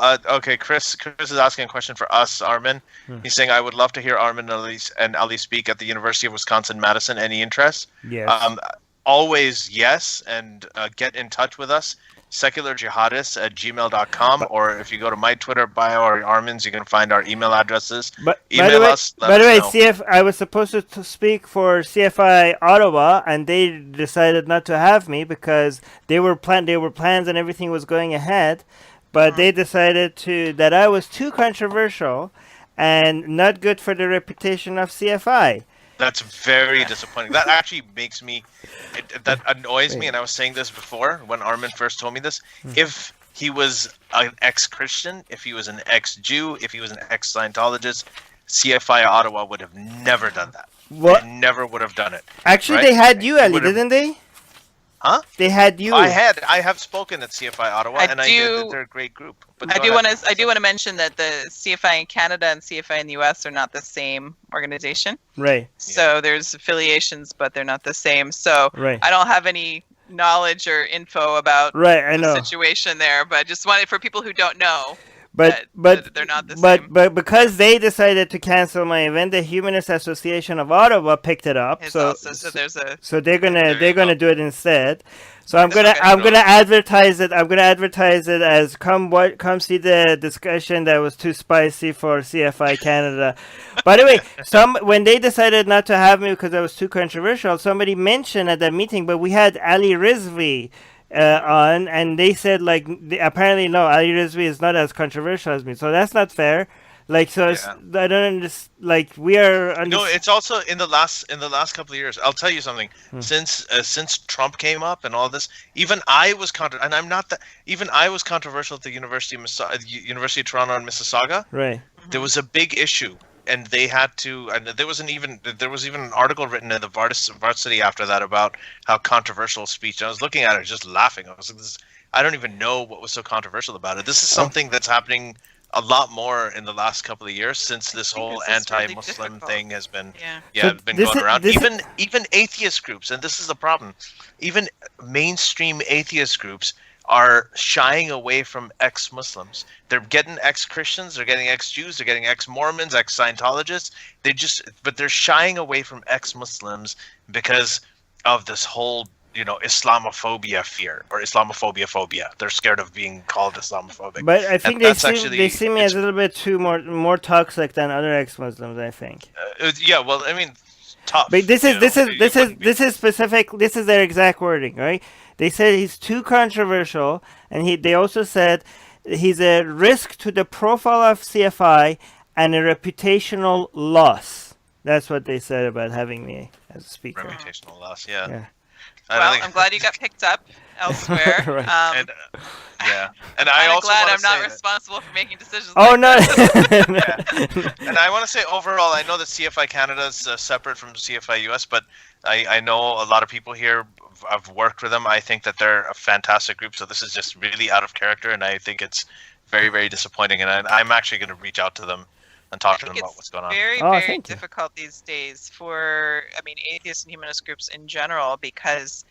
Chris is asking a question for us, Armin. He's saying, "I would love to hear Armin and Ali speak at the University of Wisconsin-Madison. Any interest?" Yes. Always yes, and get in touch with us, secularjihadists@gmail.com, or if you go to my Twitter bio or Armin's, you can find our email addresses. But Email us. Let by the way, us know. I was supposed to speak for CFI Ottawa, and they decided not to have me because they were plans and everything was going ahead, but they decided that I was too controversial and not good for the reputation of CFI. That's very disappointing. That actually makes me, that annoys me, and I was saying this before when Armin first told me this. If he was an ex-Christian, if he was an ex-Jew, if he was an ex-Scientologist, CFI Ottawa would have never done that. What? They never would have done it. Actually, right? they had you, Ali, Would've- didn't they? Huh? They had you. I have spoken at CFI Ottawa, and I did that they're a great group. But I go do ahead. want to mention that the CFI in Canada and CFI in the US are not the same organization. Right. So there's affiliations, but they're not the same. So Right. I don't have any knowledge or info about Right. I know. the situation there, but just wanted for people who don't know. But that they're not the same. But because they decided to cancel my event, the Humanist Association of Ottawa picked it up. It's So also, so there's a so they're gonna you go. do it instead. So I'm That's gonna okay. advertise it. I'm gonna advertise it as come see the discussion that was too spicy for CFI Canada. By the way, when they decided not to have me because I was too controversial, somebody mentioned at that meeting, but we had Ali Rizvi on, and they said apparently no, Ali Rizvi is not as controversial as me, so that's not fair. Like, so it's, I don't understand. Like, we are. No, it's also in the last couple of years. I'll tell you something. Since Trump came up and all this, even I was controversial at the University of Toronto and Mississauga. Right. There was a big issue, and they had to. And there was even an article written in the Varsity after that about how controversial speech. And I was looking at it, just laughing. I was like, I don't even know what was so controversial about it. This is something that's happening a lot more in the last couple of years since this whole anti-Muslim really thing has been So been this going is- around. this is- Even atheist groups, and this is the problem. Even mainstream atheist groups are shying away from ex-Muslims. They're getting ex-Christians, they're getting ex-Jews, they're getting ex-Mormons, ex-Scientologists. But they're shying away from ex-Muslims because of this whole Islamophobia fear or Islamophobia phobia. They're scared of being called Islamophobic. But I think And they see me as a little bit too more toxic than other ex-Muslims. I think. Yeah, well, I mean, tough. But this is specific. This is their exact wording, right? They said he's too controversial, and they also said he's a risk to the profile of CFI and a reputational loss. That's what they said about having me as a speaker. Reputational loss, yeah. Yeah. well, I'm glad you got picked up elsewhere. Right. And I I'm also glad wanna I'm not say that- responsible for making decisions. Oh like no! that. And I want to say overall, I know that CFI Canada is separate from CFI US, but I know a lot of people here. I've worked with them. I think that they're a fantastic group. So this is just really out of character, and I think it's very, very disappointing. And I'm actually going to reach out to them and talk to them about what's going on. Very, Oh, very thank you. difficult these days for, atheist and humanist groups in general, because,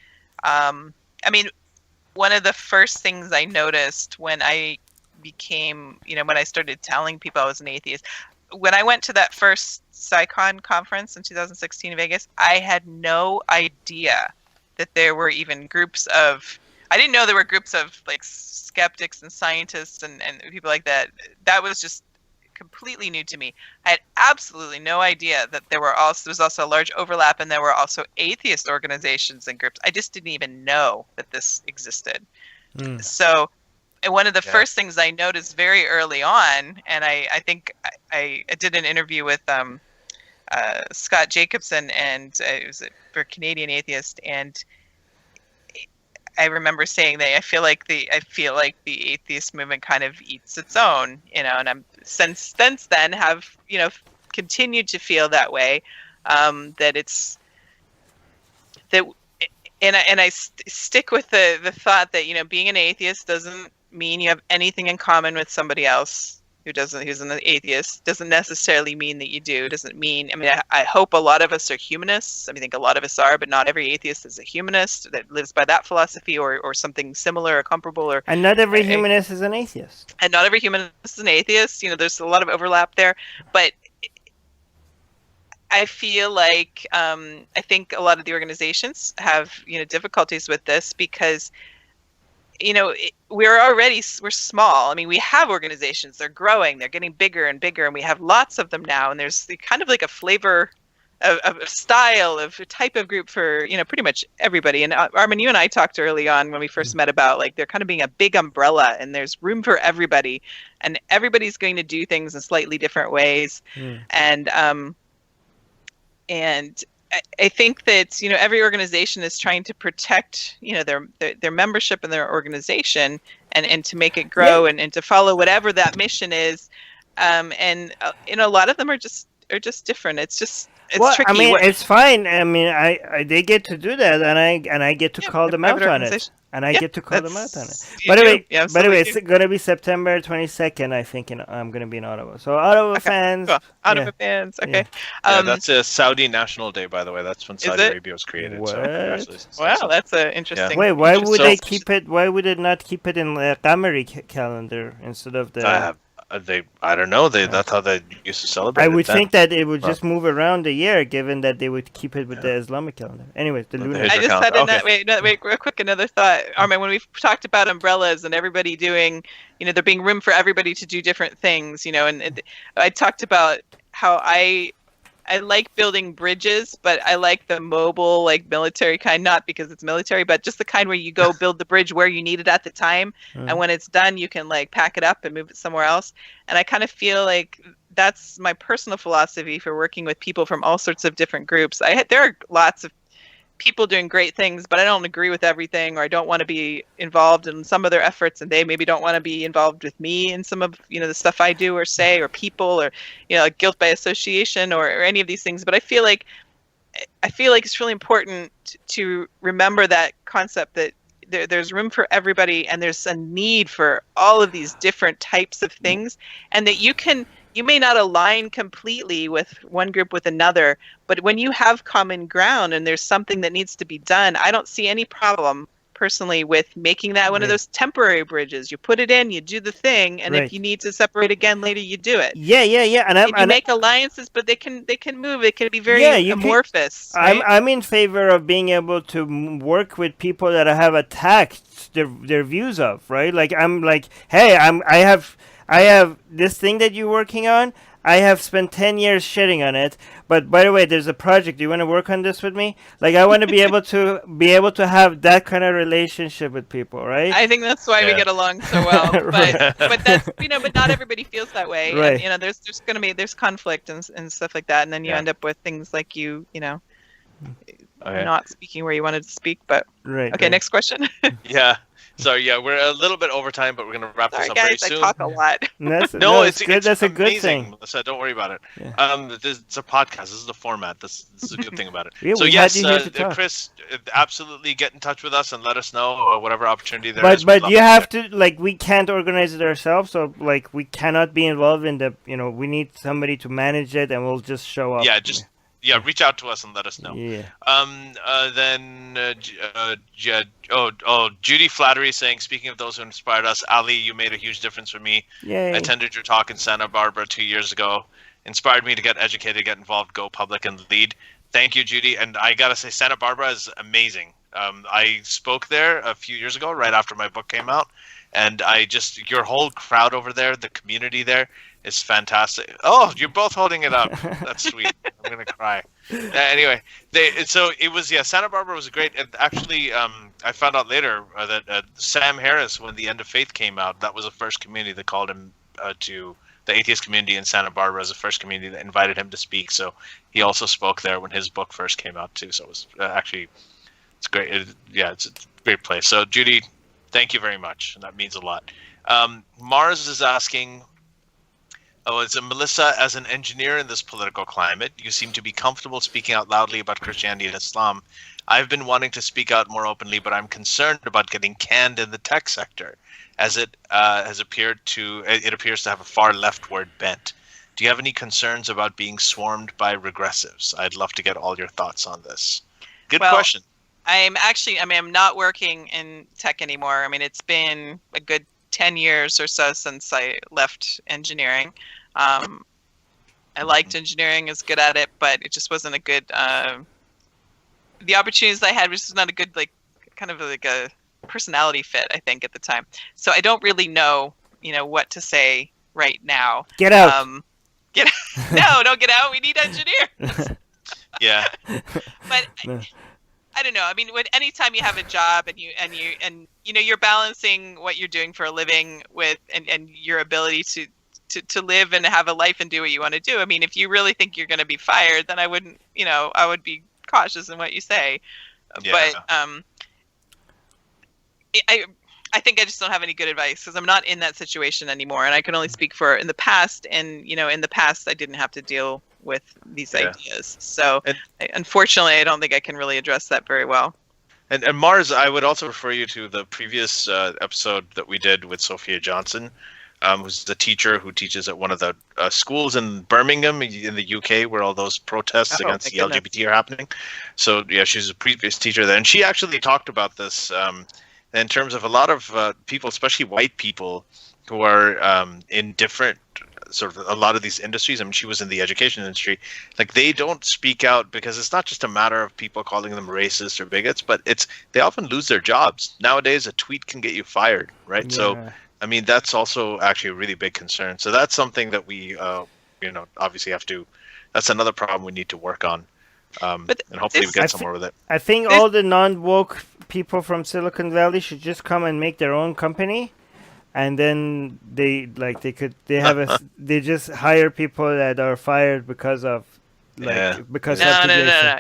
one of the first things I noticed when I became, when I started telling people I was an atheist, when I went to that first SciCon conference in 2016 in Vegas, I had no idea that there were even groups of, I didn't know there were groups of like skeptics and scientists and people like that. That was just completely new to me. I had absolutely no idea that there was also a large overlap, and there were also atheist organizations and groups. I just didn't even know that this existed. So, and one of the first things I noticed very early on, and I think I did an interview with Scott Jacobson, and it was for Canadian Atheist, and I remember saying that I feel like the atheist movement kind of eats its own, and I'm since then have continued to feel that way, that it's that, and I stick with the thought that being an atheist doesn't mean you have anything in common with somebody else who's an atheist. Doesn't necessarily mean that you do. Doesn't mean, I hope a lot of us are humanists. I think a lot of us are, but not every atheist is a humanist that lives by that philosophy or something similar or comparable. And not every humanist is an atheist. And not every humanist is an atheist. There's a lot of overlap there, but I feel like I think a lot of the organizations have difficulties with this because we're small. We have organizations, they're growing, they're getting bigger and bigger, and we have lots of them now, and there's kind of like a flavor of a style of a type of group for pretty much everybody. And Armin, you and I talked early on when we first met about like there kind of being a big umbrella, and there's room for everybody, and everybody's going to do things in slightly different ways. And I think that every organization is trying to protect their membership and their organization and to make it grow and to follow whatever that mission is, and a lot of them are just different. It's tricky. It's fine. They get to do that, and I get to call them out on it. And I get to call them out on it. By the way, it's going to be September 22nd, I think, I'm going to be in Ottawa. So Ottawa fans. Cool. Ottawa fans, okay. That's a Saudi National Day, by the way. That's when Saudi Arabia was created. What? So congratulations. Wow, that's interesting. Wait, why would they keep it? Why would it not keep it in the Qamari calendar instead of the... I don't know. That's how they used to celebrate. I would think that it would just move around the year, given that they would keep it with the Islamic calendar. Anyways, the lunar. I just had wait, real quick, another thought, Armin. When we talked about umbrellas and everybody doing, there being room for everybody to do different things, and I talked about how I like building bridges, but I like the mobile, like military kind, not because it's military, but just the kind where you go build the bridge where you need it at the time. And when it's done, you can like pack it up and move it somewhere else. And I kind of feel like that's my personal philosophy for working with people from all sorts of different groups. There are lots of people doing great things, but I don't agree with everything, or I don't want to be involved in some of their efforts, and they maybe don't want to be involved with me in some of the stuff I do or say, or people, or guilt by association, or any of these things. But I feel like it's really important to remember that concept that there's room for everybody, and there's a need for all of these different types of things, and that you may not align completely with one group with another, but when you have common ground and there's something that needs to be done, I don't see any problem personally with making that one of those temporary bridges. You put it in, you do the thing, and if you need to separate again later, you do it. Yeah. And you make alliances, but they can move. It can be very amorphous. Right? I'm in favor of being able to work with people that I have attacked their views of, right? Like I'm like, hey, I have this thing that you're working on. I have spent 10 years shitting on it. But by the way, there's a project. Do you want to work on this with me? Like, I want to be able to have that kind of relationship with people, right? I think that's why we get along so well. But that's but not everybody feels that way. Right. And, there's conflict and stuff like that, and then you end up with things like not speaking where you wanted to speak. But next question. Yeah. So we're a little bit over time, but we're gonna wrap this up very soon. I talk a lot. It's good. That's a good thing. Melissa, don't worry about it. Yeah. It's a podcast. This is the format. This is a good thing about it. So yes, Chris, absolutely get in touch with us and let us know whatever opportunity there is. But you have to we can't organize it ourselves, so we cannot be involved in the. We need somebody to manage it, and we'll just show up. Yeah, reach out to us and let us know. Yeah. Judy Flattery saying, speaking of those who inspired us, Ali, you made a huge difference for me. Yay. I attended your talk in Santa Barbara 2 years ago. inspired me to get educated, get involved, go public, and lead. Thank you, Judy. And I gotta say, Santa Barbara is amazing. I spoke there a few years ago, right after my book came out, and your whole crowd over there, the community there, is fantastic. Oh, you're both holding it up. That's sweet. I'm gonna cry. Anyway, Santa Barbara was great. And actually, I found out later that Sam Harris, when The End of Faith came out, that was the first community that called him to the atheist community in Santa Barbara as the first community that invited him to speak. So he also spoke there when his book first came out too. So it was it's great. It's a great place. So Judy, thank you very much. That means a lot. Mars is asking, it's Melissa, as an engineer in this political climate, you seem to be comfortable speaking out loudly about Christianity and Islam. I've been wanting to speak out more openly, but I'm concerned about getting canned in the tech sector, as it appears to have a far leftward bent. Do you have any concerns about being swarmed by regressives? I'd love to get all your thoughts on this. Good question. I'm not working in tech anymore. I mean, it's been a good 10 years or so since I left engineering. I liked engineering, was good at it, but it just wasn't a good, the opportunities I had was just not a good, kind of like a personality fit, I think, at the time. So I don't really know, what to say right now. Get out. No, don't get out. We need engineers. Yeah. But I don't know. I mean, anytime you have a job and you're balancing what you're doing for a living with and your ability to live and have a life and do what you want to do. I mean, if you really think you're going to be fired, then I wouldn't, I would be cautious in what you say. Yeah. But I think I just don't have any good advice because I'm not in that situation anymore, and I can only speak for in the past. And in the past, I didn't have to deal with these ideas. So unfortunately, I don't think I can really address that very well. And Mars, I would also refer you to the previous episode that we did with Sophia Johnson, who's the teacher who teaches at one of the schools in Birmingham in the UK where all those protests against the LGBT are happening. So yeah, she's a previous teacher there, and she actually talked about this in terms of a lot of people, especially white people, who are in different sort of a lot of these industries. I mean, she was in the education industry. Like, they don't speak out because it's not just a matter of people calling them racist or bigots, but they often lose their jobs. Nowadays, a tweet can get you fired, right? Yeah. So, I mean, that's also actually a really big concern. So that's something that we, obviously have to. That's another problem we need to work on, and hopefully we get somewhere with it. I think all the non-woke people from Silicon Valley should just come and make their own company. And then they just hire people that are fired because of No.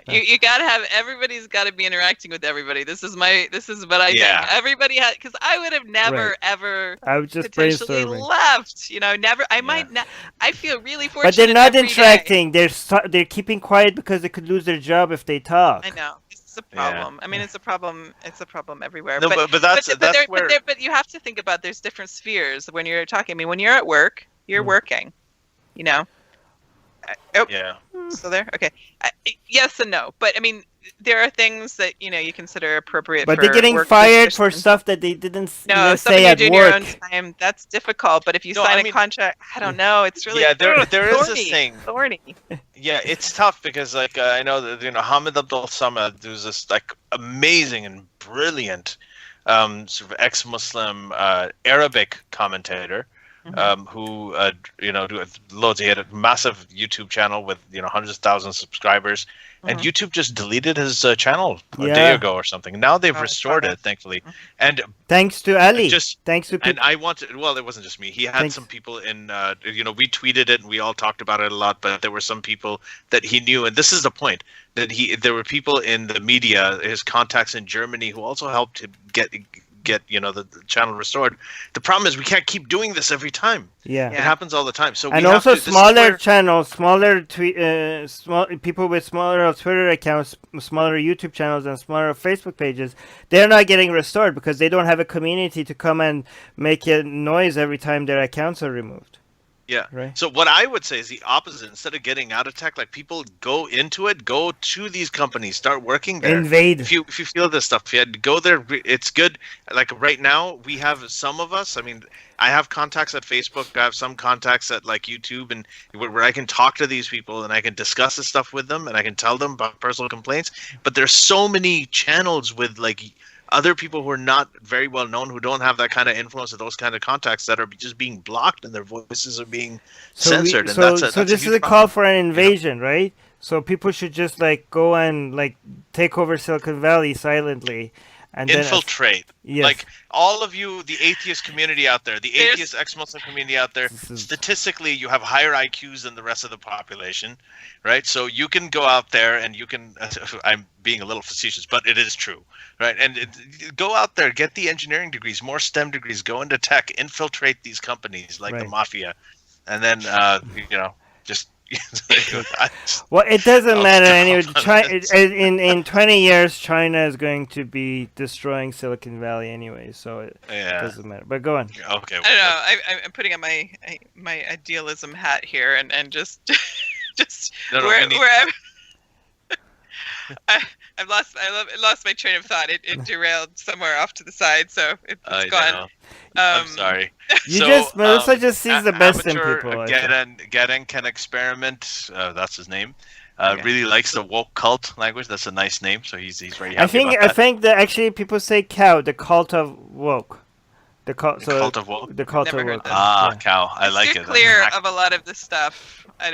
You gotta have, everybody's gotta be interacting with everybody. This is what I think. Everybody had, because I would have never ever I would just potentially left. Never. I might not. I feel really fortunate. But they're not interacting. They're keeping quiet because they could lose their job if they talk. I know. A problem. Yeah. I mean, it's a problem. It's a problem everywhere. No, but you have to think about there's different spheres when you're talking. I mean, when you're at work, you're working. So there. Okay. Yes and no. But I mean, there are things that you consider appropriate. But they're getting fired for stuff that they didn't say at work. No, you do in your own time. That's difficult. But if you sign a contract, I don't know. It's really there is this thing. Thorny. Yeah, it's tough because I know that Hamid Abdul Samad, who's this amazing and brilliant sort of ex-Muslim Arabic commentator. Who loads. He had a massive YouTube channel with hundreds of thousands of subscribers, and YouTube just deleted his channel a day ago or something. Now they've restored it, thankfully, and thanks to Ali. Thanks to people. And I wanted. Well, it wasn't just me. He had some people in. We tweeted it and we all talked about it a lot, but there were some people that he knew, and this is the point that there were people in the media, his contacts in Germany, who also helped him get the channel restored. The problem is we can't keep doing this every time. It happens all the time. So smaller channels, smaller small people with smaller Twitter accounts, smaller YouTube channels, and smaller Facebook pages, they're not getting restored because they don't have a community to come and make a noise every time their accounts are removed. Yeah. Right. So what I would say is the opposite. Instead of getting out of tech, like people go into it, go to these companies, start working there. Invade. If you feel this stuff, yeah, go there. It's good. Like right now, we have some of us. I mean, I have contacts at Facebook. I have some contacts at like YouTube, and where I can talk to these people and I can discuss this stuff with them, and I can tell them about personal complaints. But there's so many channels with like other people who are not very well known, who don't have that kind of influence or those kind of contacts, that are just being blocked and their voices are being censored. So that's this is a call for an invasion, right? So people should just like go and like take over Silicon Valley silently, and infiltrate. Yes. Like all of you, the atheist community out there, the atheist ex-Muslim community out there, statistically, you have higher IQs than the rest of the population, right? So you can go out there and you can. I'm being a little facetious, but it is true, right? And go out there, get the engineering degrees, more STEM degrees, go into tech, infiltrate these companies like the mafia, and then just. Well, it doesn't matter anyway. In 20 years, China is going to be destroying Silicon Valley anyway, so it doesn't matter. But go on. Okay. I don't know. I'm putting on my idealism hat here, and just where I've lost my train of thought. It derailed somewhere off to the side, so it's gone. I'm sorry. Melissa just sees the best in people. Geden can experiment. That's his name. Really likes the woke cult language. That's a nice name, so he's very happy about that. I think that actually people say cow, the cult of woke. The cult of woke. The cult of woke. Cow. I like it. Clear of a lot of this stuff. I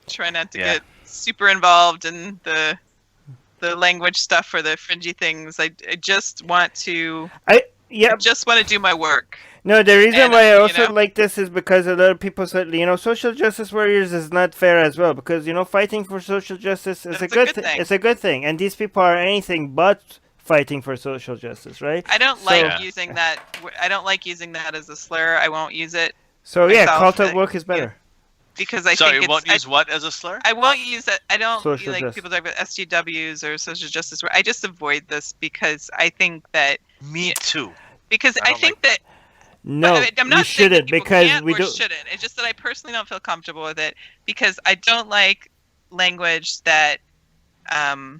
try not to get super involved in the language stuff or the fringy things. I just want to. I just want to do my work. No, the reason why I also like this is because a lot of people said, social justice warriors is not fair as well, because, fighting for social justice is a good thing. It's a good thing. And these people are anything but fighting for social justice, right? I don't like using that. I don't like using that as a slur. I won't use it. So, cult of woke is better. Because I think you won't use what as a slur? I won't use it. I don't social like justice. People talk about SJWs or social justice. I just avoid this because I think that. Me too. Because I think that. No, I'm not you shouldn't, because we don't. Shouldn't. It's just that I personally don't feel comfortable with it because I don't like language that. I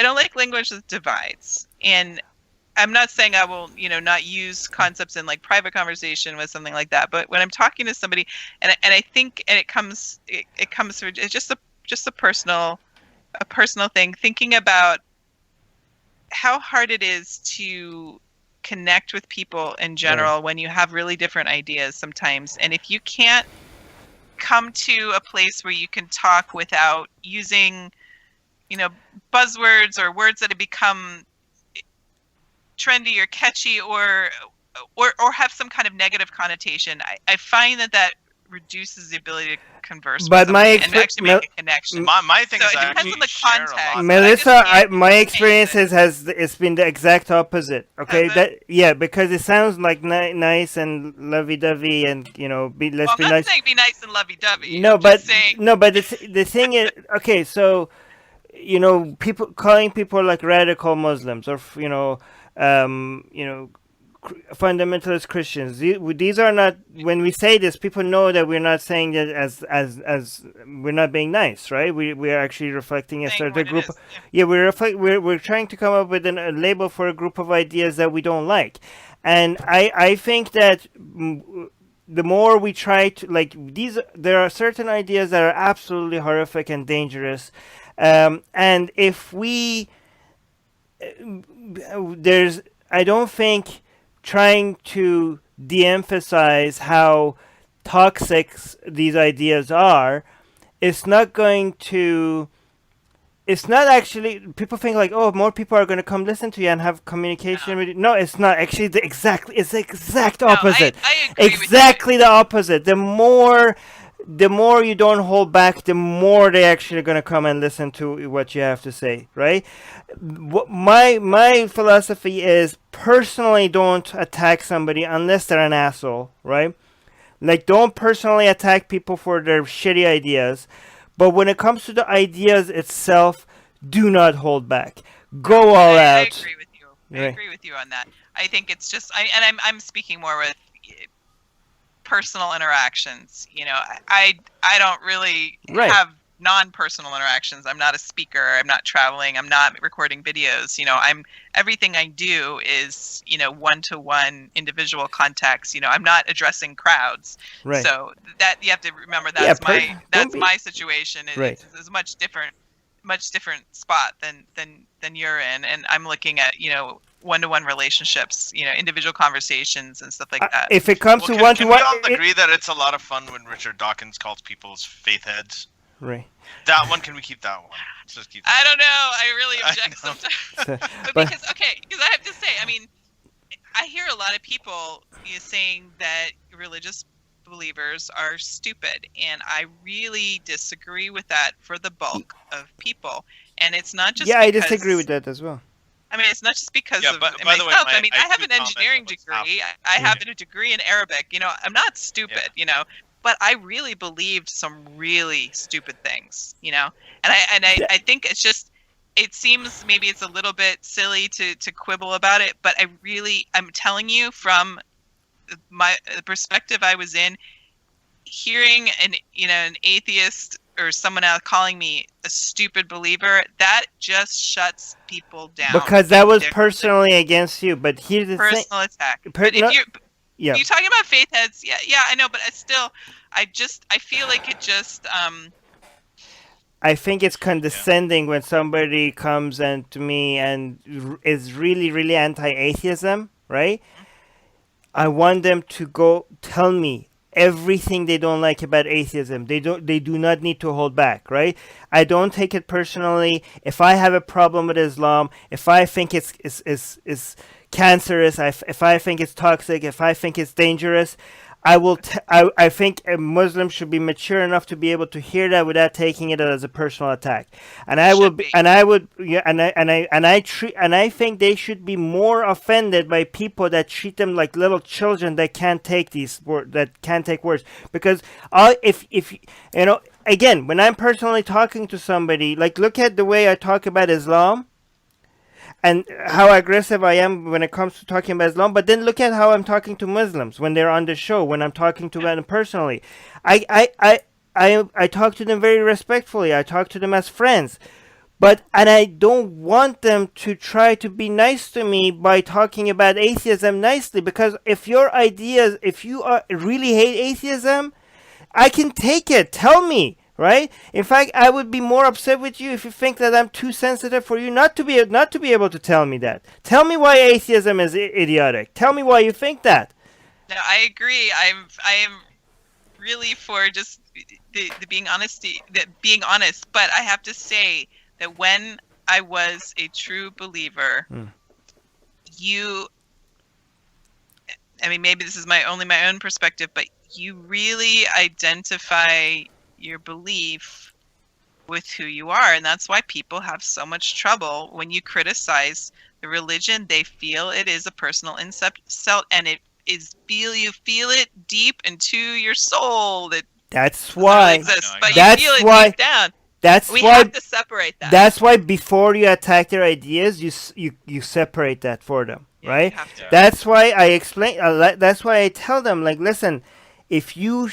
don't like language that divides, and I'm not saying I will, not use concepts in like private conversation with something like that. But when I'm talking to somebody, and I think, and it comes through, it's just a personal thing. Thinking about how hard it is to connect with people in general when you have really different ideas sometimes, and if you can't come to a place where you can talk without using, buzzwords or words that have become trendy or catchy or have some kind of negative connotation, I find that reduces the ability to converse with somebody and actually make a connection. My thing is it depends on the context. Melissa, my experience it's been the exact opposite. Okay, because it sounds like nice and lovey-dovey, and let's be nice. I'm not saying be nice and lovey-dovey. But the thing is, okay, so people calling people like radical Muslims or fundamentalist Christians. These are not. When we say this, people know that we're not saying that as we're not being nice, right? We are actually reflecting a certain group. We're trying to come up with a label for a group of ideas that we don't like, and I think that the more we try to there are certain ideas that are absolutely horrific and dangerous, and if we I don't think trying to de-emphasize how toxic these ideas are, it's not actually, people think like, more people are going to come listen to you and have communication with you. No, it's not. Actually, it's the exact opposite. I agree exactly the opposite. The more you don't hold back, the more they actually are going to come and listen to what you have to say, right? My philosophy is, personally don't attack somebody unless they're an asshole, right? Like, don't personally attack people for their shitty ideas. But when it comes to the ideas itself, do not hold back. Go all out. I agree with you. I agree with you on that. I think it's just, I'm speaking more with personal interactions. I don't really have non-personal interactions. I'm not a speaker. I'm not traveling. I'm not recording videos. Everything I do is, one-to-one individual contacts. I'm not addressing crowds. Right. So that you have to remember that's my situation. It's a much different spot than you're in. And I'm looking at, one-to-one relationships, individual conversations and stuff like that. If it comes to one-to-one, can we all agree that it's a lot of fun when Richard Dawkins calls people faith heads? Right. That one, can we keep that one? Let's just keep that. I don't know. I really object sometimes. but because I have to say, I hear a lot of people saying that religious believers are stupid, and I really disagree with that for the bulk of people. And it's not just I disagree with that as well. It's not just because of by myself. the way, I have an engineering degree. I have a degree in Arabic. I'm not stupid, but I really believed some really stupid things, and I think it's just, it seems maybe it's a little bit silly to quibble about it, but I'm telling you from the perspective I was in, hearing an atheist or someone else calling me a stupid believer, that just shuts people down. Because that was personally against you. But here's the thing. Personal attack. But if you're talking about faith heads, yeah, I know, but I feel like it just I think it's condescending when somebody comes to me and is really, really anti-atheism, right? I want them to go tell me everything they don't like about atheism. They do not need to hold back, right? I don't take it personally. If I have a problem with Islam, if I think it's cancerous, if I think it's toxic, if I think it's dangerous, I think a Muslim should be mature enough to be able to hear that without taking it as a personal attack. And I think they should be more offended by people that treat them like little children that can't take words. Because if again, when I'm personally talking to somebody, like, look at the way I talk about Islam and how aggressive I am when it comes to talking about Islam, but then look at how I'm talking to Muslims when they're on the show, when I'm talking to them personally. I talk to them very respectfully. I talk to them as friends. And I don't want them to try to be nice to me by talking about atheism nicely, because if you really hate atheism, I can take it. Tell me. Right? In fact, I would be more upset with you if you think that I'm too sensitive for you not to be able to tell me that. Tell me why atheism is idiotic. Tell me why you think that. No, I agree. I am really for just the being honest. But I have to say that when I was a true believer, maybe this is my own perspective, but you really identify your belief with who you are, and that's why people have so much trouble when you criticize the religion. They feel it is a personal insult, and you feel it deep into your soul. That's why. But you feel it deep down. We have to separate that. That's why before you attack their ideas, you separate that for them, right? That's why I explain. That's why I tell them, like, listen, if you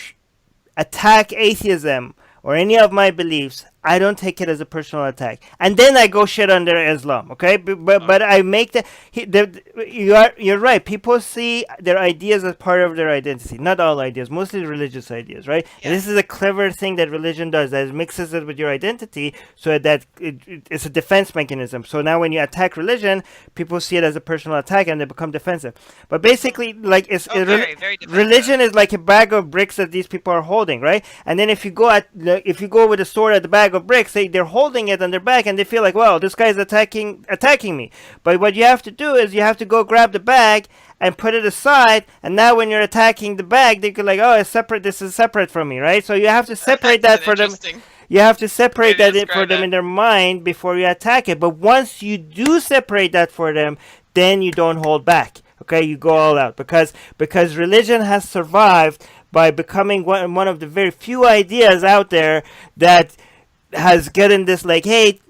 attack atheism or any of my beliefs, I don't take it as a personal attack, and then I go shit under Islam. Okay, but I make you're right. People see their ideas as part of their identity. Not all ideas, mostly religious ideas, right? Yeah. And this is a clever thing that religion does, that it mixes it with your identity, so that it's a defense mechanism. So now when you attack religion, people see it as a personal attack and they become defensive. But basically, like, very religion is like a bag of bricks that these people are holding, right? And then if you go with a sword at the bag of bricks, they're holding it on their back and they feel like, well, this guy's attacking me. But what you have to do is you have to go grab the bag and put it aside, and now when you're attacking the bag, they go like, oh, it's separate, this is separate from me, right? So you have to separate that for them. You have to separate that for them in their mind before you attack it. But once you do separate that for them, then you don't hold back. Okay, you go all out, because religion has survived by becoming one of the very few ideas out there that has gotten this, like, hey,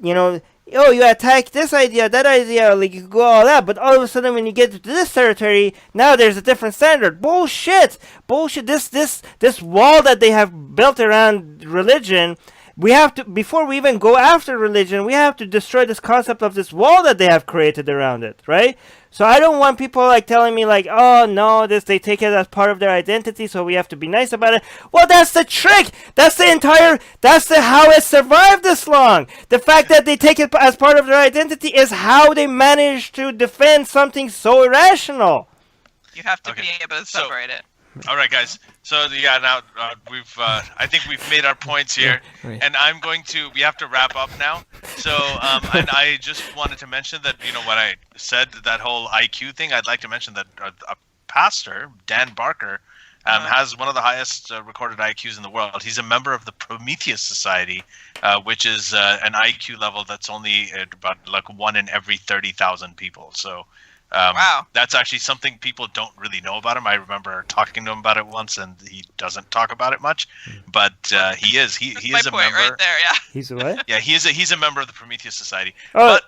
oh, you attack this idea, that idea, like you go all out, but all of a sudden when you get to this territory, now there's a different standard. Bullshit. This wall that they have built around religion, we have to, before we even go after religion, we have to destroy this concept of this wall that they have created around it, right? So I don't want people like telling me like, oh no, they take it as part of their identity, so we have to be nice about it. Well, that's the trick. That's how it survived this long. The fact that they take it as part of their identity is how they manage to defend something so irrational. You have to be able to separate it. All right, guys. So yeah, now I think we've made our points here, right. And we have to wrap up now. So and I just wanted to mention that when I said that whole IQ thing, I'd like to mention that a pastor, Dan Barker, has one of the highest recorded IQs in the world. He's a member of the Prometheus Society, which is an IQ level that's only about like 1 in every 30,000 people. So. Wow. That's actually something people don't really know about him. I remember talking to him about it once, and he doesn't talk about it much. But he is a member. Right there, yeah. He's a what? Yeah, he's a member of the Prometheus Society. Oh. But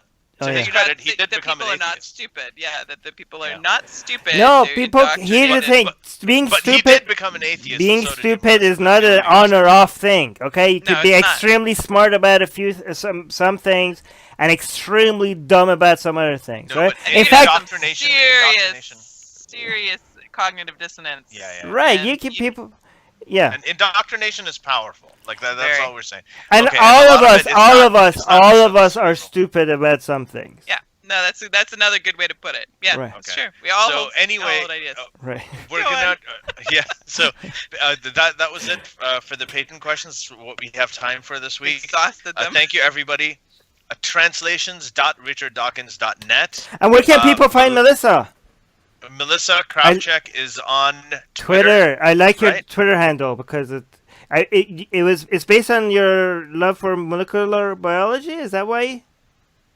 to his credit, he did become an atheist. People are not stupid. Yeah, that the people are not stupid. No, people. Here's the thing: being but stupid. He did become an atheist. Being stupid is not an on or off thing. Okay, you could be it's not. extremely smart about a few some things, and extremely dumb about some other things. No, right? In fact, serious cognitive dissonance. Yeah. Right. You can people. Yeah. And indoctrination is powerful. Like that's Very. all we're saying. And okay, all and of us are stupid about some things. Yeah. No, that's another good way to put it. Yeah, Right. it's true. We all hold anyway, ideas. Right. We're gonna So that was it for the patent questions. What we have time for this week. Exhausted them. Thank you, everybody. Translations.richarddawkins.net. And where can people find Melissa? Melissa Krawczyk is on Twitter. I like your right? Twitter handle because it's based on your love for molecular biology. Is that why?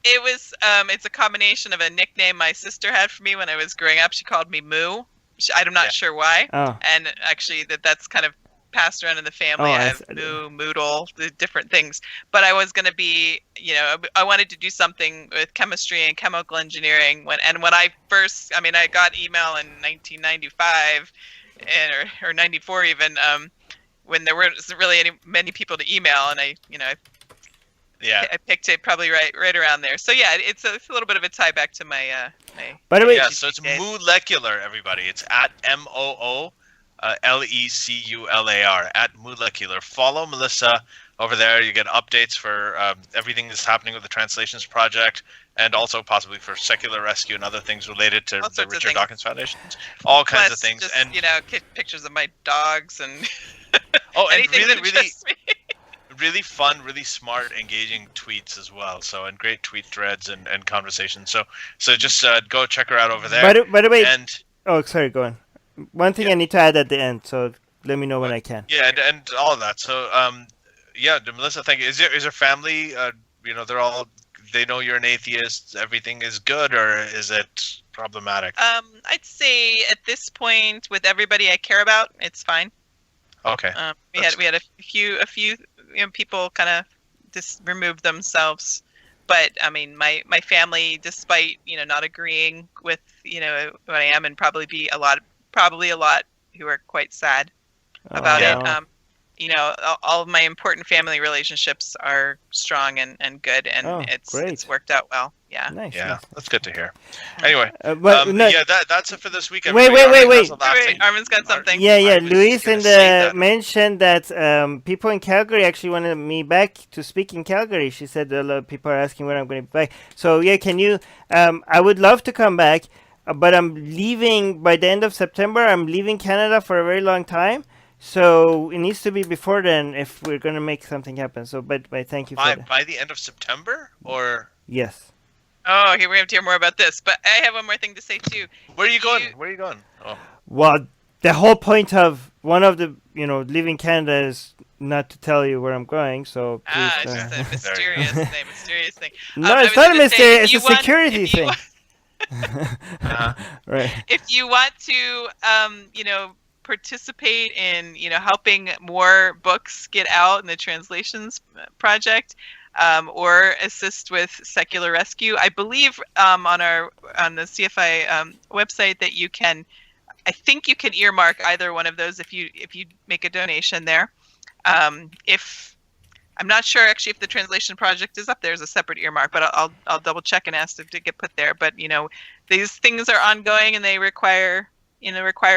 It was it's a combination of a nickname my sister had for me when I was growing up. She called me Moo. I'm not sure why. Oh. And actually that's kind of passed around in the family. I have Moo, Moodle, the different things. But I was going to be, I wanted to do something with chemistry and chemical engineering. When I got email in 1995 or 94 even, when there weren't really many people to email, and I picked it probably right around there. So yeah, it's a little bit of a tie back to my. By the way, so it's Molecular, everybody. It's at MOOLECULAR at Molecular. Follow Melissa over there. You get updates for everything that's happening with the Translations Project, and also possibly for Secular Rescue and other things related to the Richard Dawkins Foundation. All kinds of things. Just, and pictures of my dogs and and really really fun, really smart, engaging tweets as well. So, and great tweet threads and conversations. So just go check her out over there. By the way, and sorry, go on. One thing I need to add at the end, so let me know when I can. Yeah, and all of that. So, Melissa, thank you. Is your family, they know you're an atheist, everything is good, or is it problematic? I'd say at this point, with everybody I care about, it's fine. Okay. We had a few people kind of just removed themselves, but I mean, my family, despite not agreeing with what I am, and probably a lot who are quite sad about it. All of my important family relationships are strong and good, and it's worked out well. Yeah. Nice. Yeah, nice. that's good to hear. Anyway, that's it for this week. Wait. Armin's got something. Yeah. Luis mentioned that people in Calgary actually wanted me back to speak in Calgary. She said a lot of people are asking when I'm going to be back. So yeah, can you? I would love to come back, but I'm leaving by the end of September. I'm leaving Canada for a very long time. So it needs to be before then if we're going to make something happen. So, but thank you for that. By the end of September, or? Yes. Oh, here we have to hear more about this. But I have one more thing to say too. Where are you going? Oh. Well, the whole point of one of the leaving Canada is not to tell you where I'm going. So please, it's just a mysterious thing. No, it's not a mysterious. It's a security thing. Right. If you want to, participate in helping more books get out in the translations project, or assist with secular rescue. I believe on the CFI website that you can. I think you can earmark either one of those if you make a donation there. If I'm not sure actually if the translation project is up there as a separate earmark, but I'll double check and ask if to get put there. But these things are ongoing and they require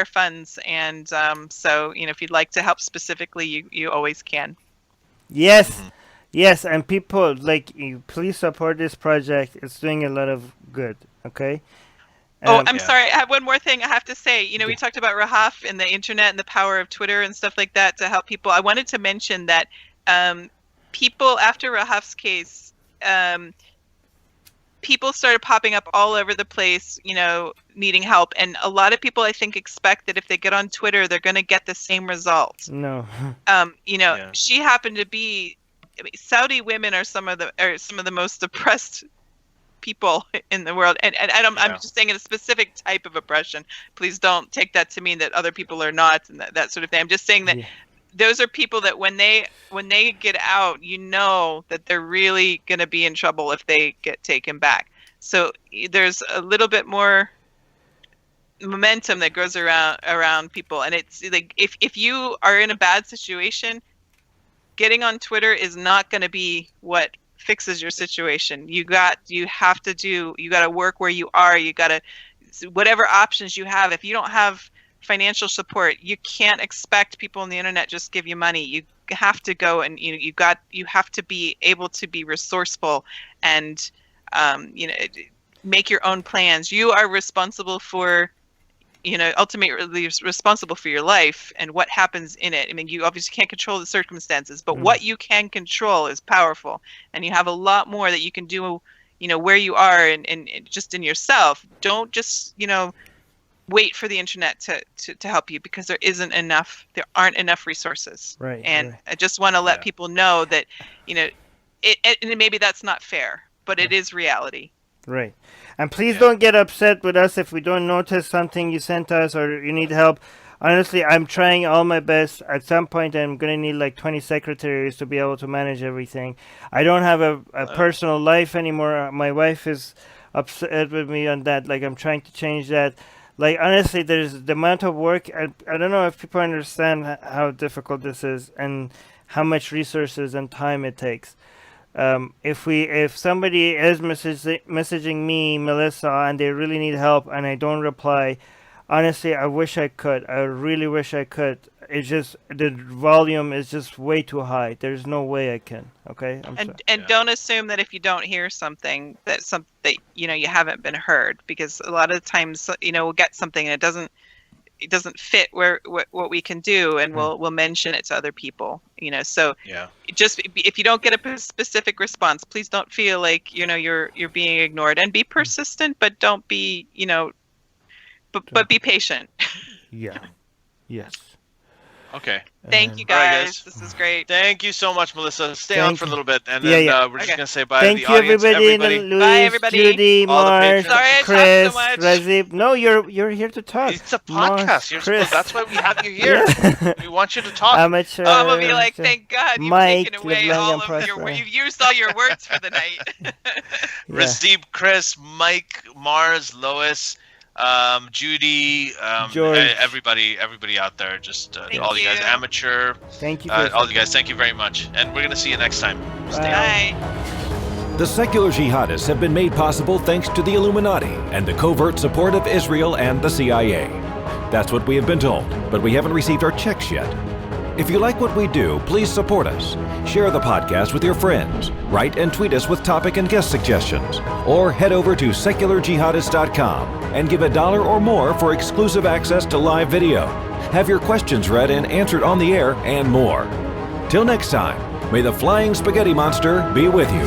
funds, and so if you'd like to help specifically, you always can. Yes, yes, and people please support this project. It's doing a lot of good. Okay. I'm sorry. I have one more thing I have to say. We talked about Rahaf and the internet and the power of Twitter and stuff like that to help people. I wanted to mention that people after Rahaf's case, people started popping up all over the place, needing help. And a lot of people, I think, expect that if they get on Twitter, they're going to get the same result. No. She happened to be. Saudi women are some of the most oppressed people in the world, and I'm just saying in a specific type of oppression. Please don't take that to mean that other people are not and that sort of thing. I'm just saying that those are people that when they get out, that they're really going to be in trouble if they get taken back. So there's a little bit more momentum that goes around people, and it's like if you are in a bad situation, getting on Twitter is not going to be what fixes your situation. You got to work where you are. You got to, whatever options you have. If you don't have financial support, you can't expect people on the internet just give you money. You have to go and you have to be able to be resourceful and make your own plans. You are responsible for ultimately responsible for your life and what happens in it. I mean, you obviously can't control the circumstances, but what you can control is powerful, and you have a lot more that you can do, where you are and just in yourself. Don't just, wait for the internet to help you, because there aren't enough resources. Right. And I just want to let people know that, and maybe that's not fair, but it is reality. Right. And please don't get upset with us if we don't notice something you sent us or you need help. Honestly, I'm trying all my best. At some point, I'm going to need 20 secretaries to be able to manage everything. I don't have a personal life anymore. My wife is upset with me on that. I'm trying to change that. Honestly, there's the amount of work. I don't know if people understand how difficult this is and how much resources and time it takes. If somebody is messaging me, Melissa, and they really need help and I don't reply, honestly, I wish I could. I really wish I could. It's just the volume is just way too high. There's no way I can. Okay. And don't assume that if you don't hear something that you haven't been heard, because a lot of times we'll get something and it doesn't fit what we can do, and we'll mention it to other people. So just if you don't get a specific response, please don't feel like you're being ignored, and be persistent, but don't be but be patient. Yeah. Yes. Okay. Thank you guys. All right, guys. This is great. Thank you so much, Melissa. Stay on for a little bit, and then we're just gonna say bye Thank to the you, audience. everybody. Bye, everybody. Judy, Mark, Sorry I Chris, talked so much. Razib. No, you're here to talk. It's a Mark, podcast. Chris. That's why we have you here. We want you to talk. Amateur. I'm gonna be like, thank God you've Mike, taken away LeBlanc, all and of your. Prosper. You've used all your words for the night. Razib, Chris, Mike, Mars, Lois, Judy, George. everybody out there, just all you guys, amateur. Thank you. All you guys, thank you very much, and we're gonna see you next time. Stay Bye. The secular jihadists have been made possible thanks to the Illuminati and the covert support of Israel and the CIA. That's what we have been told, but we haven't received our checks yet. If you like what we do, please support us. Share the podcast with your friends. Write and tweet us with topic and guest suggestions. Or head over to secularjihadist.com and give $1 or more for exclusive access to live video. Have your questions read and answered on the air, and more. Till next time, may the flying spaghetti monster be with you.